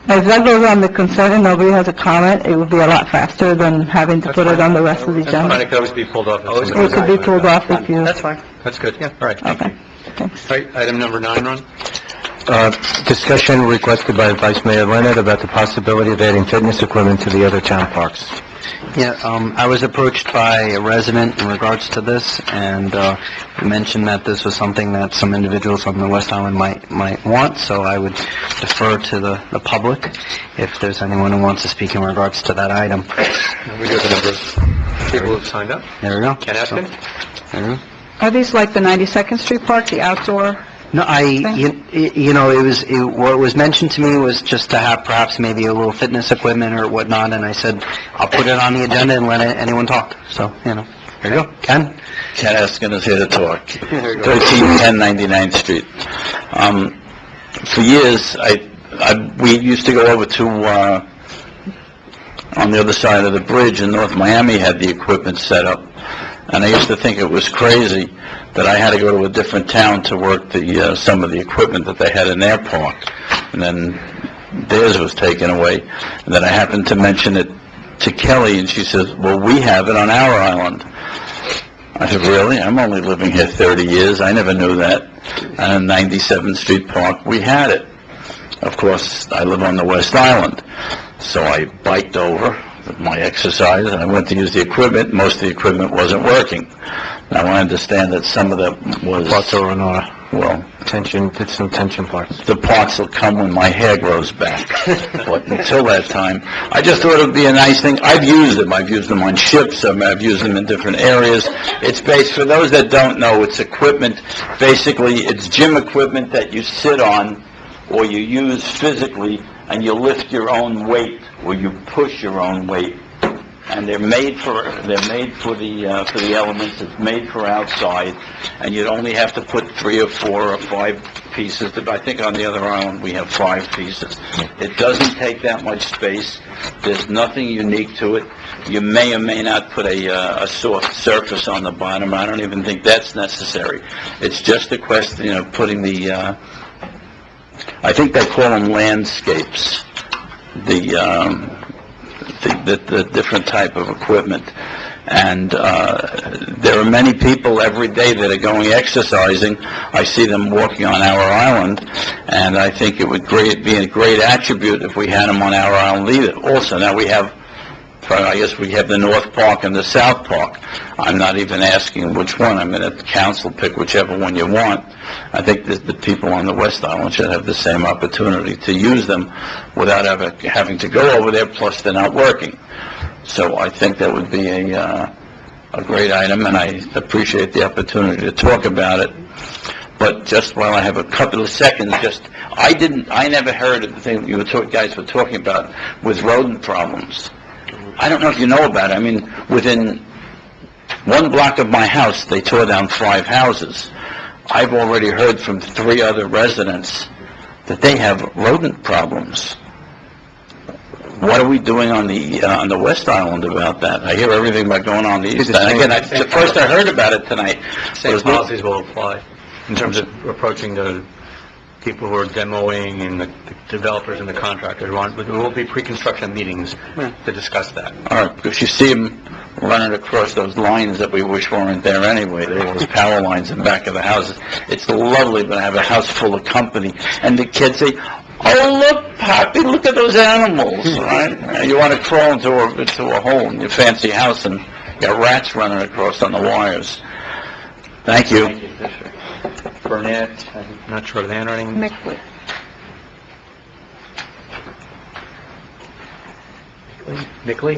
If that goes on the consent and nobody has a comment, it would be a lot faster than having to put it on the rest of the That's fine, agenda. it could always be pulled off. It could be pulled off if you... That's fine. That's good, yeah, all right, thank you. All right, item number 9, Ron? Discussion requested by Vice Mayor Leonard about the possibility of adding fitness equipment to the other town parks. Yeah, I was approached by a resident in regards to this, and mentioned that this was something that some individuals on the West Island might want, so I would defer to the public if there's anyone who wants to speak in regards to that item. We got the number of people who've signed up. There we go. Ken Askin? There we go. Are these like the 92nd Street Park, the outdoor? No, what was mentioned to me was just to have perhaps maybe a little fitness equipment or whatnot, and I said, I'll put it on the agenda and let anyone talk. So, there you go. Ken? Ken Askin is here to talk. 1310 99th Street. For years, we used to go over to, on the other side of the bridge in North Miami, had the equipment set up. And I used to think it was crazy that I had to go to a different town to work some of the equipment that they had in their park. And then theirs was taken away. And then I happened to mention it to Kelly, and she says, well, we have it on our island. I said, really? I'm only living here 30 years. I never knew that. And in 97th Street Park, we had it. Of course, I live on the West Island. So I biked over my exercise, and I went to use the equipment. Most of the equipment wasn't working. Now, I understand that some of that was... Parts are on did some tension parts. The parts will come when my hair grows back. But until that time, I just thought it would be a nice thing. I've used them. I've used them on ships. I've used them in different areas. It's based, for those that don't know, it's equipment. Basically, it's gym equipment that you sit on or you use physically, and you lift your own weight or you push your own weight. And they're made for the elements. It's made for outside, and you'd only have to put 3 or 4 or 5 pieces. I think on the other island we have 5 pieces. It doesn't take that much space. There's nothing unique to it. You may or may not put a soft surface on the bottom. I don't even think that's necessary. It's just a question of putting the. I think they call them landscapes. The different type of equipment, and there are many people every day that are going exercising. I see them walking on our island, and I think it would be a great attribute if we had them on our island also. Now we have, I guess we have the North Park and the South Park. I'm not even asking which one. I'm going to let the council pick whichever one you want. I think that the people on the West Island should have the same opportunity to use them without having to go over there, plus they're not working. So I think that would be a great item, and I appreciate the opportunity to talk about it. But just while I have a couple of seconds, I never heard of the thing you guys were talking about with rodent problems. I don't know if you know about it. I mean, within 1 block of my house, they tore down 5 houses. I've already heard from 3 other residents that they have rodent problems. What are we doing on the West Island about that? I hear everything about going on the East Island. Again, that's the first I heard about it tonight. Same policies will apply in terms of approaching the people who are demoing and the developers and the contractors. There will be pre-construction meetings to discuss that. All right, because you see them running across those lines that we wish weren't there anyway. There are those power lines in the back of the houses. It's lovely, but I have a house full of company, and the kids say, "Oh, look, Poppy, look at those animals," right? You want to crawl into a hole in your fancy house, and you got rats running across on the wires. Thank you. Burnett, I'm not sure of the handwriting. Mickley. Mickley?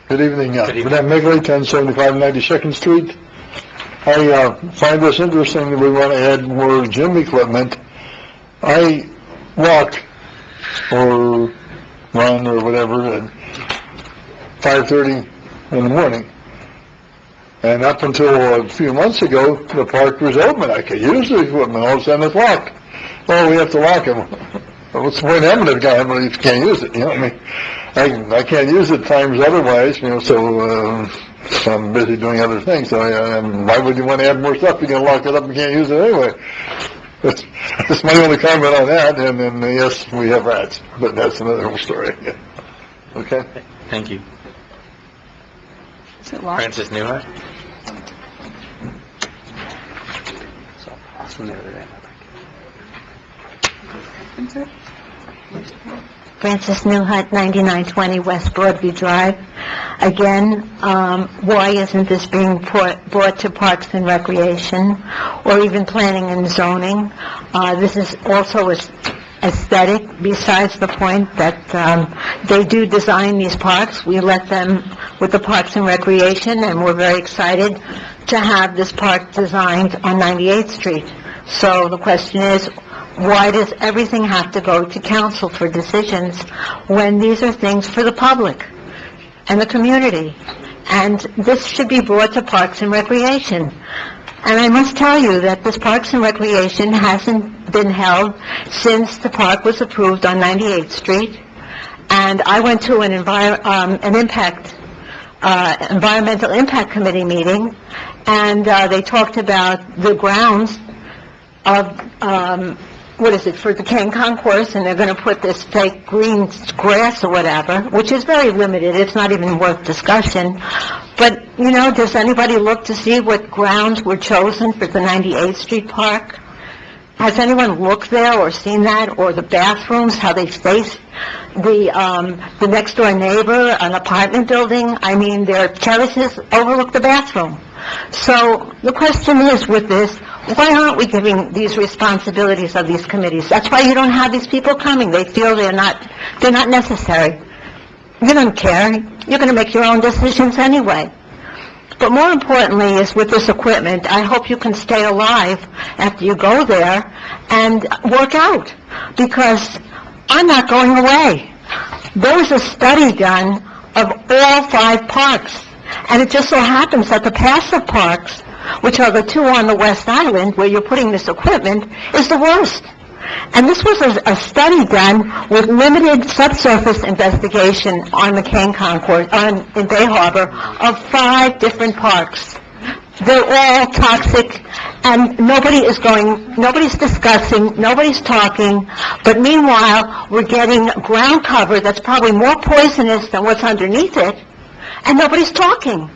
Good evening, Burnett Migley, 1075 92nd Street. I find this interesting that we want to add more gym equipment. I walk or run or whatever at 5:30 in the morning. And up until a few months ago, the park was open. I could use the equipment. All of a sudden it's locked. Oh, we have to lock it. What's the point of having a guy if you can't use it? You know what I mean? I can't use it times otherwise, so I'm busy doing other things. So why would you want to add more stuff? You're going to lock it up and can't use it anyway. That's my only comment on that. And then, yes, we have rats, but that's another whole story. Okay? Thank you. Is it locked? Francis Newhart? Francis Newhart, 9920 West Broadview Drive. Again, why isn't this being brought to Parks and Recreation or even Planning and Zoning? This is also aesthetic, besides the point that they do design these parks. We let them with the Parks and Recreation, and we're very excited to have this park designed on 98th Street. So the question is, why does everything have to go to council for decisions when these are things for the public and the community? And this should be brought to Parks and Recreation. And I must tell you that this Parks and Recreation hasn't been held since the park was approved on 98th Street. And I went to an environmental impact committee meeting, and they talked about the grounds of for the Cane Concourse, and they're going to put this fake green grass or whatever, which is very limited. It's not even worth discussion. But, does anybody look to see what grounds were chosen for the 98th Street Park? Has anyone looked there or seen that, or the bathrooms, how they face the next door neighbor, an apartment building? I mean, their terraces overlook the bathroom. So the question is with this, why aren't we giving these responsibilities of these committees? That's why you don't have these people coming. They feel they're not necessary. You don't care. You're going to make your own decisions anyway. But more importantly is with this equipment, I hope you can stay alive after you go there and work out, because I'm not going away. There was a study done of all 5 parks, and it just so happens that the passive parks, which are the 2 on the West Island where you're putting this equipment, is the worst. And this was a study done with limited subsurface investigation on the Cane Concourse, in Bay Harbor, of 5 different parks. They're all toxic, and nobody's discussing, nobody's talking, but meanwhile, we're getting ground cover that's probably more poisonous than what's underneath it, and nobody's talking.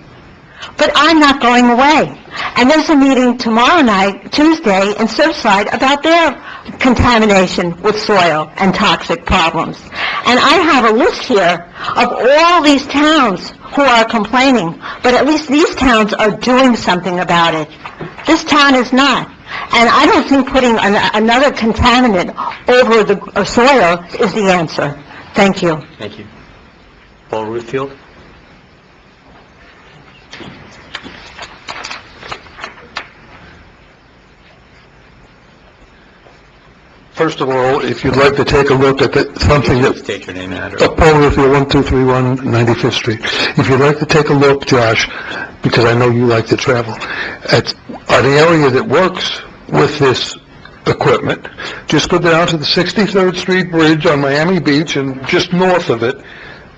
But I'm not going away. And there's a meeting tomorrow night, Tuesday, in Surfside about their contamination with soil and toxic problems. And I have a list here of all these towns who are complaining, but at least these towns are doing something about it. This town is not. And I don't think putting another contaminant over the soil is the answer. Thank you. Thank you. Paul Ruthfield? First of all, if you'd like to take a look at something that... State your name and address. Philadelphia, 1231 95th Street. If you'd like to take a look, Josh, because I know you like to travel, at an area that works with this equipment, just go down to the 63rd Street Bridge on Miami Beach, and just north of it,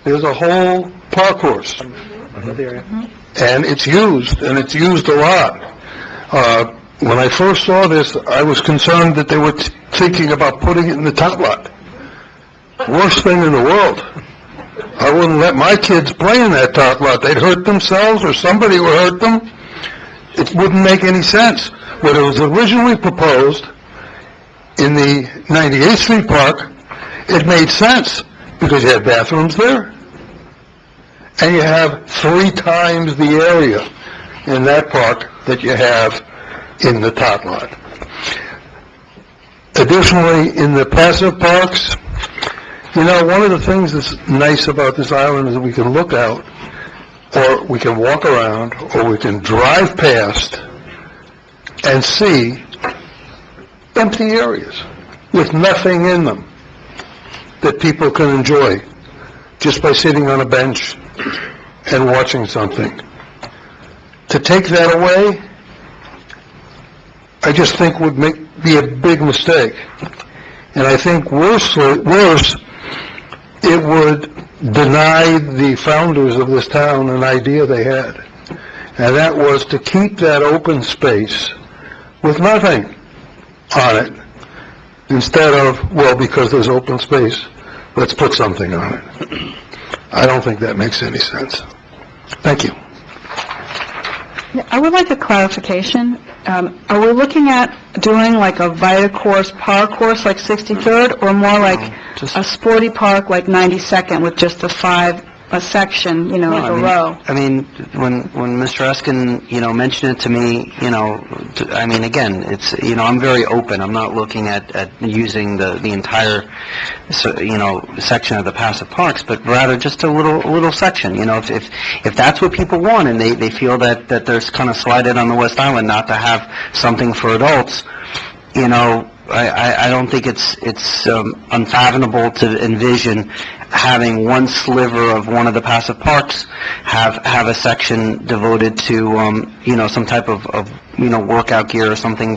there's a whole park course. And it's used a lot. When I first saw this, I was concerned that they were thinking about putting it in the top lot. Worst thing in the world. I wouldn't let my kids play in that top lot. They'd hurt themselves, or somebody would hurt them. It wouldn't make any sense. When it was originally proposed in the 98th Street Park, it made sense, because you had bathrooms there, and you have 3 times the area in that park that you have in the tot lot. Additionally, in the passive parks, one of the things that's nice about this island is that we can look out, or we can walk around, or we can drive past and see empty areas with nothing in them that people can enjoy just by sitting on a bench and watching something. To take that away, I just think would be a big mistake. And I think worse, it would deny the founders of this town an idea they had. And that was to keep that open space with nothing on it, instead of, well, because there's open space, let's put something on it. I don't think that makes any sense. Thank you. I would like a clarification. Are we looking at doing like a Vita course, park course like 63rd, or more like a sporty park like 92nd with just a section, like a row? I mean, when Mr. Eskin, mentioned it to me, again, it's, I'm very open. I'm not looking at using the entire, section of the passive parks, but rather just a little section. If that's what people want, and they feel that there's kind of slighted on the West Island not to have something for adults, I don't think it's unfathomable to envision having one sliver of one of the passive parks have a section devoted to some type of workout gear or something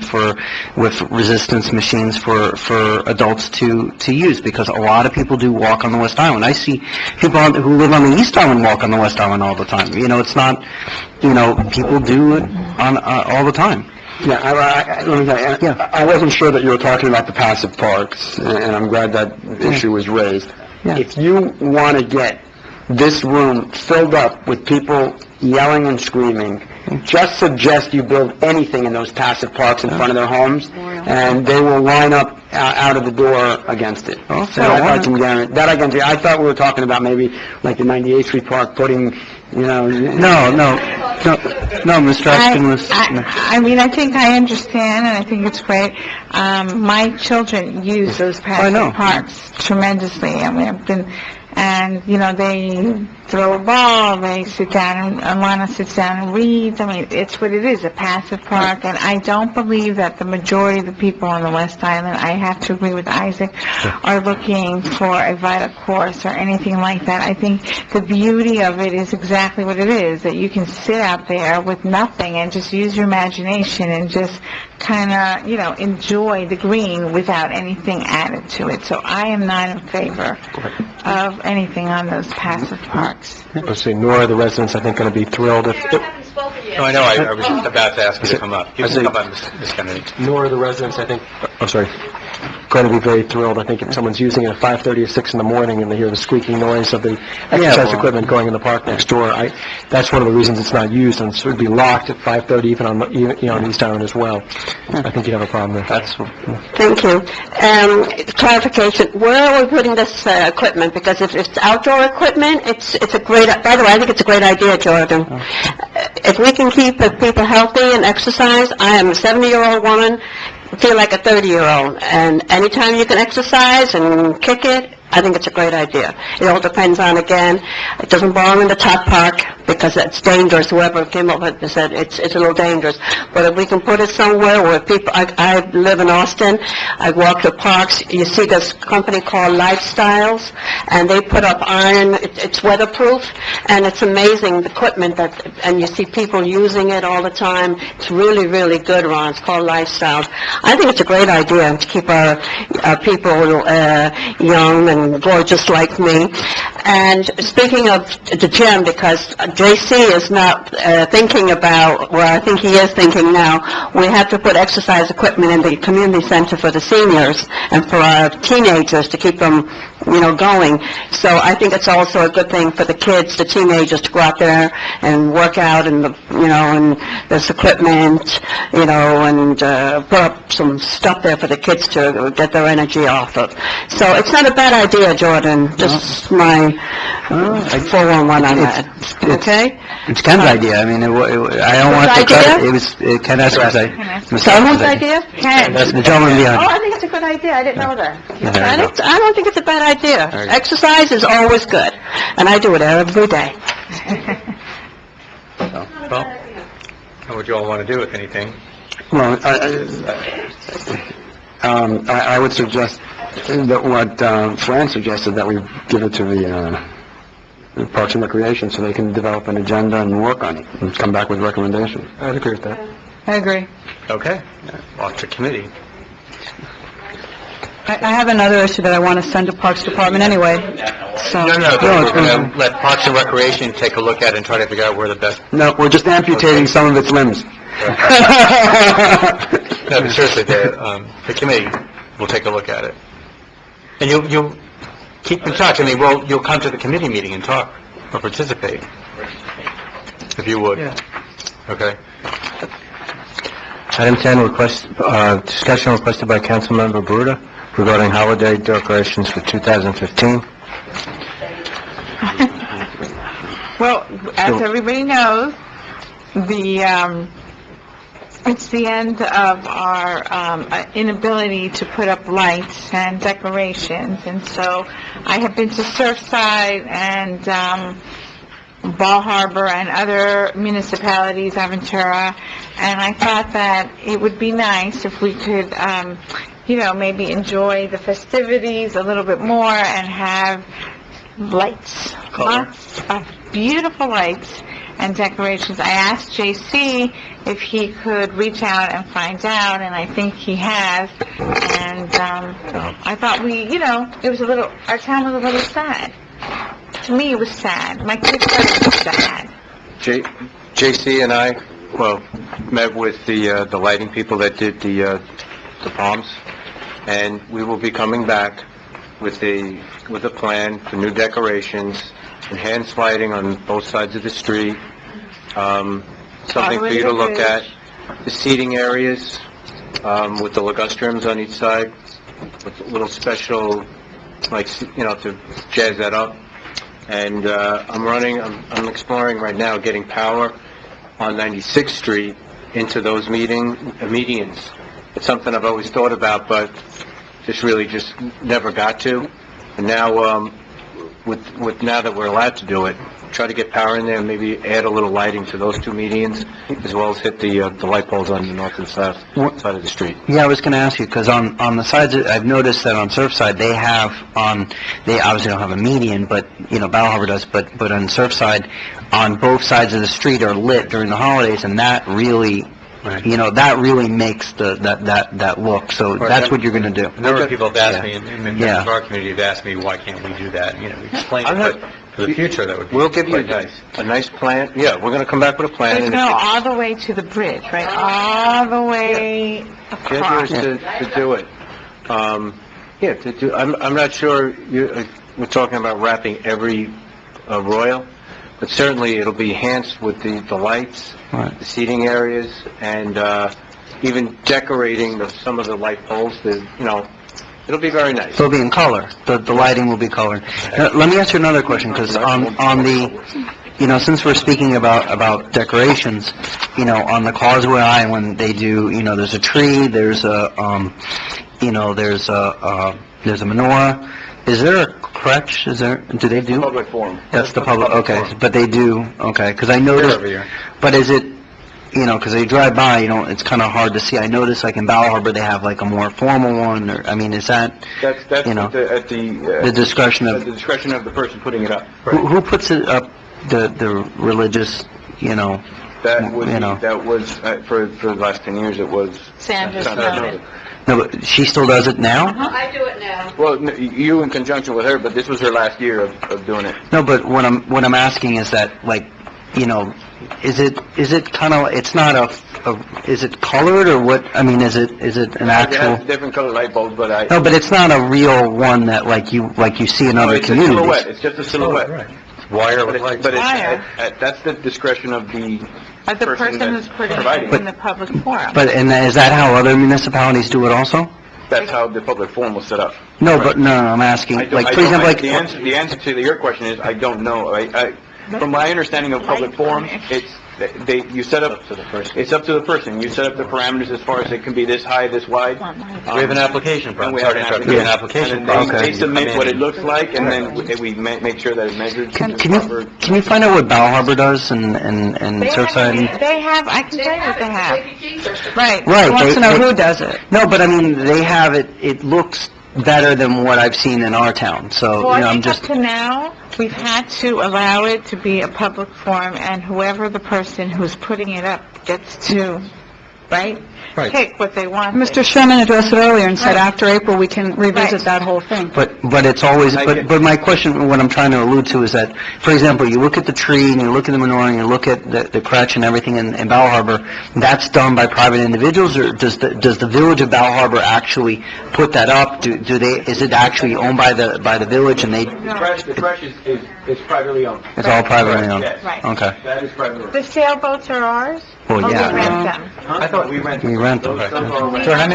with resistance machines for adults to use, because a lot of people do walk on the West Island. I see people who live on the East Island walk on the West Island all the time. It's not, people do it on all the time. Yeah, let me tell you, I wasn't sure that you were talking about the passive parks, and I'm glad that issue was raised. Yeah. If you want to get this room filled up with people yelling and screaming, just suggest you build anything in those passive parks in front of their homes, and they will line up out of the door against it. So I can guarantee that. I can do. I thought we were talking about maybe like the 98th Street Park putting, No, Mr. Eskin was... I think I understand, and I think it's great. My children use those passive parks tremendously. They throw a ball, they sit down, and Alana sits down and reads. It's what it is, a passive park, and I don't believe that the majority of the people on the West Island, I have to agree with Isaac, are looking for a Vita course or anything like that. I think the beauty of it is exactly what it is, that you can sit out there with nothing and just use your imagination and just kind of, enjoy the green without anything added to it. So I am not in favor of anything on those passive parks. Let's see, nor are the residents, I think, going to be thrilled if... No, I know, I was just about to ask you to come up. You can come up, Ms. Kennedy. Nor are the residents, I think, going to be very thrilled. I think if someone's using it at 5:30 or 6 in the morning and they hear the squeaking noise of the exercise equipment going in the park next door, that's one of the reasons it's not used, and it would be locked at 5:30 even on East Island as well. I think you'd have a problem there. Thank you. Clarification, where are we putting this equipment? Because if it's outdoor equipment, it's a great, by the way, I think it's a great idea, Jordan. If we can keep people healthy and exercise, I am a 70-year-old woman, feel like a 30-year-old, and anytime you can exercise and kick it, I think it's a great idea. It all depends on, again, it doesn't belong in the top park because it's dangerous. Whoever came up with it said it's a little dangerous. But if we can put it somewhere where people, I live in Austin, I walk the parks, you see this company called Lifestyles, and they put up iron, it's weatherproof, and it's amazing, the equipment and you see people using it all the time. It's really, really good, Ron. It's called Lifestyles. I think it's a great idea to keep our people young and gorgeous like me. And speaking of the gym, because J.C. is not thinking about, well, I think he is thinking now, we have to put exercise equipment in the community center for the seniors and for our teenagers to keep them, going. So I think it's also a good thing for the kids, the teenagers, to go out there and work out and, and there's equipment, and put up some stuff there for the kids to get their energy off of. So it's not a bad idea, Jordan, just my 411 on that. Okay? It's Ken's idea. I mean, I don't want to cut it. It was Ken Esser's idea. Someone's idea? Ken. That's the gentleman behind it. Oh, I think it's a good idea. I didn't know that. I don't think it's a bad idea. Exercise is always good, and I do it every day. Well, how would you all want to do, if anything? Well, I would suggest that what Fran suggested, that we give it to the Parks and Recreation so they can develop an agenda and work on it and come back with recommendations. I'd agree with that. I agree. Okay, off to committee. I have another issue that I want to send to Parks Department anyway, so... No, we're going to let Parks and Recreation take a look at it and try to figure out where the best... No, we're just amputating some of its limbs. No, but seriously, the committee will take a look at it. And you'll keep in touch. I mean, you'll come to the committee meeting and talk or participate, if you would. Yeah. Okay. Item 10, discussion requested by Councilmember Bruda regarding holiday decorations for 2015. Well, as everybody knows, it's the end of our inability to put up lights and decorations, and so I have been to Surfside and Bal Harbor and other municipalities, Aventura, and I thought that it would be nice if we could, maybe enjoy the festivities a little bit more and have lights, lots of beautiful lights and decorations. I asked J.C. if he could reach out and find out, and I think he has, and I thought it was our town was a little sad. To me, it was sad. My kids thought it was sad. J.C. and I, met with the lighting people that did the palms, and we will be coming back with a plan for new decorations, enhanced lighting on both sides of the street, something for you to look at, the seating areas, with the ligustrums on each side, with little special, to jazz that up. And I'm exploring right now getting power on 96th Street into those medians. It's something I've always thought about, but just never got to. And now, with now that we're allowed to do it, try to get power in there and maybe add a little lighting to those two medians, as well as hit the light poles on the north and south side of the street. Yeah, I was going to ask you, because on the sides, I've noticed that on Surfside, they obviously don't have a median, but, Bal Harbor does, but on Surfside, on both sides of the street are lit during the holidays, and that really... Right. That really makes that look. So that's what you're going to do. A number of people have asked me, and members of our community have asked me, why can't we do that? Explain it, but for the future, that would be quite nice. A nice plan. Yeah, we're going to come back with a plan. It's going to go all the way to the bridge, right? All the way across. The idea is to do it. I'm not sure we're talking about wrapping every Royal, but certainly it'll be enhanced with the lights, the seating areas, and even decorating some of the light poles. It'll be very nice. It'll be in color. The lighting will be colored. Let me ask you another question, because on the, since we're speaking about decorations, on the Causeway Island, they do, there's a tree, there's a menorah, Is there a crutch? Do they do? Public forum. That's the public, okay, but they do, okay, because I noticed, but is it, because they drive by, it's kind of hard to see. I noticed like in Bal Harbor, they have like a more formal one, or, is that, That's at the discretion the discretion of the person putting it up. who puts it up, the religious, That was, for the last 10 years, it was... Sandra Snowden. No, but she still does it now? I do it now. Well, you in conjunction with her, but this was her last year of doing it. No, but what I'm asking is that, like, is it kind of, it's not is it colored or what? Is it an actual? It has different color light bulbs, but No, but it's not a real one that like you see in other communities. It's a silhouette. It's just a silhouette. Right. Wire with lights. But that's the discretion of the person who's putting it in the public forum. And is that how other municipalities do it also? That's how the public forum was set up. No, but no, I'm asking, like, for example, like... The answer to your question is, I don't know. From my understanding of public forum, you set up... It's up to the person. You set up the parameters as far as it can be this high, this wide. We have an application process. We have an application. They submit what it looks like, and then we make sure that it's measured. Can you find out what Bal Harbor does and Surfside? They have, I can tell you what they have. Right. Right. Wants to know who does it. No, but they have it, it looks better than what I've seen in our town, so, I'm just... Up to now, we've had to allow it to be a public forum, and whoever the person who's putting it up gets to, right? Pick what they want. Mr. Sherman addressed it earlier and said after April, we can revisit that whole thing. But it's always, but my question, what I'm trying to allude to is that, for example, you look at the tree, and you look at the menorah, and you look at the crutch and everything in Bal Harbor, that's done by private individuals, or does the village of Bal Harbor actually put that up? Is it actually owned by the village, and they... The crutch is privately owned. It's all privately owned? Yes. Right. Okay. That is privately owned. The sailboats are ours? Well, yeah. We rent them. I thought we rented. We rent them. So I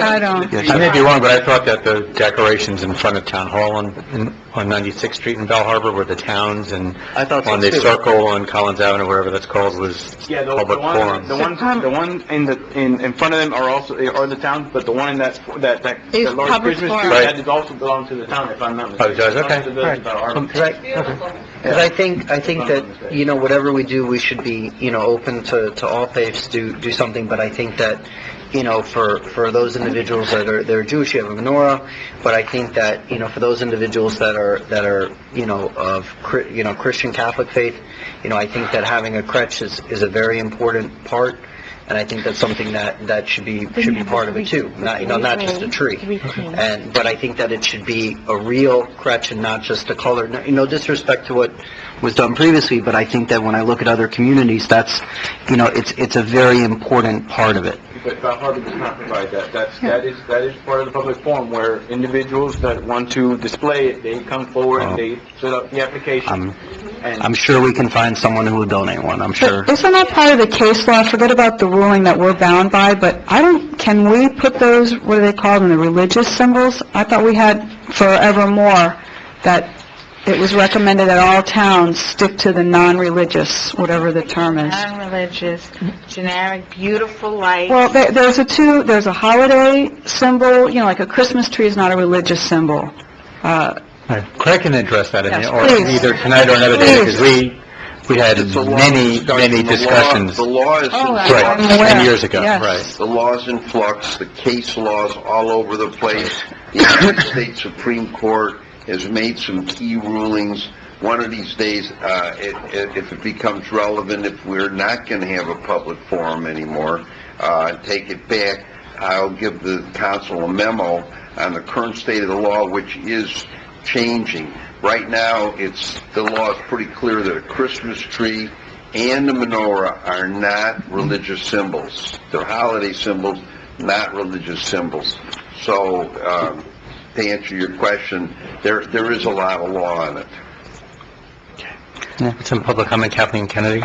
may be wrong, but I thought that the decorations in front of Town Hall on 96th Street in Bal Harbor were the towns, and on the circle on Collins Avenue, whatever that's called, was public forums. The one in front of them are the towns, but the one in that large Christmas tree, that does also belong to the town, if I'm not mistaken. Oh, it does? Okay. Because I think that, whatever we do, we should be, open to all faiths do something, but I think that, for those individuals that are Jewish, you have a menorah, but I think that, for those individuals that are, of, Christian Catholic faith, I think that having a crutch is a very important part, and I think that's something that should be part of it too, not just a tree. But I think that it should be a real crutch and not just a color. No disrespect to what was done previously, but I think that when I look at other communities, that's, it's a very important part of it. But Bal Harbor does not provide that. That is part of the public forum, where individuals that want to display it, they come forward and they fill out the application. I'm sure we can find someone who will donate one, I'm sure. But isn't that part of the case law? Forget about the ruling that we're bound by, but can we put those, what do they call them, the religious symbols? I thought we had forevermore that it was recommended that all towns stick to the non-religious, whatever the term is. Non-religious, generic, beautiful lights. Well, there's a holiday symbol, like a Christmas tree is not a religious symbol. Craig can address that, either tonight or another day, because we had many discussions. The law is right, 10 years ago, right. The law's in flux, the case law's all over the place. The United States Supreme Court has made some key rulings. One of these days, if it becomes relevant, if we're not going to have a public forum anymore, take it back, I'll give the council a memo on the current state of the law, which is changing. Right now, the law is pretty clear that a Christmas tree and the menorah are not religious symbols. They're holiday symbols, not religious symbols. So, to answer your question, there is a lot of law on it. Yeah, some public comment, Kathleen Kennedy.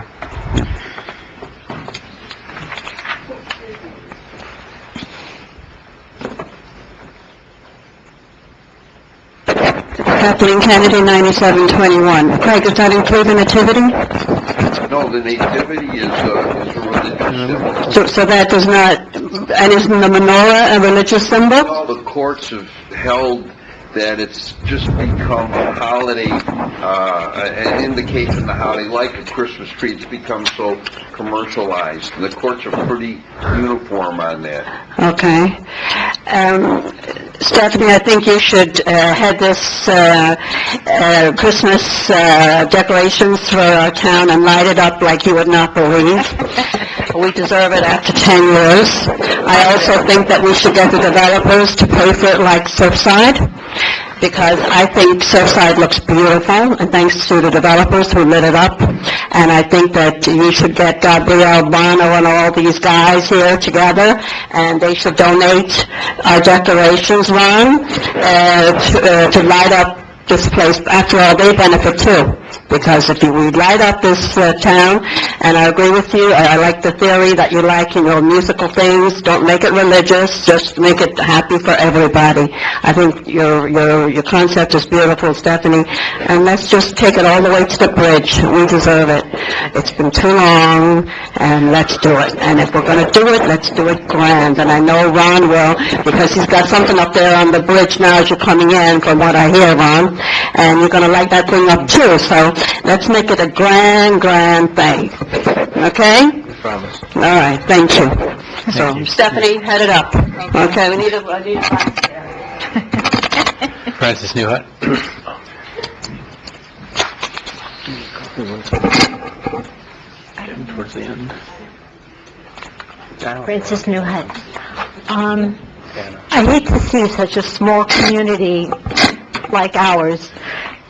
Kathleen Kennedy, 9721. Craig, does that include the nativity? No, the nativity is a religious symbol. So that does not, and isn't the menorah a religious symbol? Well, the courts have held that it's just become a holiday, an indication of the holiday, like a Christmas tree. It's become so commercialized. And the courts are pretty uniform on that. Okay. Stephanie, I think you should head this Christmas decorations for our town and light it up like you would not believe. We deserve it after 10 years. I also think that we should get the developers to pay for it like Surfside, because I think Surfside looks beautiful, and thanks to the developers who lit it up. And I think that you should get Gabrielle Bono and all these guys here together, and they should donate our decorations, Ron, to light up this place. After all, they benefit too, because if we light up this town, and I agree with you, I like the theory that you like, musical things. Don't make it religious, just make it happy for everybody. I think your concept is beautiful, Stephanie, and let's just take it all the way to the bridge. We deserve it. It's been too long, and let's do it. And if we're going to do it, let's do it grand. And I know Ron will, because he's got something up there on the bridge now as you're coming in, from what I hear, Ron, and you're going to light that thing up too. So let's make it a grand, grand thing. Okay? Promise. All right, thank you. So, Stephanie, head it up. Okay, we need a Francis Newhut. Towards the end. Francis Newhut. I hate to see such a small community like ours,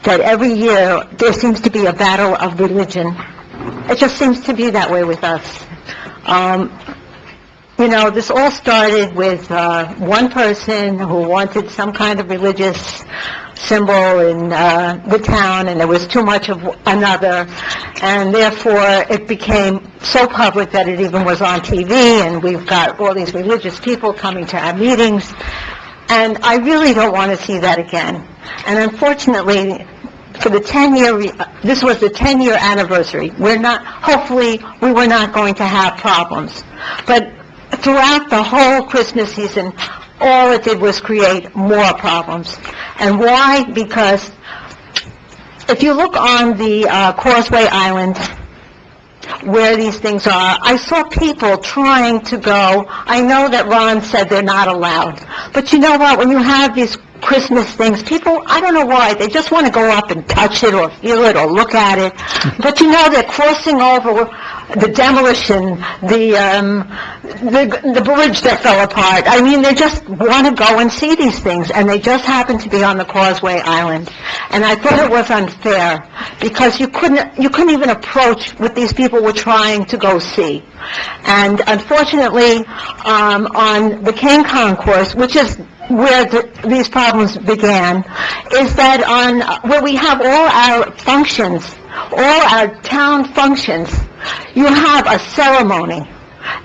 that every year there seems to be a battle of religion. It just seems to be that way with us. This all started with one person who wanted some kind of religious symbol in the town, and there was too much of another, and therefore it became so public that it even was on TV, and we've got all these religious people coming to our meetings, and I really don't want to see that again. And unfortunately, for the 10-year, this was the 10-year anniversary. Hopefully, we were not going to have problems. But throughout the whole Christmas season, all it did was create more problems. And why? Because if you look on the Causeway Island, where these things are, I saw people trying to go. I know that Ron said they're not allowed. But you know what? When you have these Christmas things, people, I don't know why, they just want to go up and touch it or feel it or look at it. But they're crossing over the demolition, the bridge that fell apart. I mean, they just want to go and see these things, and they just happen to be on the Causeway Island. And I thought it was unfair, because you couldn't even approach what these people were trying to go see. And unfortunately, on the King Concourse, which is where these problems began, is that where we have all our functions, all our town functions, you have a ceremony.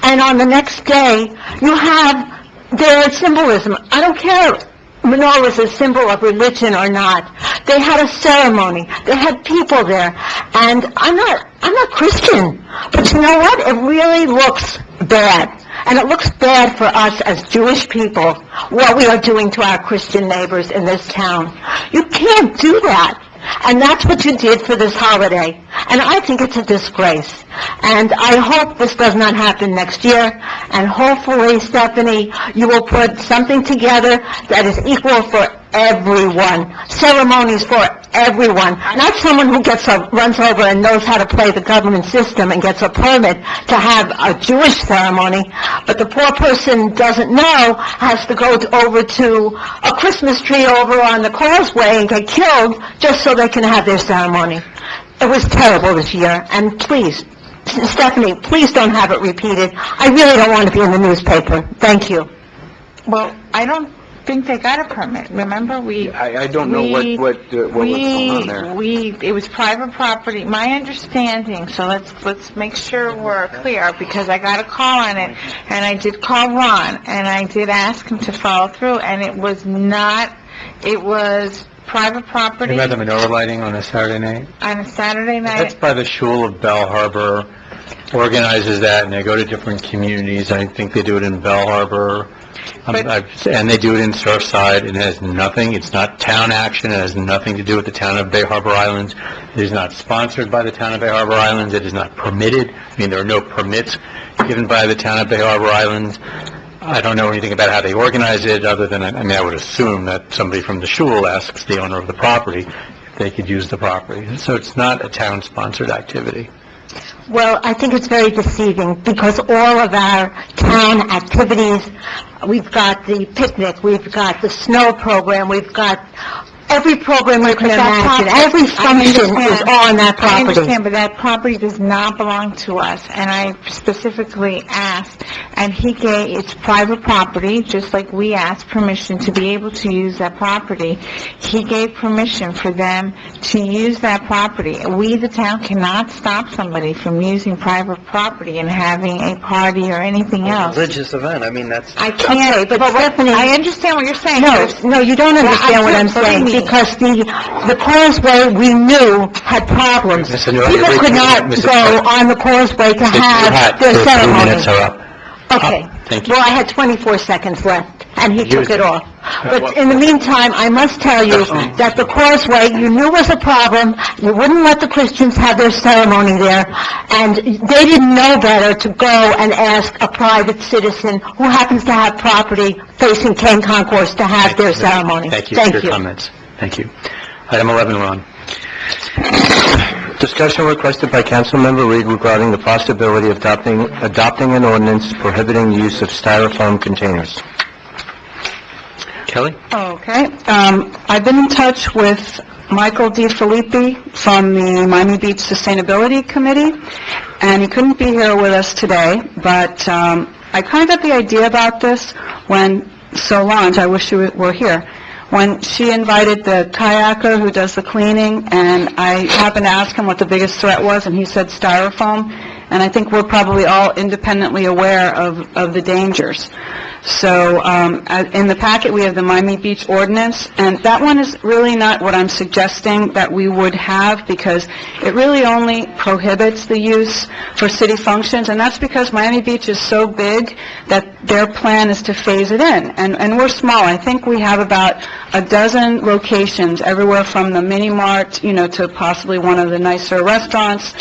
And on the next day, you have their symbolism. I don't care if menorah is a symbol of religion or not. They had a ceremony. They had people there. And I'm not Christian. But you know what? It really looks bad. And it looks bad for us as Jewish people, what we are doing to our Christian neighbors in this town. You can't do that. And that's what you did for this holiday. And I think it's a disgrace. And I hope this does not happen next year. And hopefully, Stephanie, you will put something together that is equal for everyone. Ceremonies for everyone. Not someone who runs over and knows how to play the government system and gets a permit to have a Jewish ceremony, but the poor person doesn't know, has to go over to a Christmas tree over on the causeway and get killed just so they can have their ceremony. It was terrible this year, and please, Stephanie, please don't have it repeated. I really don't want to be in the newspaper. Thank you. Well, I don't think they got a permit. Remember, I don't know what was going on there. It was private property. My understanding, so let's make sure we're clear, because I got a call on it, and I did call Ron, and I did ask him to follow through, and it was private property. You had the menorah lighting on a Saturday night? On a Saturday night. That's by the Shul of Bell Harbor. organizes that, and they go to different communities. I think they do it in Bell Harbor, and they do it in Surfside. It has nothing, it's not town action, it has nothing to do with the town of Bay Harbor Islands. It is not sponsored by the town of Bay Harbor Islands. It is not permitted. I mean, there are no permits given by the town of Bay Harbor Islands. I don't know anything about how they organize it, other than, I would assume that somebody from the shul asks the owner of the property if they could use the property. So it's not a town-sponsored activity. Well, I think it's very deceiving, because all of our town activities, we've got the picnic, we've got the snow program, we've got every program we can imagine, every function is on that property. I understand, but that property does not belong to us, and I specifically asked, and he gave, it's private property, just like we asked permission to be able to use that property. He gave permission for them to use that property. We, the town, cannot stop somebody from using private property and having a party or anything else. Religious event, I mean, that's... I can't, Okay, but Stephanie... I understand what you're saying. No, you don't understand what I'm saying, because the causeway we knew had problems. People could not go on the causeway to have their ceremony. 3 minutes are up. Okay. Thank you. Well, I had 24 seconds left, and he took it off. But in the meantime, I must tell you that the causeway, you knew was a problem, you wouldn't let the Christians have their ceremony there, and they didn't know better to go and ask a private citizen who happens to have property facing Kane Concourse to have their ceremony. Thank you for your comments. Thank you. Item 11, Ron. Discussion requested by Councilmember Reed regarding the possibility of adopting an ordinance prohibiting the use of styrofoam containers. Kelly? Okay. I've been in touch with Michael DiFilippi from the Miami Beach Sustainability Committee, and he couldn't be here with us today, but I kind of got the idea about this when Solange, I wish you were here, when she invited the kayaker who does the cleaning, and I happened to ask him what the biggest threat was, and he said styrofoam, and I think we're probably all independently aware of the dangers. So in the packet, we have the Miami Beach ordinance, and that one is really not what I'm suggesting that we would have, because it really only prohibits the use for city functions, and that's because Miami Beach is so big that their plan is to phase it in. And we're small. I think we have about a dozen locations, everywhere from the mini mart, to possibly one of the nicer restaurants.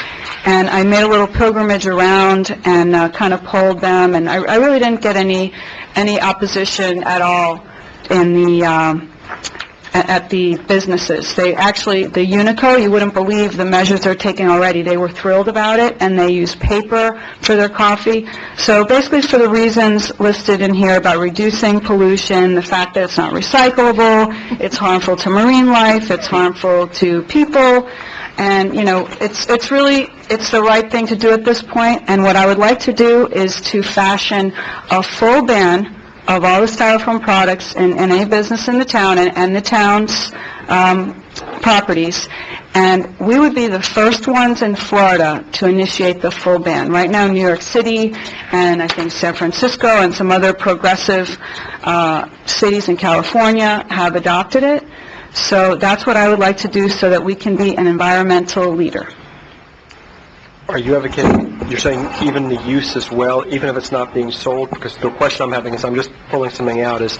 And I made a little pilgrimage around and kind of polled them, and I really didn't get any opposition at all in the at the businesses. They actually, the Unico, you wouldn't believe the measures they're taking already. They were thrilled about it, and they use paper for their coffee. So basically for the reasons listed in here about reducing pollution, the fact that it's not recyclable, it's harmful to marine life, it's harmful to people, and, it's really, it's the right thing to do at this point. And what I would like to do is to fashion a full ban of all the styrofoam products in any business in the town and the town's properties. And we would be the first ones in Florida to initiate the full ban. Right now, New York City and I think San Francisco and some other progressive cities in California have adopted it. So that's what I would like to do so that we can be an environmental leader. Are you advocating, you're saying even the use as well, even if it's not being sold? Because the question I'm having is, I'm just pulling something out, is,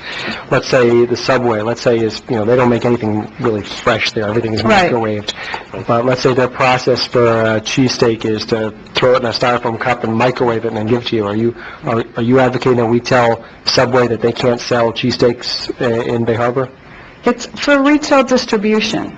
let's say the Subway, let's say is, they don't make anything really fresh there, everything is microwaved. But let's say their process for a cheesesteak is to throw it in a styrofoam cup and microwave it and then give it to you. Are you advocating that we tell Subway that they can't sell cheesesteaks in Bay Harbor? It's for retail distribution.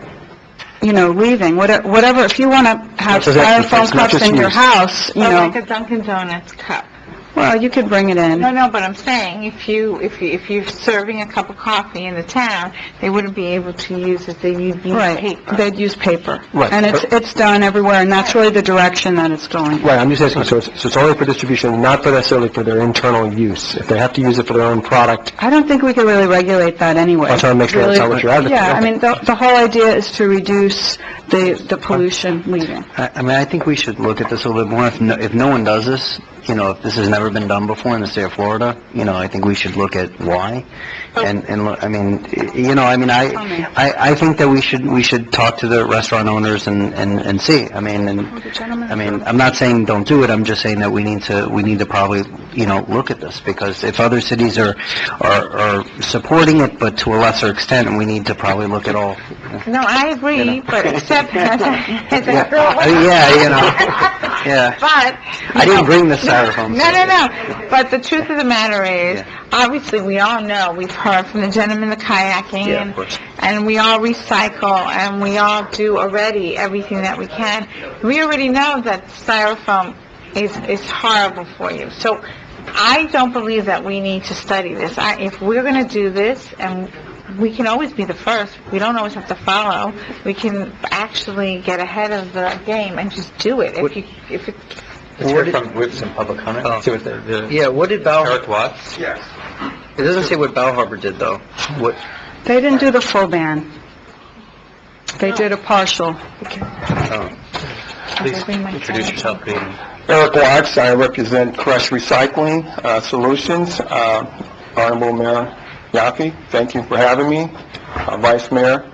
Leaving, whatever, if you want to have styrofoam cups in your house, like a Dunkin' Donuts cup. Well, you could bring it in. No, but I'm saying, if you're serving a cup of coffee in the town, they wouldn't be able to use it, they'd use paper. They'd use paper. Right. And it's done everywhere, and that's really the direction that it's going. Right, I'm just asking, so it's only for distribution, not for necessarily for their internal use. If they have to use it for their own product... I don't think we can really regulate that anyway. I'm trying to make sure that's not what you're advocating. Yeah, I mean, the whole idea is to reduce the pollution leaving. I think we should look at this a little bit more. If no one does this, if this has never been done before in the state of Florida, I think we should look at why. And look, I think that we should talk to the restaurant owners and see. I'm not saying don't do it, I'm just saying that we need to probably, look at this, because if other cities are supporting it, but to a lesser extent, and we need to probably look at all. No, I agree, but except as a But... I didn't bring the styrofoam. No. But the truth of the matter is, obviously, we all know, we've heard from the gentleman, the kayaking, and we all recycle, and we all do already everything that we can. We already know that styrofoam is horrible for you. So I don't believe that we need to study this. If we're going to do this, and we can always be the first, we don't always have to follow, we can actually get ahead of the game and just do it. Let's hear with some public comment. See what what did Bal... Eric Watts? Yes. It doesn't say what Bal Harbor did, though. What? They didn't do the full ban. They did a partial. Please introduce yourself, please. Eric Watts, I represent Crush Recycling Solutions. Honorable Mayor Yaffe, thank you for having me. Vice Mayor,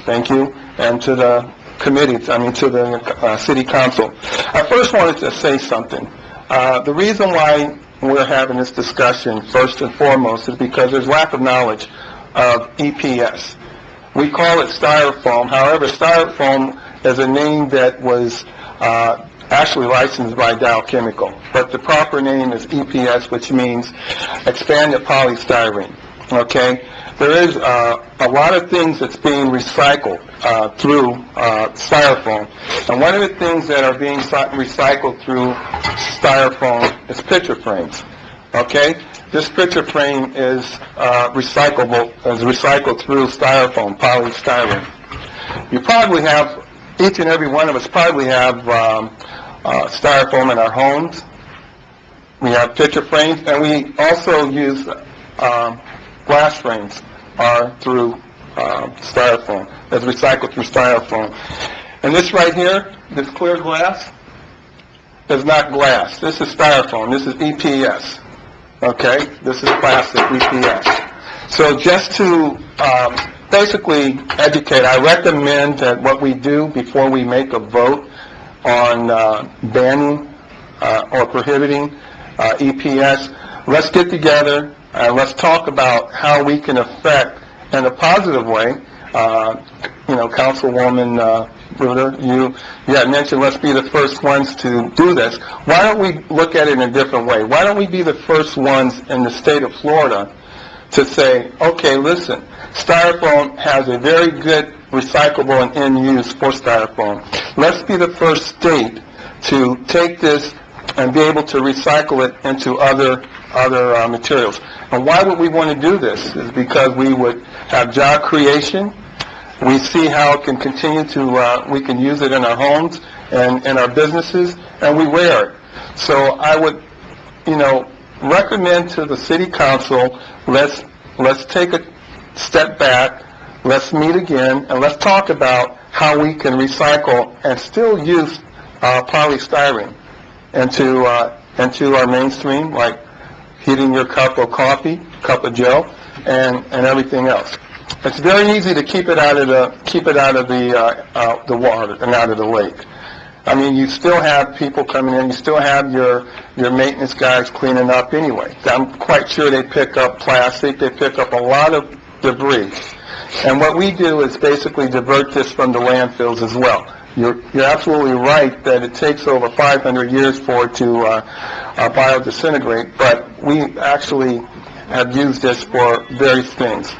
thank you. And to the committee, to the City Council. I first wanted to say something. The reason why we're having this discussion, first and foremost, is because there's lack of knowledge of EPS. We call it styrofoam. However, styrofoam is a name that was actually licensed by Dow Chemical. But the proper name is EPS, which means expanded polystyrene. Okay? There is a lot of things that's being recycled through styrofoam. And one of the things that are being recycled through styrofoam is picture frames. Okay? This picture frame is recycled through styrofoam, polystyrene. You probably have, each and every one of us probably have styrofoam in our homes. We have picture frames, and we also use glass frames are through styrofoam, that's recycled through styrofoam. And this right here, this clear glass, is not glass. This is styrofoam. This is EPS. Okay? This is plastic EPS. So just to basically educate, I recommend that what we do before we make a vote on banning or prohibiting EPS, let's get together and let's talk about how we can affect in a positive way. Councilwoman Bruder, you had mentioned let's be the first ones to do this. Why don't we look at it in a different way? Why don't we be the first ones in the state of Florida to say, okay, listen, styrofoam has a very good recyclable and end use for styrofoam. Let's be the first state to take this and be able to recycle it into other materials. And why would we want to do this? Is because we would have job creation. We see how it can continue to, we can use it in our homes and in our businesses, and we wear it. So I would, recommend to the City Council, let's take a step back, let's meet again, and let's talk about how we can recycle and still use polystyrene into our mainstream, like heating your cup of coffee, cup of joe, and everything else. It's very easy to keep it out of the water and out of the lake. I mean, you still have people coming in, you still have your maintenance guys cleaning up anyway. I'm quite sure they pick up plastic, they pick up a lot of debris. And what we do is basically divert this from the landfills as well. You're absolutely right that it takes over 500 years for it to biodisintegrate, but we actually have used this for various things.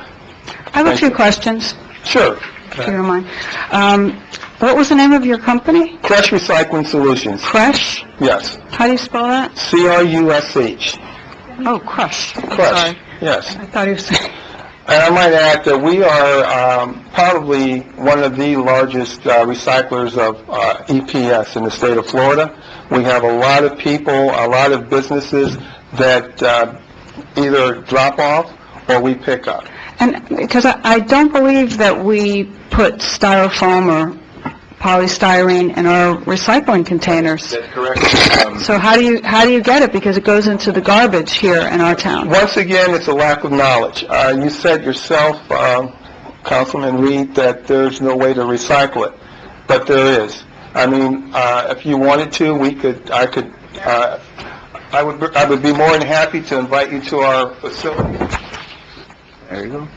I have a few questions, Sure. if you don't mind. What was the name of your company? Crush Recycling Solutions. Crush? Yes. How do you spell that? C-R-U-S-H. Oh, Crush. Crush. Sorry. Yes. I thought he was saying... And I might add that we are probably one of the largest recyclers of EPS in the state of Florida. We have a lot of people, a lot of businesses that either drop off or we pick up. And because I don't believe that we put styrofoam or polystyrene in our recycling containers. That's correct. So how do you get it? Because it goes into the garbage here in our town. Once again, it's a lack of knowledge. You said yourself, Councilman Reed, that there's no way to recycle it, but there is. I mean, if you wanted to, I would be more than happy to invite you to our facility. There you go.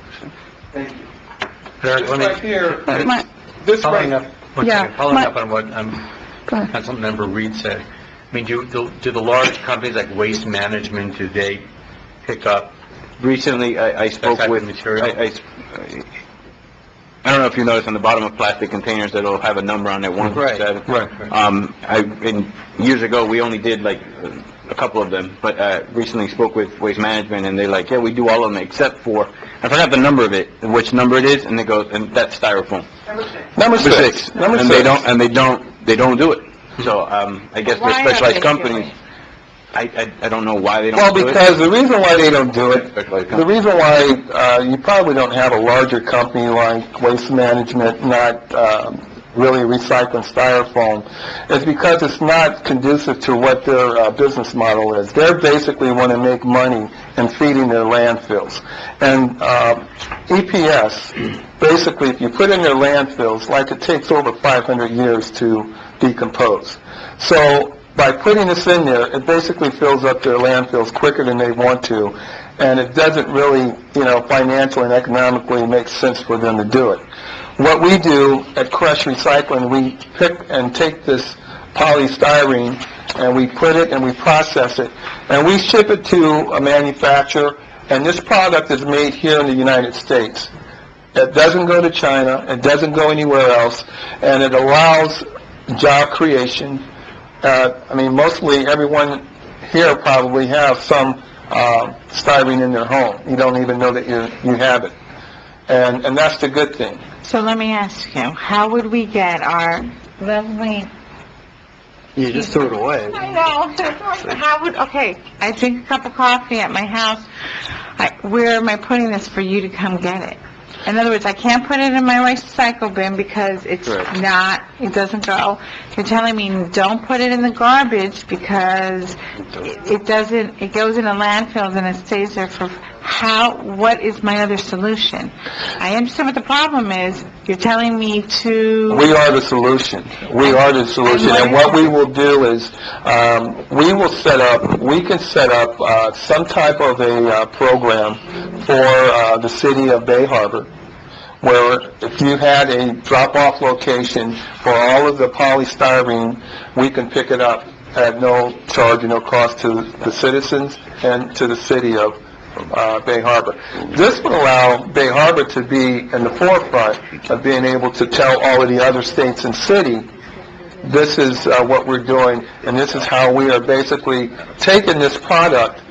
Thank you. Eric, let me... Right here, this Following right... up, following up on what Councilmember Reed said, I mean, do the large companies like Waste Management, do they pick up Recently, I spoke type with... of material? I don't know if you noticed on the bottom of plastic containers that it'll have a number on it, 127. Right. Years ago, we only did like a couple of them, but recently spoke with Waste Management, and they're like, yeah, we do all of them except for, I forgot the number of it, which number it is, and they go, and that's styrofoam. Number six. And they don't do it. So, I guess they're specialized companies. I don't know why they don't do it. Well, because the reason why they don't do it, the reason why you probably don't have a larger company like Waste Management not really recycling styrofoam is because it's not conducive to what their business model is. They basically want to make money in feeding their landfills. And EPS, basically, if you put in their landfills, like it takes over 500 years to decompose. So by putting this in there, it basically fills up their landfills quicker than they want to, and it doesn't really, financially and economically make sense for them to do it. What we do at Crush Recycling, we pick and take this polystyrene, and we put it and we process it, and we ship it to a manufacturer, and this product is made here in the United States. It doesn't go to China, it doesn't go anywhere else, and it allows job creation. Mostly everyone here probably have some styrene in their home. You don't even know that you have it. And that's the good thing. So let me ask you, how would we get our lovely... You just threw it away. I know. Okay, I drink a cup of coffee at my house. Where am I putting this for you to come get it? In other words, I can't put it in my recycle bin because it doesn't go. You're telling me don't put it in the garbage because it goes in a landfill and it stays there for what is my other solution? I understand what the problem is. You're telling me to... We are the solution. We are the solution. And what we will do is we can set up some type of a program for the city of Bay Harbor, where if you had a drop-off location for all of the polystyrene, we can pick it up at no charge and no cost to the citizens and to the city of Bay Harbor. This would allow Bay Harbor to be in the forefront of being able to tell all of the other states and city, this is what we're doing, and this is how we are basically taking this product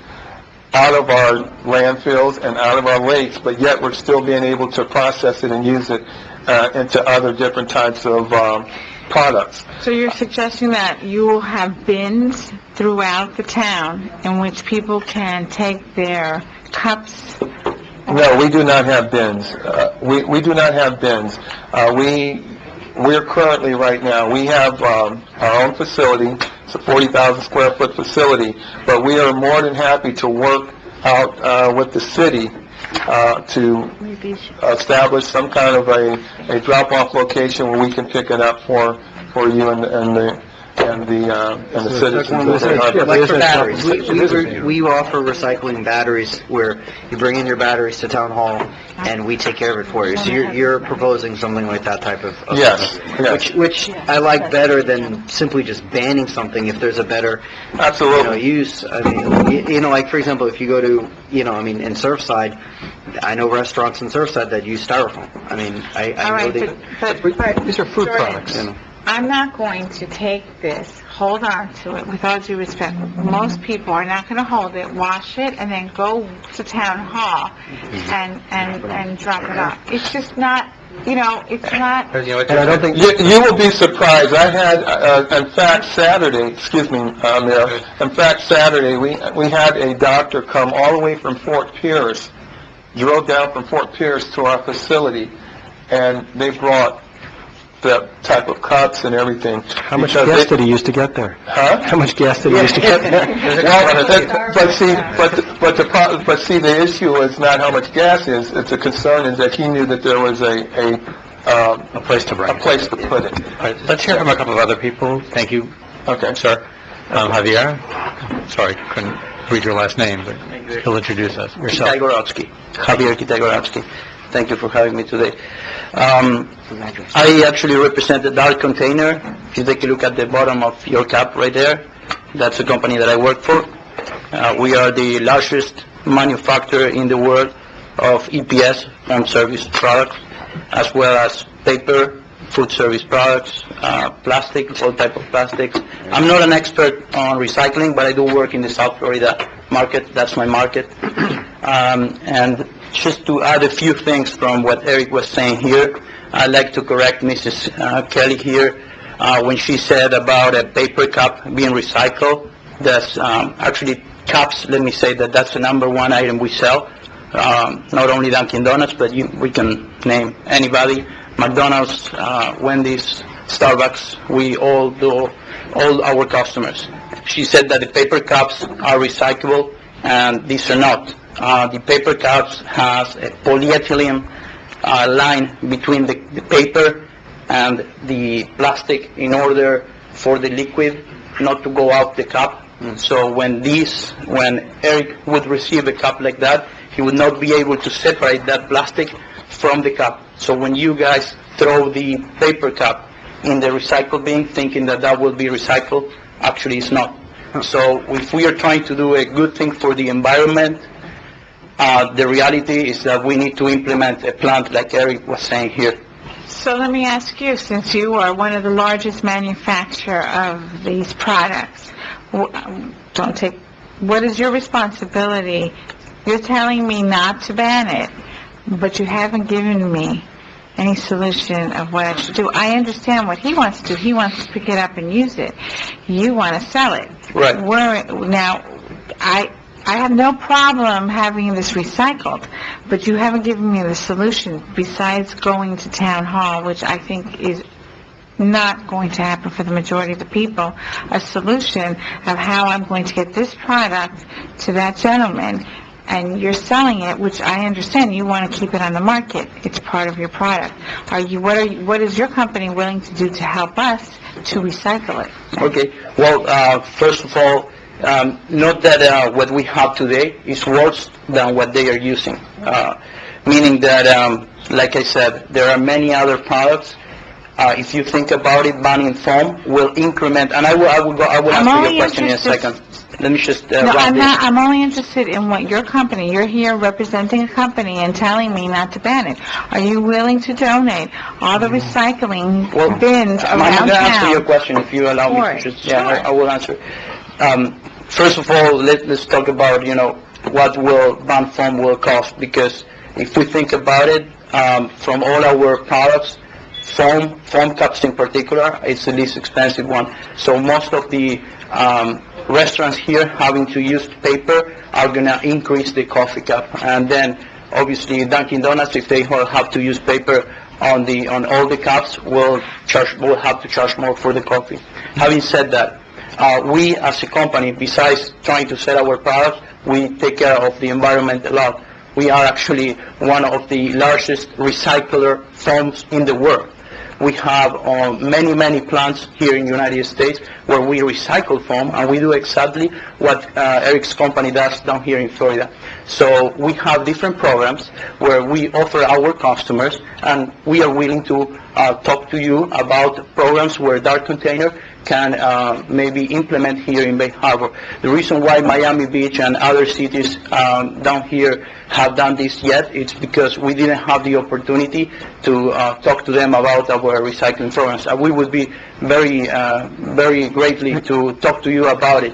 out of our landfills and out of our lakes, but yet we're still being able to process it and use it into other different types of products. So you're suggesting that you will have bins throughout the town in which people can take their cups? No, we do not have bins. We do not have bins. We're currently right now, we have our own facility. It's a 40,000 square foot facility, but we are more than happy to work out with the city to establish some kind of a drop-off location where we can pick it up for you and the citizens. Like for batteries, we offer recycling batteries where you bring in your batteries to town hall and we take care of it for you. So you're proposing something like that type of yes. Which I like better than simply just banning something if there's a better use. I mean, like for example, if you go to in Surfside, I know restaurants in Surfside that use styrofoam. I mean, I know but these are food products. I'm not going to take this, hold on to it, with all due respect. Most people are not going to hold it, wash it, and then go to town hall and drop it off. It's just not, it's not... And I don't think... You will be surprised. I had, in fact, Saturday, Mayor, in fact, Saturday, we had a doctor come all the way from Fort Pierce, drove down from Fort Pierce to our facility, and they brought the type of cups and everything. How much gas did he use to get there? Huh? How much gas did he use to get there? But see, the issue is not how much gas is. It's a concern is that he knew that there was a place to bring a place to put it. All right, let's hear from a couple of other people. Thank you. Okay. Sir. Javier? Sorry, couldn't read your last name, but he'll introduce us. Yourself. Kitay-Gorowski. Javier Kitay-Gorowski. Thank you for having me today. I actually represent the Dark Container. If you take a look at the bottom of your cap right there, that's the company that I work for. We are the largest manufacturer in the world of EPS, home service products, as well as paper, food service products, plastic, all type of plastics. I'm not an expert on recycling, but I do work in the South Florida market. That's my market. And just to add a few things from what Eric was saying here, I'd like to correct Mrs. Kelly here when she said about a paper cup being recycled. That's actually cups. Let me say that that's the number one item we sell. Not only Dunkin' Donuts, but we can name anybody. McDonald's, Wendy's, Starbucks, we all do, all our customers. She said that the paper cups are recyclable, and these are not. The paper cups has a polyethylene line between the paper and the plastic in order for the liquid not to go out the cup. So when Eric would receive a cup like that, he would not be able to separate that plastic from the cup. So when you guys throw the paper cup in the recycle bin thinking that that will be recycled, actually it's not. So if we are trying to do a good thing for the environment, the reality is that we need to implement a plant like Eric was saying here. So let me ask you, since you are one of the largest manufacturer of these products, what is your responsibility? You're telling me not to ban it, but you haven't given me any solution of what I should do. I understand what he wants to do. He wants to pick it up and use it. You want to sell it. Right. Now, I have no problem having this recycled, but you haven't given me the solution besides going to town hall, which I think is not going to happen for the majority of the people, a solution of how I'm going to get this product to that gentleman. And you're selling it, which I understand you want to keep it on the market. It's part of your product. What is your company willing to do to help us to recycle it? Okay. Well, first of all, note that what we have today is worse than what they are using. Meaning that, like I said, there are many other products. If you think about it, banning foam will increment, and I will answer your question in a second. Let me just I'm only interested in what your company, you're here representing a company and telling me not to ban it. Are you willing to donate all the recycling bins around town? I'm going to answer your question if you allow me to just, I will answer. First of all, let's talk about, what will ban foam will cost, because if we think about it, from all our products, foam cups in particular, it's the least expensive one. So most of the restaurants here having to use paper are going to increase the coffee cup. And then obviously Dunkin' Donuts, if they have to use paper on all the cups, will have to charge more for the coffee. Having said that, we as a company, besides trying to sell our products, we take care of the environment a lot. We are actually one of the largest recycler foams in the world. We have many plants here in the United States where we recycle foam, and we do exactly what Eric's company does down here in Florida. So we have different programs where we offer our customers, and we are willing to talk to you about programs where Dark Container can maybe implement here in Bay Harbor. The reason why Miami Beach and other cities down here have done this yet, it's because we didn't have the opportunity to talk to them about our recycling programs. We would be very greatly to talk to you about it.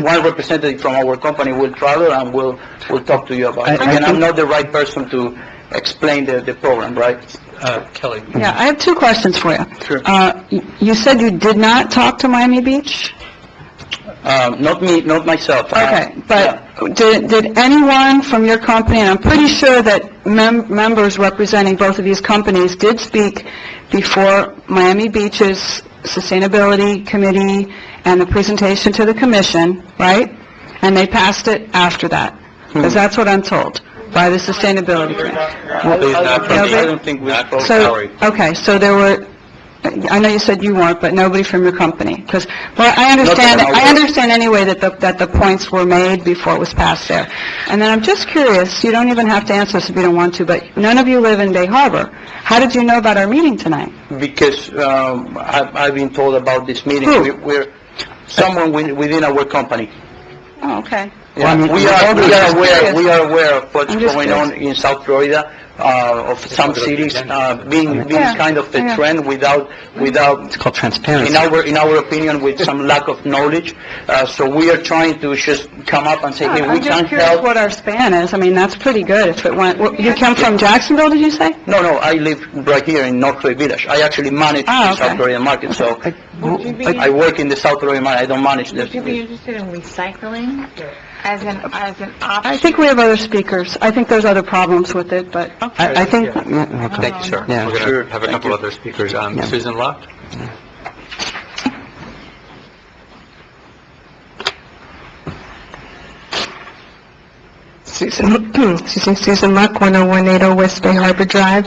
One representative from our company will travel and will talk to you about it. And I'm not the right person to explain the program, right? Kelly. Yeah, I have two questions for you. Sure. You said you did not talk to Miami Beach? Not me, not myself. Okay, but did anyone from your company, and I'm pretty sure that members representing both of these companies did speak before Miami Beach's Sustainability Committee and the presentation to the commission, right? And they passed it after that, because that's what I'm told, by the Sustainability Committee. I don't think we spoke, So, sorry. okay, so there were, I know you said you weren't, but nobody from your company, because, well, I understand anyway that the points were made before it was passed there. And then I'm just curious, you don't even have to answer this if you don't want to, but none of you live in Bay Harbor. How did you know about our meeting tonight? Because I've been told about this meeting. Who? We're someone within our company. Oh, okay. Yeah, we are aware of what's I'm just going on in South Florida, of some cities being kind of a trend without It's called transparency. in our opinion, with some lack of knowledge. So we are trying to just come up and say, hey, we I'm just can't curious help. what our span is. I mean, that's pretty good if it went, you come from Jacksonville, did you say? No, I live right here in North Florida Village. I actually manage the South Florida market, so I work in the South Florida market. I don't manage Would you be this. interested in recycling as an option? I think we have other speakers. I think there's other problems with it, but I think... Thank you, sir. Yeah. We're going to have a couple other speakers. Susan Locke? Susan Luck, 10180 West Bay Harbor Drive.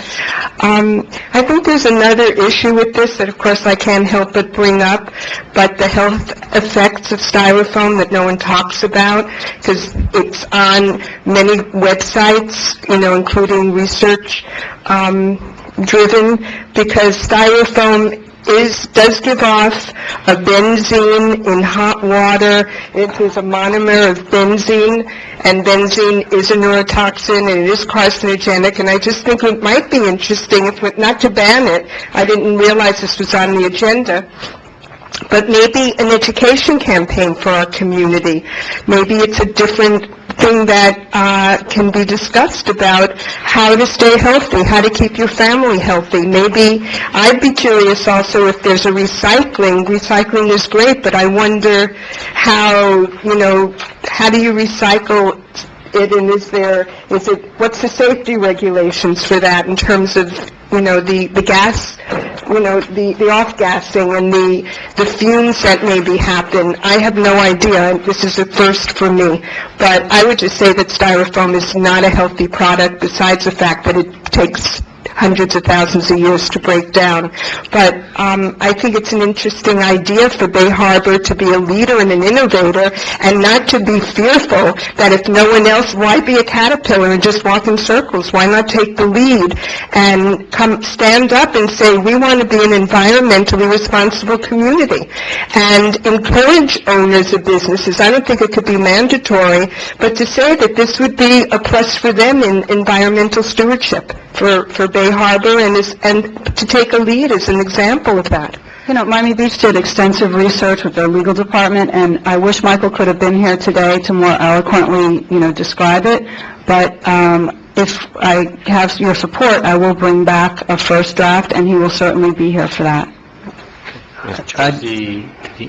I think there's another issue with this that, of course, I can't help but bring up, but the health effects of styrofoam that no one talks about, because it's on many websites, including research driven, because styrofoam does give off a benzene in hot water. It is a monomer of benzene, and benzene is a neurotoxin, and it is carcinogenic, and I just think it might be interesting, if not to ban it. I didn't realize this was on the agenda, but maybe an education campaign for our community. Maybe it's a different thing that can be discussed about how to stay healthy, how to keep your family healthy. Maybe I'd be curious also if there's a recycling. Recycling is great, but I wonder how do you recycle it, and what's the safety regulations for that in terms of, the gas, the off-gassing and the fumes that maybe happen. I have no idea. This is a first for me. But I would just say that styrofoam is not a healthy product, besides the fact that it takes hundreds of thousands of years to break down. But I think it's an interesting idea for Bay Harbor to be a leader and an innovator, and not to be fearful that if no one else, why be a caterpillar and just walk in circles? Why not take the lead and stand up and say, we want to be an environmentally responsible community, and encourage owners of businesses. I don't think it could be mandatory, but to say that this would be a plus for them in environmental stewardship for Bay Harbor, and to take a lead as an example of that. Miami Beach did extensive research with their legal department, and I wish Michael could have been here today to more eloquently, describe it. But if I have your support, I will bring back a first draft, and he will certainly be here for that.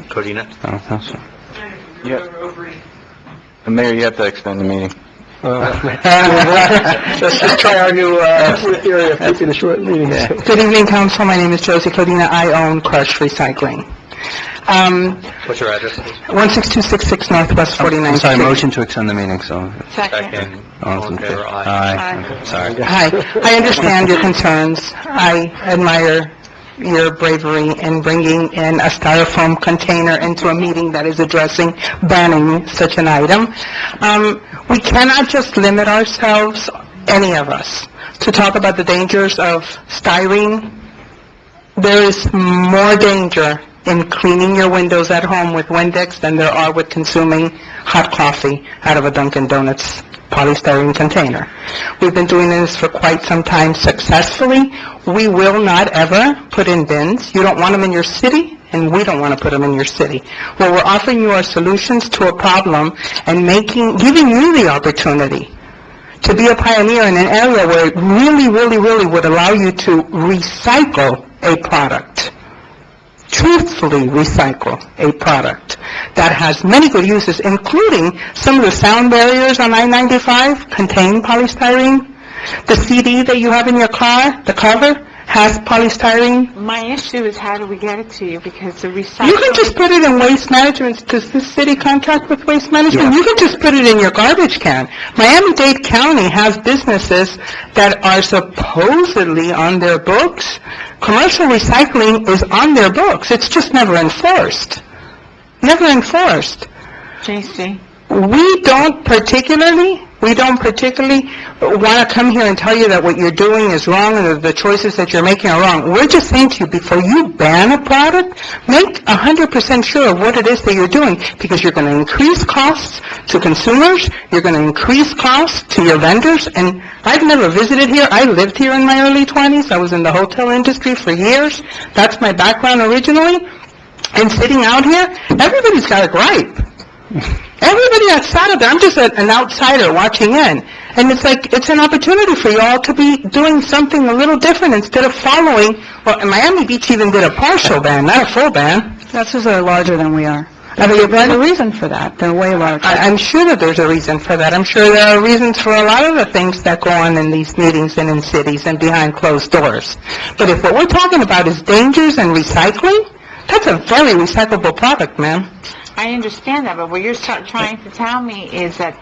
Codina? Mayor, you have to extend the meeting. Let's just try our new theory of keeping the short meetings. Good evening, Council. My name is Josie Codina. I own Crush Recycling. What's your address? 16266 Northwest 49th Street. Motion to extend the meeting, so... Second. All in favor? Aye. Sorry. Hi. I understand your concerns. I admire your bravery in bringing in a styrofoam container into a meeting that is addressing banning such an item. We cannot just limit ourselves, any of us, to talk about the dangers of styrene. There is more danger in cleaning your windows at home with Windex than there are with consuming hot coffee out of a Dunkin' Donuts polystyrene container. We've been doing this for quite some time successfully. We will not ever put in bins. You don't want them in your city, and we don't want to put them in your city. Well, we're offering you our solutions to a problem and giving you the opportunity to be a pioneer in an area where it really, really, really would allow you to recycle a product. Truthfully recycle a product that has many good uses, including some of the sound barriers on I-95 contain polystyrene. The CD that you have in your car, the cover, has polystyrene? My issue is how do we get it to you, because the recycling... You can just put it in waste management. Does this city contract with waste management? You can just put it in your garbage can. Miami-Dade County has businesses that are supposedly on their books. Commercial recycling is on their books. It's just never enforced. Never enforced. JC? We don't particularly want to come here and tell you that what you're doing is wrong and that the choices that you're making are wrong. We're just saying to you, before you ban a product, make 100% sure of what it is that you're doing, because you're going to increase costs to consumers, you're going to increase costs to your vendors, and I've never visited here. I lived here in my early 20s. I was in the hotel industry for years. That's my background originally. And sitting out here, everybody's got a gripe. Everybody that's sat up there, I'm just an outsider watching in. And it's like, it's an opportunity for you all to be doing something a little different instead of following, well, Miami Beach even did a partial ban, not a full ban. That's because they're larger than we are. I mean, there's a reason for that. They're way larger. I'm sure that there's a reason for that. I'm sure there are reasons for a lot of the things that go on in these meetings and in cities and behind closed doors. But if what we're talking about is dangers and recycling, that's a very recyclable product, ma'am. I understand that, but what you're trying to tell me is that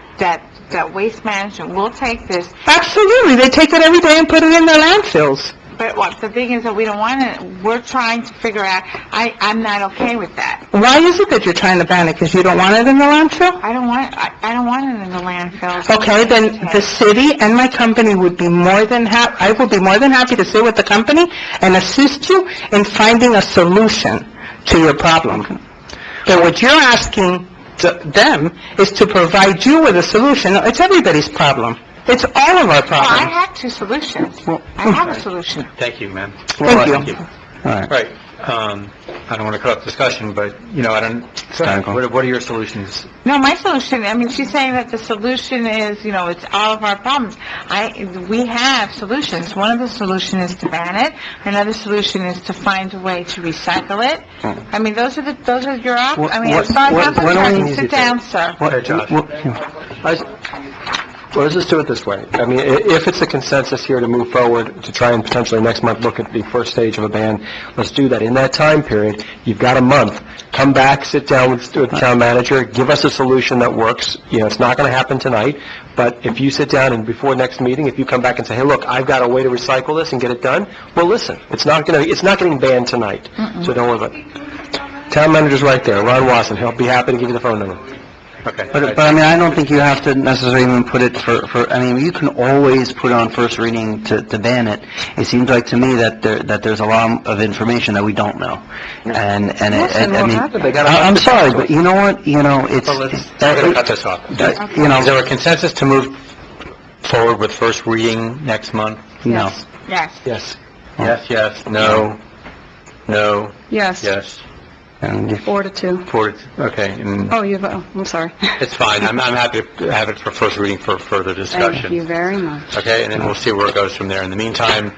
waste management will take this... Absolutely. They take it every day and put it in their landfills. But what the thing is that we don't want it. We're trying to figure out... I'm not okay with that. Why is it that you're trying to ban it? Because you don't want it in the landfill? I don't want it in the landfills. Okay, then the city and my company would be more than I would be more than happy to sit with the company and assist you in finding a solution to your problem. But what you're asking them is to provide you with a solution. No, it's everybody's problem. It's all of our problems. Well, I have two solutions. I have a solution. Thank you, ma'am. Thank you. All right. I don't want to cut off discussion, but, what are your solutions? No, my solution, I mean, she's saying that the solution is, it's all of our problems. We have solutions. One of the solutions is to ban it. Another solution is to find a way to recycle it. I mean, those are your options. I mean, I'm sorry, sit down, sir. Well, let's just do it this way. I mean, if it's a consensus here to move forward, to try and potentially next month look at the first stage of a ban, let's do that. In that time period, you've got a month. Come back, sit down with the town manager, give us a solution that works. It's not going to happen tonight, but if you sit down and before next meeting, if you come back and say, hey, look, I've got a way to recycle this and get it done, well, listen, it's not getting banned tonight, so don't worry about it. Town manager's right there, Ron Wasson. He'll be happy to give you the phone number. Okay. But I mean, I don't think you have to necessarily even put it I mean, you can always put on first reading to ban it. It seems like to me that there's a lot of information that we don't know. And I mean, I'm sorry, but you know what? We're going to cut this off. Is there a consensus to move forward with first reading next month? No. Yes. Yes. Yes, no, Yes. yes. 4-2. Okay. I'm sorry. It's fine. I'm happy to have it for first reading for further discussion. Thank you very much. Okay, and then we'll see where it goes from there. In the meantime,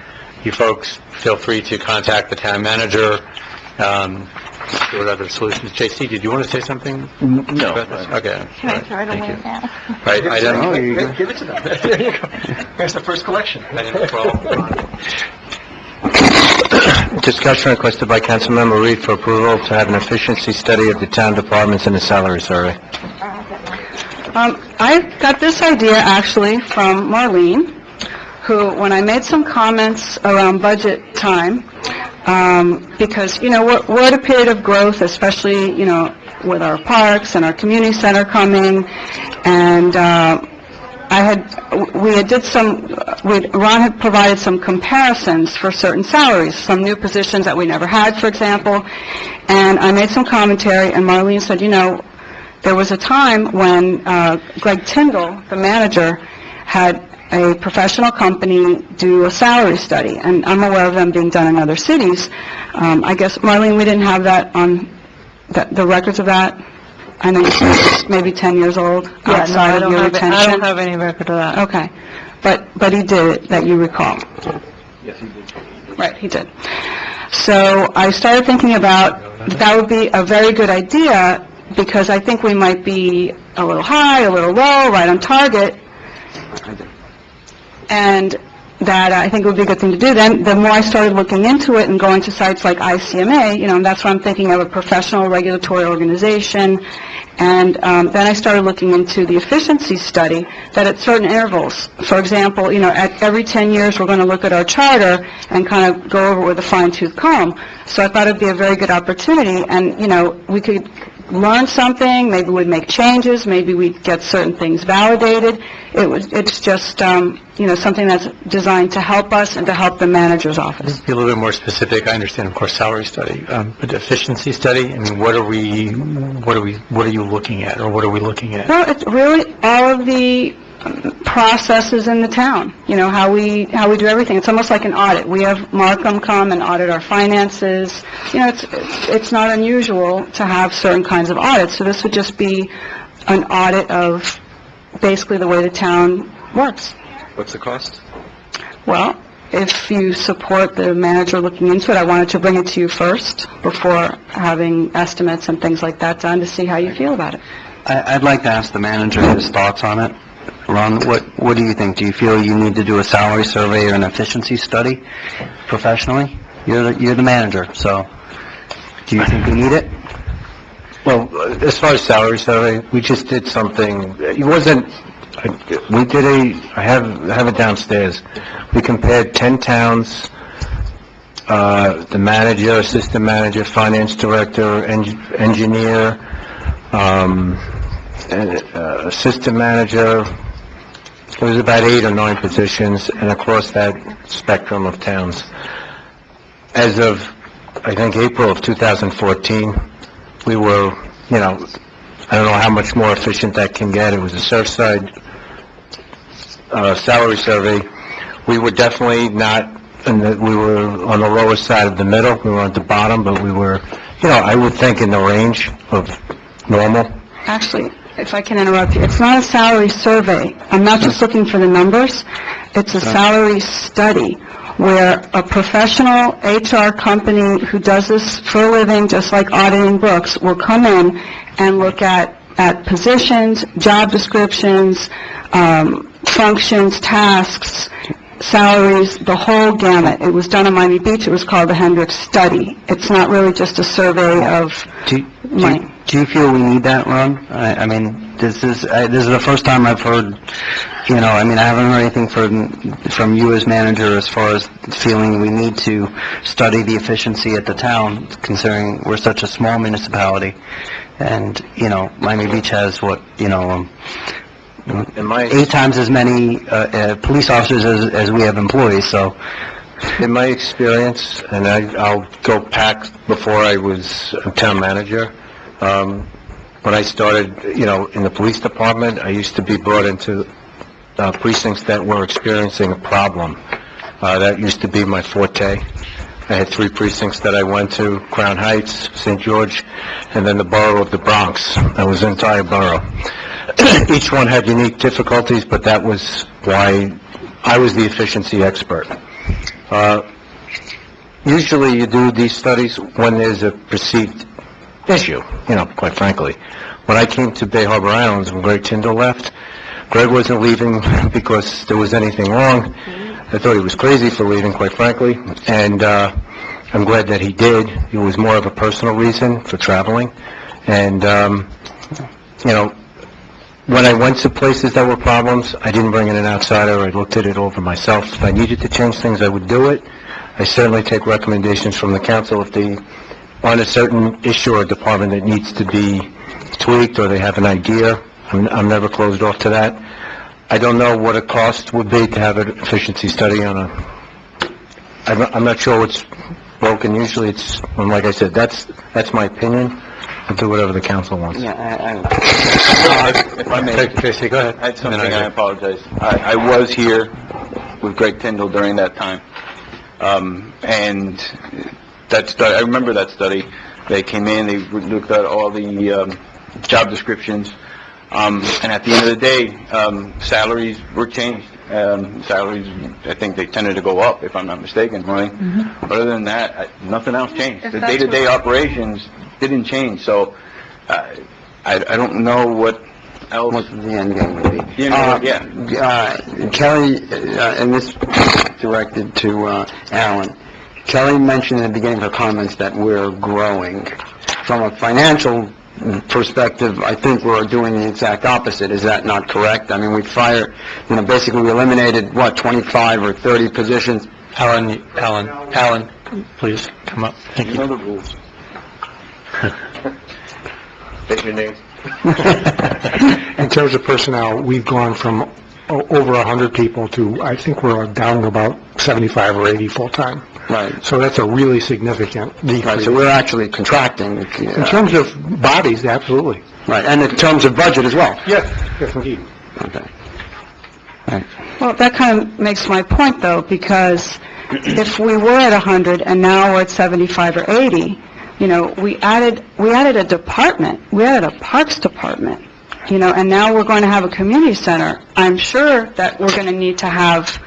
you folks feel free to contact the town manager, see what other solutions. JC, did you want to say something? No. Okay. Can I try to win now? Right, item... Give it to them. There you go. Here's the first collection. Item 12. Discussion requested by Councilmember Reed for approval to have an efficiency study of the town departments and the salary survey. I got this idea actually from Marlene, who, when I made some comments around budget time, because, we're at a period of growth, especially, with our parks and our community center coming, and Ron had provided some comparisons for certain salaries, some new positions that we never had, for example, and I made some commentary, and Marlene said, there was a time when Greg Tyndall, the manager, had a professional company do a salary study, and I'm aware of them being done in other cities. I guess, Marlene, we didn't have that on the records of that? I know you said it's maybe 10 years old outside of your retention. I don't have any record of that. Okay. But he did it, that you recall. Yes, he did. Right, he did. So I started thinking about that would be a very good idea, because I think we might be a little high, a little low, right on target. And that I think it would be a good thing to do. Then the more I started looking into it and going to sites like ICMA, and that's why I'm thinking of a professional regulatory organization. And then I started looking into the efficiency study, that at certain intervals, for example, at every 10 years, we're going to look at our charter and kind of go over it with a fine-tooth comb. So I thought it'd be a very good opportunity, and, we could learn something, maybe we'd make changes, maybe we'd get certain things validated. It's just, something that's designed to help us and to help the manager's office. Be a little bit more specific. I understand, of course, salary study, but efficiency study, I mean, what are you looking at, or what are we looking at? Well, it's really all of the processes in the town, how we do everything. It's almost like an audit. We have Markham come and audit our finances. It's not unusual to have certain kinds of audits, so this would just be an audit of basically the way the town works. What's the cost? Well, if you support the manager looking into it, I wanted to bring it to you first before having estimates and things like that done to see how you feel about it. I'd like to ask the manager his thoughts on it. Ron, what do you think? Do you feel you need to do a salary survey or an efficiency study professionally? You're the manager, so do you think we need it? Well, as far as salary survey, we just did something, it wasn't, I have it downstairs. We compared 10 towns, the manager, assistant manager, finance director, engineer, assistant manager. It was about 8 or 9 positions, and across that spectrum of towns. As of, I think, April of 2014, we were, I don't know how much more efficient that can get. It was a Surfside salary survey. We were definitely not, we were on the lower side of the middle. We were at the bottom, but we were, I would think in the range of normal. Actually, if I can interrupt you, it's not a salary survey. I'm not just looking for the numbers. It's a salary study where a professional HR company who does this for a living, just like auditing books, will come in and look at positions, job descriptions, functions, tasks, salaries, the whole gamut. It was done in Miami Beach. It was called the Hendricks Study. It's not really just a survey of money. Do you feel we need that, Ron? I mean, this is the first time I've heard, I haven't heard anything from you as manager as far as feeling we need to study the efficiency at the town, considering we're such a small municipality. And, Miami Beach has 8 times as many police officers as we have employees, so. In my experience, and I'll go back before I was a town manager, when I started, in the police department, I used to be brought into precincts that were experiencing a problem. That used to be my forte. I had 3 precincts that I went to, Crown Heights, St. George, and then the borough of the Bronx. That was the entire borough. Each one had unique difficulties, but that was why I was the efficiency expert. Usually you do these studies when there's a perceived issue, quite frankly. When I came to Bay Harbor Islands, when Greg Tyndall left, Greg wasn't leaving because there was anything wrong. I thought he was crazy for leaving, quite frankly, and I'm glad that he did. It was more of a personal reason for traveling. And, when I went to places that were problems, I didn't bring in an outsider. I looked at it over myself. If I needed to change things, I would do it. I certainly take recommendations from the council if they on a certain issue or department that needs to be tweaked or they have an idea. I'm never closed off to that. I don't know what a cost would be to have an efficiency study on I'm not sure what's broken. Usually it's, like I said, that's my opinion. I'll do whatever the council wants. If I may, Tracy, go ahead. I had something, I apologize. I was here with Greg Tyndall during that time. And that study, I remember that study. They came in, they looked at all the job descriptions, and at the end of the day, salaries were changed. Salaries, I think they tended to go up, if I'm not mistaken, right? Mm-hmm. Other than that, nothing else changed. The day-to-day operations didn't change, so I don't know what else. What the end game would be. Yeah. Kelly, and this directed to Alan, Kelly mentioned in the beginning of her comments that we're growing. From a financial perspective, I think we're doing the exact opposite. Is that not correct? I mean, we fired, basically we eliminated, 25 or 30 positions? Alan, please, come up. Thank you. You know the rules. State your name. In terms of personnel, we've gone from over 100 people to, I think we're down to about 75 or 80 full-time. Right. So that's a really significant decrease. Right, so we're actually contracting. In terms of bodies, absolutely. Right, and in terms of budget as well? Yes, indeed. Okay. Right. Well, that kind of makes my point, though, because if we were at 100 and now we're at 75 or 80, we added a department. We added a parks department, and now we're going to have a community center. I'm sure that we're going to need to have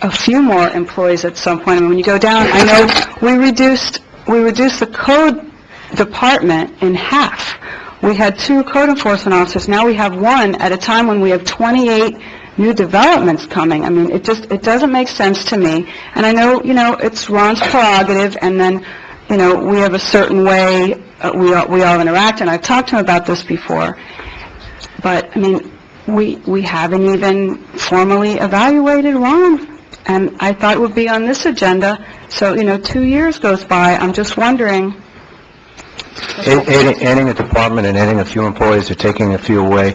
a few more employees at some point. I mean, when you go down, I know we reduced the code department in half. We had 2 code enforcement officers. Now we have 1 at a time when we have 28 new developments coming. I mean, it doesn't make sense to me. And I know, it's Ron's prerogative, and then, we have a certain way we all interact, and I've talked to him about this before. But, I mean, we haven't even formally evaluated Ron. And I thought it would be on this agenda, so, 2 years goes by, I'm just wondering. Adding a department and adding a few employees or taking a few away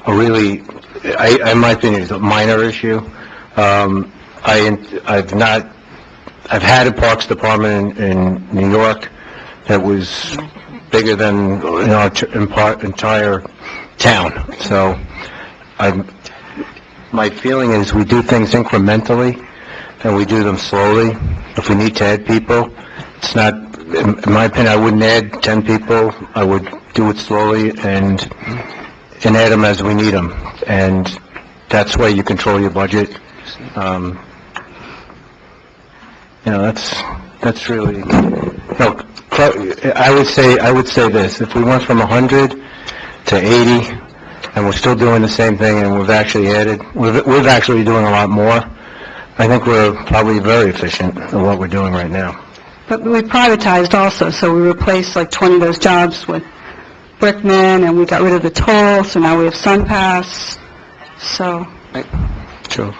are really, in my opinion, is a minor issue. I've had a parks department in New York that was bigger than, our entire town. So, my feeling is we do things incrementally, and we do them slowly. If we need to add people, it's not, in my opinion, I wouldn't add 10 people. I would do it slowly and add them as we need them. And that's why you control your budget. That's really, no, I would say this, if we went from 100 to 80, and we're still doing the same thing, and we're actually doing a lot more, I think we're probably very efficient in what we're doing right now. But we privatized also, so we replaced like 20 of those jobs with Brickman, and we got rid of the toll, so now we have SunPass, so. True.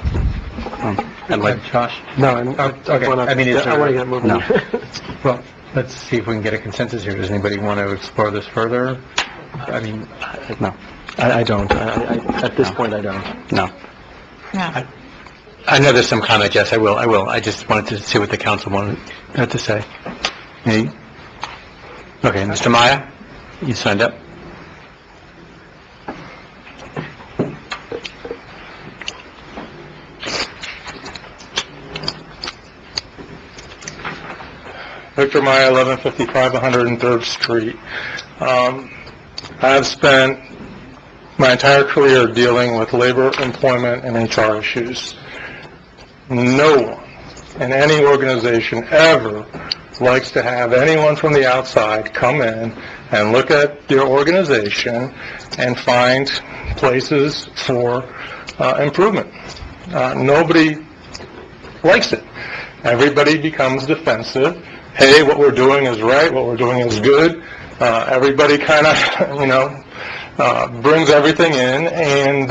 I'd like Josh? No, Okay, I mean, is I want to there... get moving. No. Well, let's see if we can get a consensus here. Does anybody want to explore this further? I mean... No, I don't. At this point, I don't. No. No. I know there's some comment, yes, I will. I just wanted to see what the council wanted to say. Me? Okay, Mr. Maya, you signed up? Victor Maya, 1155 103rd Street. I have spent my entire career dealing with labor, employment, and HR issues. No one in any organization ever likes to have anyone from the outside come in and look at their organization and find places for improvement. Nobody likes it. Everybody becomes defensive. Hey, what we're doing is right, what we're doing is good. Everybody kind of, brings everything in, and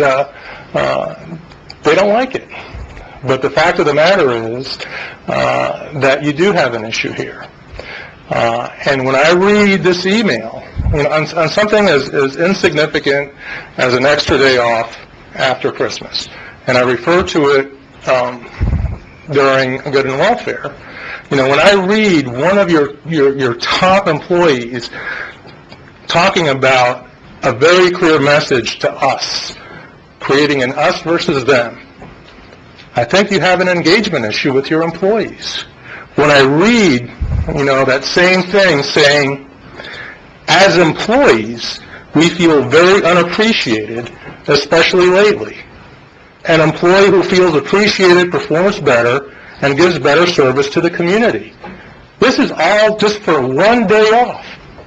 they don't like it. But the fact of the matter is that you do have an issue here. And when I read this email, on something as insignificant as an extra day off after Christmas, and I refer to it during Good and Welfare, when I read one of your top employees talking about a very clear message to us, creating an us versus them, I think you have an engagement issue with your employees. When I read, that same thing saying, as employees, we feel very unappreciated, especially lately. An employee who feels appreciated performs better and gives better service to the community. This is all just for one day off.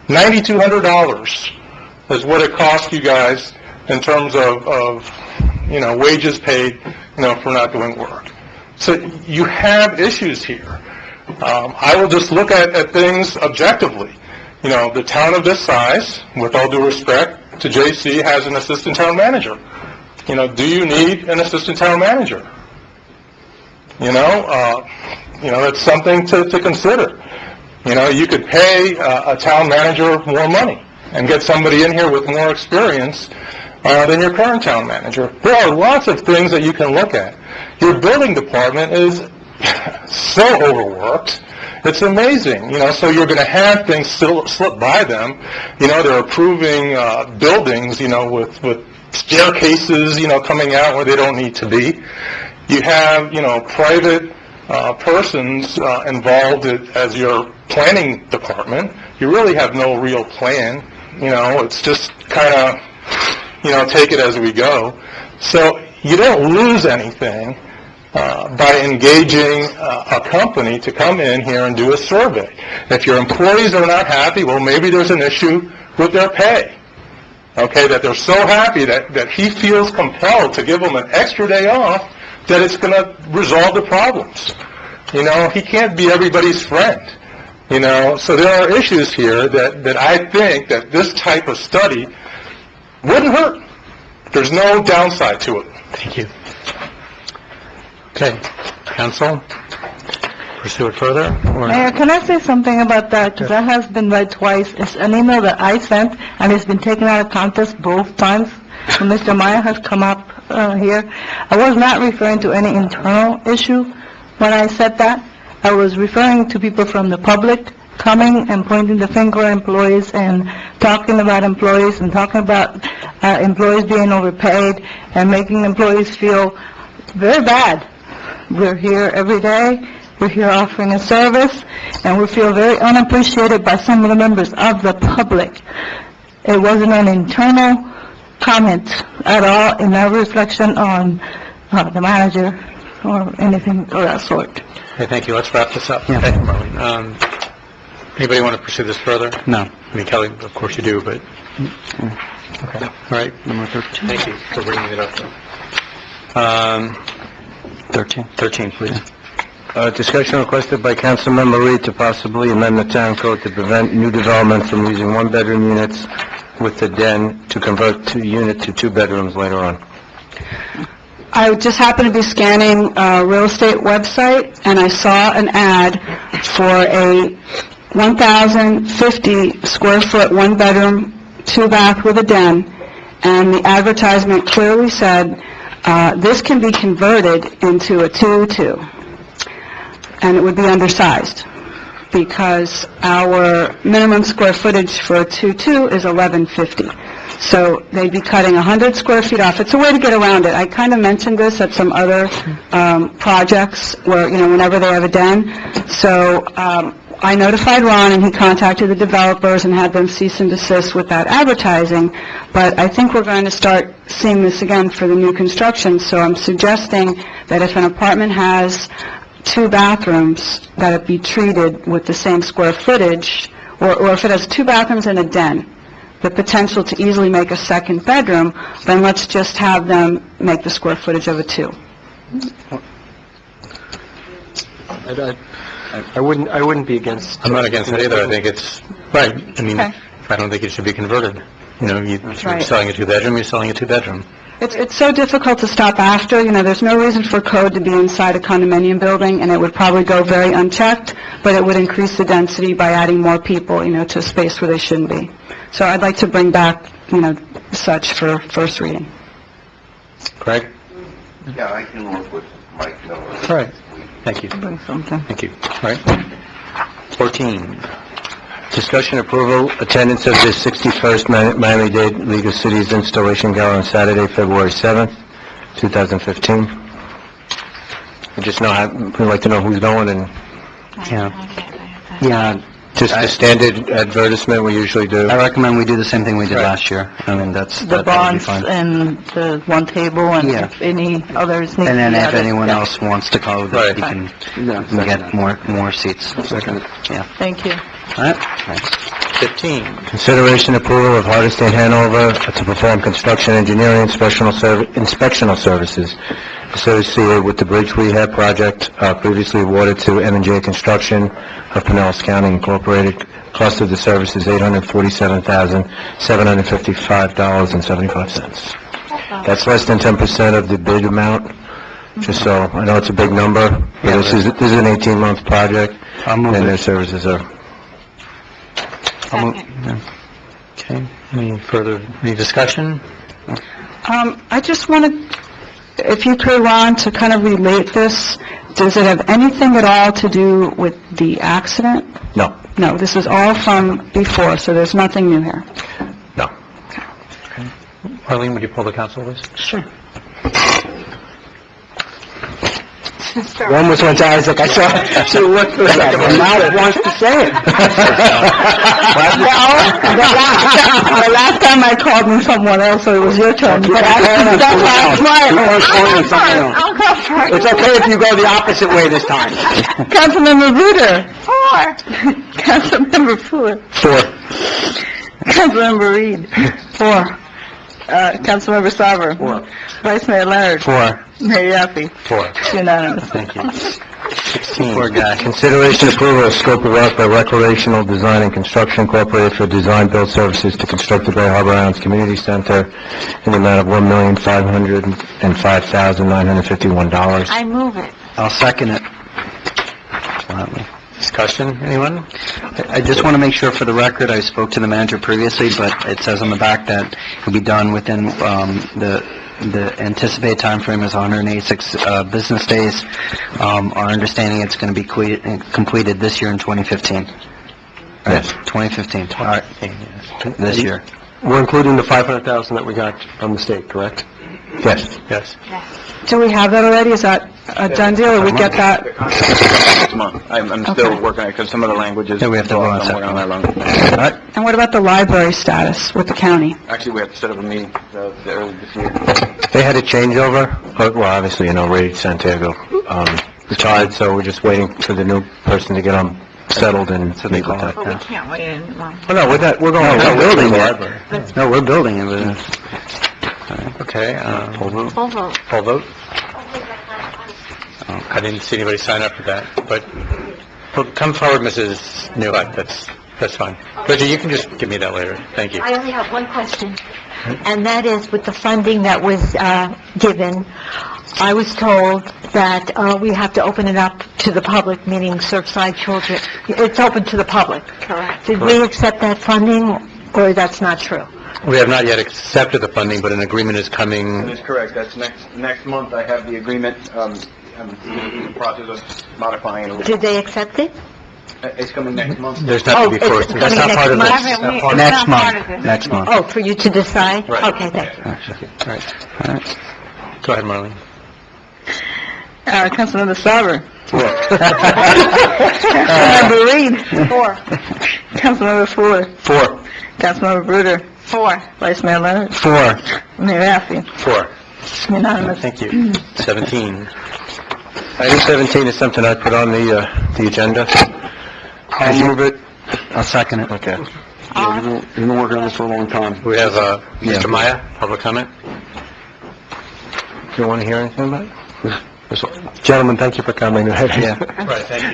$9,200 is what it cost you guys in terms of, you know, wages paid, you know, for not doing work. So you have issues here. I will just look at things objectively. You know, the town of this size, with all due respect to J.C., has an assistant town manager. You know, do you need an assistant town manager? You know, that's something to consider. You know, you could pay a town manager more money and get somebody in here with more experience than your current town manager. There are lots of things that you can look at. Your building department is so overworked. It's amazing, you know, so you're going to have things slip by them. You know, they're approving buildings, you know, with staircases, you know, coming out where they don't need to be. You have, you know, private persons involved as your planning department. You really have no real plan. You know, it's just kind of, you know, take it as we go. So you don't lose anything by engaging a company to come in here and do a survey. If your employees are not happy, well, maybe there's an issue with their pay. Okay, that they're so happy that he feels compelled to give them an extra day off that it's going to resolve the problems. You know, he can't be everybody's friend. You know, so there are issues here that I think that this type of study wouldn't hurt. There's no downside to it. Thank you. Okay, counsel, pursue it further? Or Mayor, can I say something about that? Because that has been read twice. It's an email that I sent, and it's been taken out of context both times. When Mr. Maya has come up here, I was not referring to any internal issue when I said that. I was referring to people from the public coming and pointing the finger at employees and talking about employees and talking about employees being overpaid and making employees feel very bad. We're here every day. We're here offering a service, and we feel very unappreciated by some of the members of the public. It wasn't an internal comment at all, in no reflection on the manager or anything of that sort. Okay, thank you. Let's wrap this up. Okay, Marlene. Anybody want to pursue this further? No. I mean, Kelly, of course you do, but... Okay. All right. Number 13. Thank you for bringing it up, though. 13, please. Discussion requested by Councilmember Reed to possibly amend the town code to prevent new development from using one-bedroom units with the den to convert unit to two bedrooms later on. I just happened to be scanning a real estate website, and I saw an ad for a 1,050 square foot, one-bedroom, two-bath with a den, and the advertisement clearly said, this can be converted into a 2-2, and it would be undersized, because our minimum square footage for a 2-2 is 1,150. So they'd be cutting 100 square feet off. It's a way to get around it. I kind of mentioned this at some other projects where, you know, whenever they have a den. So I notified Ron, and he contacted the developers and had them cease and desist with that advertising. But I think we're going to start seeing this again for the new construction. So I'm suggesting that if an apartment has two bathrooms, that it be treated with the same square footage, or if it has two bathrooms and a den, the potential to easily make a second bedroom, then let's just have them make the square footage of a 2. I wouldn't be against... I'm not against it either. I think it's right. I mean, I don't think it should be converted. You know, you're selling a two-bedroom, you're selling a two-bedroom. It's so difficult to stop after. You know, there's no reason for code to be inside a condominium building, and it would probably go very unchecked, but it would increase the density by adding more people, you know, to a space where they shouldn't be. So I'd like to bring back, you know, such for first reading. Craig? Yeah, I can work with Mike Miller. All right. Thank you. Bring something. Thank you. All right. 14. Discussion approval, attendance of the 61st Miami-Dade League of Cities Installation Gala on Saturday, February 7th, 2015. We just know, we'd like to know who's going, and Yeah, just the standard advertisement we usually do. I recommend we do the same thing we did last year. I mean, The that would be bonds fine. and the one table, and Yeah. if any others need And to then be if added. anyone Yeah. else wants to go, Right. you can get more seats. Yeah. Thank you. All right. 15. Consideration approval of Hardesty and Hanover to perform construction engineering inspectional services associated with the bridge rehab project previously awarded to M&J Construction of Pinellas County Incorporated. Cost of the service is $847,755.75. That's less than 10% of the bid amount, just so, I know it's a big number, but this is an 18-month project, and their services are... Okay, any discussion? I just wanted, if you could, Ron, to kind of relate this, does it have anything at all to do with the accident? No. No, this is all from before, so there's nothing new here. No. Arlene, would you pull the council list? Sure. One was went to Isaac. I saw she looked for that. Now it wants to say it. The last time I called me someone else, so it was your turn. But I done last night. I'll go first. It's okay if you go the opposite way this time. Councilmember Ruder. 4. Councilmember Fuller. 4. Councilmember Reed. 4. Councilmember Sarver. 4. Vice Mayor Leonard. 4. Mayor Yaffe. 4. It's unanimous. Thank you. 16. Poor guy. Consideration approval of scope of work by Recreational Design and Construction Incorporated for design build services to construct the Bay Harbor Islands Community Center in the amount of $1,505,951. I move it. I'll second it. Discussion, anyone? I just want to make sure for the record, I spoke to the manager previously, but it says on the back that it'll be done within the anticipated timeframe is 186 business days. Our understanding it's going to be completed this year in 2015. Right? Yes. 2015. All right. This year. We're including the $500,000 that we got from the state, correct? Yes. Yes. Do we have that already? Is that a done deal, or we get that? Next month. I'm still working on it because some of the languages... Yeah, we have to go on I'm working on that long. And what about the library status with the county? Actually, we have to set up a meeting early this year. They had a changeover, well, obviously, Ray Santiago retired, so we're just waiting for the new person to get settled and meet with that. But we can't wait any longer. Oh, no, we're going No, we're building the it. library. No, we're building it. Okay, full vote? Full vote. Full vote? I didn't see anybody sign up for that, but come forward, Mrs. Newlett, that's fine. Bridget, you can just give me that later. Thank you. I only have one question, and that is with the funding that was given, I was told that we have to open it up to the public, meaning Surfside children. It's open to the public. Correct. Did we accept that funding, or that's not true? We have not yet accepted the funding, but an agreement is coming. That is correct. That's next month. I have the agreement. I'm in the process of modifying it. Did they accept it? It's coming next month. There's nothing before. It's That's coming not part of next this. month? Next month. Next month. Oh, for you to decide? Right. Okay, thank you. Right. Go ahead, Marlene. Councilmember Sarver. 4. Councilmember Reed. 4. Councilmember Fuller. 4. Councilmember Bruder. 4. Vice Mayor Leonard. 4. Mayor Yaffe. 4. Unanimous. Thank you. 17. Item 17 is something I put on the agenda. I'll move it. I'll second it. Okay. We've been working on this for a long time. We have Mr. Maya, public comment. Do you want to hear anything about it? Gentlemen, thank you for coming. Right, thank you.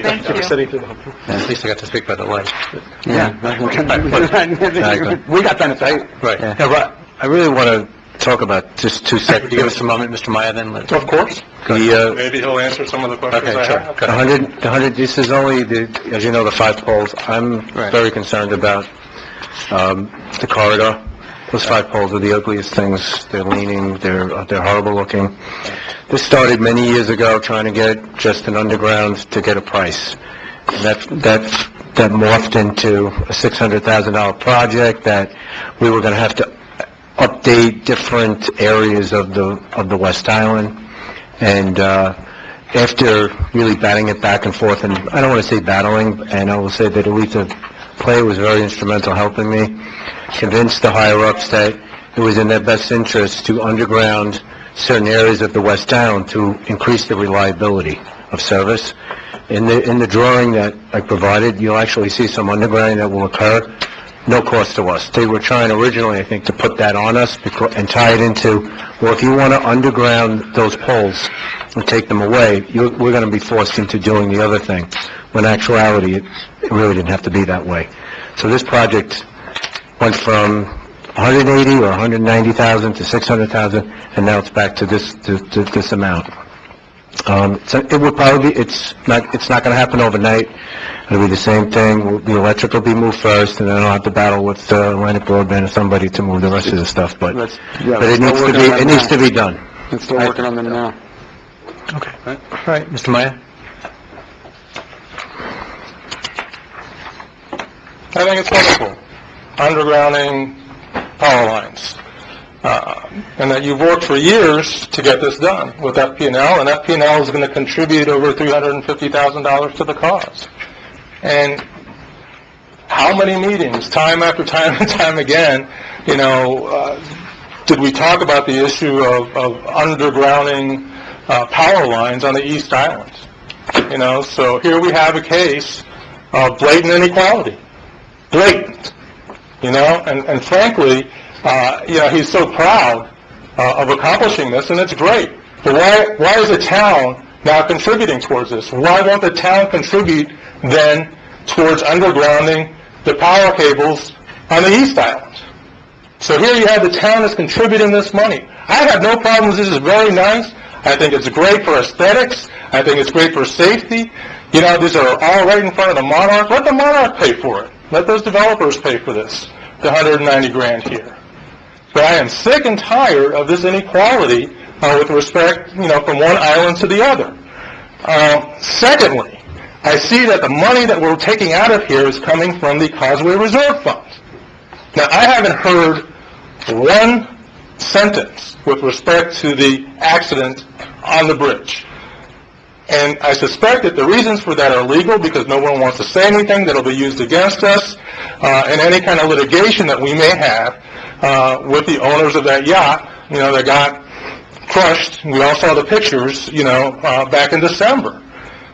Thank you. At least I got to speak by the light. Yeah. We got time to say. Right. Yeah, but I really want to talk about just 2 Could seconds. you give us a moment, Mr. Maya, then? Of course. Maybe he'll answer some of the questions Okay, I sure. have. Go ahead. The 100, this is only as you know, the 5 poles. I'm very concerned about the corridor. Those 5 poles are the ugliest things. They're leaning, they're horrible looking. This started many years ago, trying to get just an underground to get a price. That morphed into a $600,000 project that we were going to have to update different areas of the West Island. And after really batting it back and forth, and I don't want to say battling, and I will say that Aletha Play was very instrumental helping me, convince the higher-ups that it was in their best interest to underground certain areas of the West Island to increase the reliability of service. In the drawing that I provided, you'll actually see some undergrounding that will occur no cost to us. They were trying originally, I think, to put that on us and tie it into, well, if you want to underground those poles and take them away, we're going to be forced into doing the other thing. When in actuality, it really didn't have to be that way. So this project went from 180 or 190,000 to 600,000, and now it's back to this amount. So it would probably be, it's not going to happen overnight. It'll be the same thing. The electric will be moved first, and then I'll have to battle with Atlantic Broadband or somebody to move the rest of the stuff. But it needs to be done. We're still working on them now. Okay. All right, Mr. Maya? I think it's wonderful, undergrounding power lines, and that you've worked for years to get this done with FP&L, and FP&L is going to contribute over $350,000 to the cause. And how many meetings, time after time and time again, did we talk about the issue of undergrounding power lines on the East Island? So here we have a case of blatant inequality. Blatant. And frankly, he's so proud of accomplishing this, and it's great. But why is the town now contributing towards this? Why won't the town contribute then towards undergrounding the power cables on the East Island? So here you have the town is contributing this money. I have no problems. This is very nice. I think it's great for aesthetics. I think it's great for safety. These are all right in front of the Monarch. Let the Monarch pay for it. Let those developers pay for this, the $190,000 here. But I am sick and tired of this inequality with respect, from one island to the other. Secondly, I see that the money that we're taking out of here is coming from the Causeway Reserve Fund. Now, I haven't heard one sentence with respect to the accident on the bridge. And I suspect that the reasons for that are legal because no one wants to say anything that will be used against us in any kind of litigation that we may have with the owners of that yacht, that got crushed. We all saw the pictures, back in December.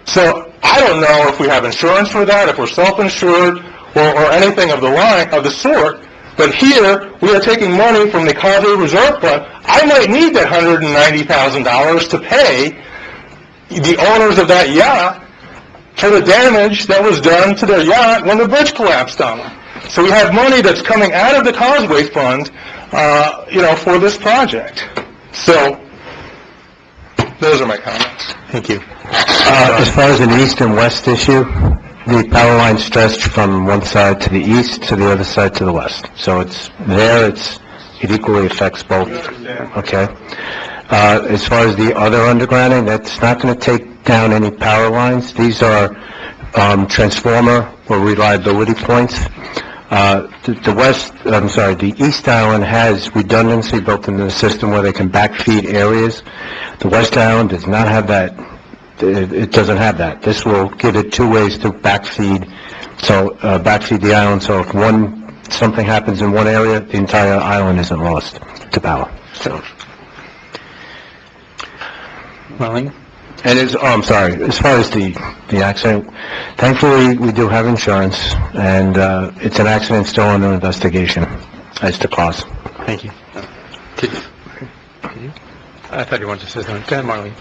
So I don't know if we have insurance for that, if we're self-insured or anything of the sort. But here, we are taking money from the Causeway Reserve Fund. I might need that $190,000 to pay the owners of that yacht for the damage that was done to their yacht when the bridge collapsed on them. So we have money that's coming out of the Causeway Fund, for this project. So, those are my comments. Thank you. As far as an east and west issue, the power line stretched from one side to the east to the other side to the west. So it equally affects both. Okay. As far as the other undergrounding, that's not going to take down any power lines. These are transformer or reliability points. The East Island has redundancy built into the system where they can backfeed areas. The West Island does not have that. It doesn't have that. This will give it two ways to backfeed. So backfeed the island. So if something happens in one area, the entire island isn't lost to power. So. Marlene? And as far as the accident, thankfully we do have insurance, and it's an accident still under investigation as to cause. Thank you. I thought you wanted to say something. Go ahead, Marlene.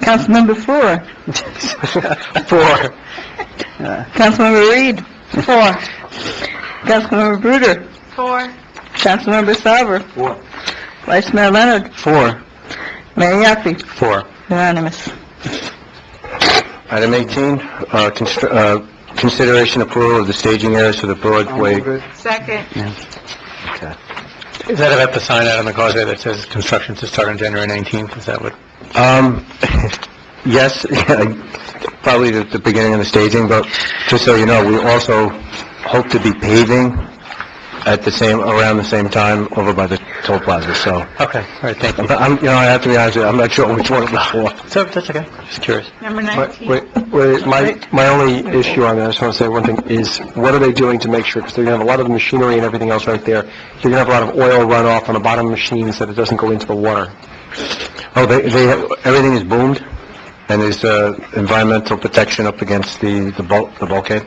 Councilmember Ford. 4. Councilmember Reed. 4. Councilmember Bruder. 4. Councilmember Sauber. 4. Vice Mayor Leonard. 4. Mayor Yaffe. 4. Unanimous. Item 18, consideration approval of the staging areas for the Broadway. Second. Okay. Is that about the sign out on the causeway that says construction to start on January 19th? Is that what? Yes, probably the beginning of the staging, but just so you know, we also hope to be paving around the same time over by the toll plaza, so. Okay, all right, thank you. But I have to be honest with you, I'm not sure which one it was for. So, that's okay, just curious. Number 19. Wait, my only issue on that, I just want to say one thing, is what are they doing to make sure, because they're going to have a lot of the machinery and everything else right there, you're going to have a lot of oil runoff on the bottom of machines that it doesn't go into the water. Oh, everything is boomed, and there's environmental protection up against the bulkhead.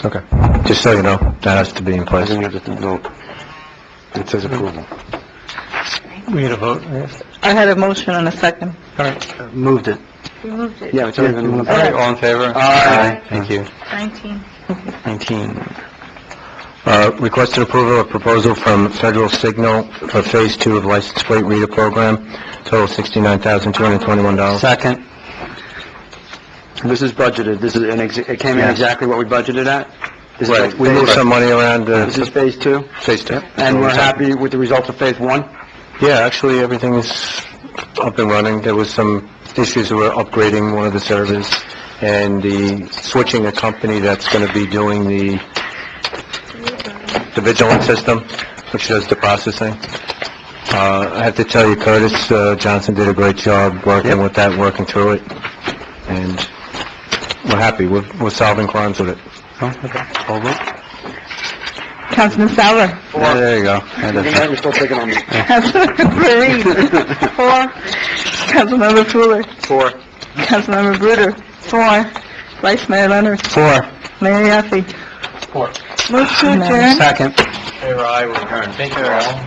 Okay. Just so you know, that has to be in place. It says approval. We need a vote. I had a motion and a second. All right. Moved it. We moved it. Yeah, it's already been moved. All right, all in favor? Aye. Thank you. 19. 19. Requested approval of proposal from Federal Signal for Phase 2 of License Plate Reader Program, total $69,221. Second. This is budgeted, it came in Yes. exactly what we budgeted at? This is Right, like we moved some money around, This is Phase 2? Phase 2. And we're happy with the results of Phase 1? Yeah, actually, everything is up and running. There was some issues with upgrading one of the servers, and the switching a company that's going to be doing the vigilant system, which does the processing. I have to tell you, Curtis Johnson did a great job working with that, working through it, and we're happy. We're solving crimes with it. All vote? Councilman Fowler. There you go. We're still taking on me. Councilmember Reed. 4. Councilmember Fuller. 4. Councilmember Bruder. 4. Vice Mayor Leonard. 4. Mayor Yaffe. 4. Move to adjourn. Second. Favor aye, we're adjourned. Thank you all.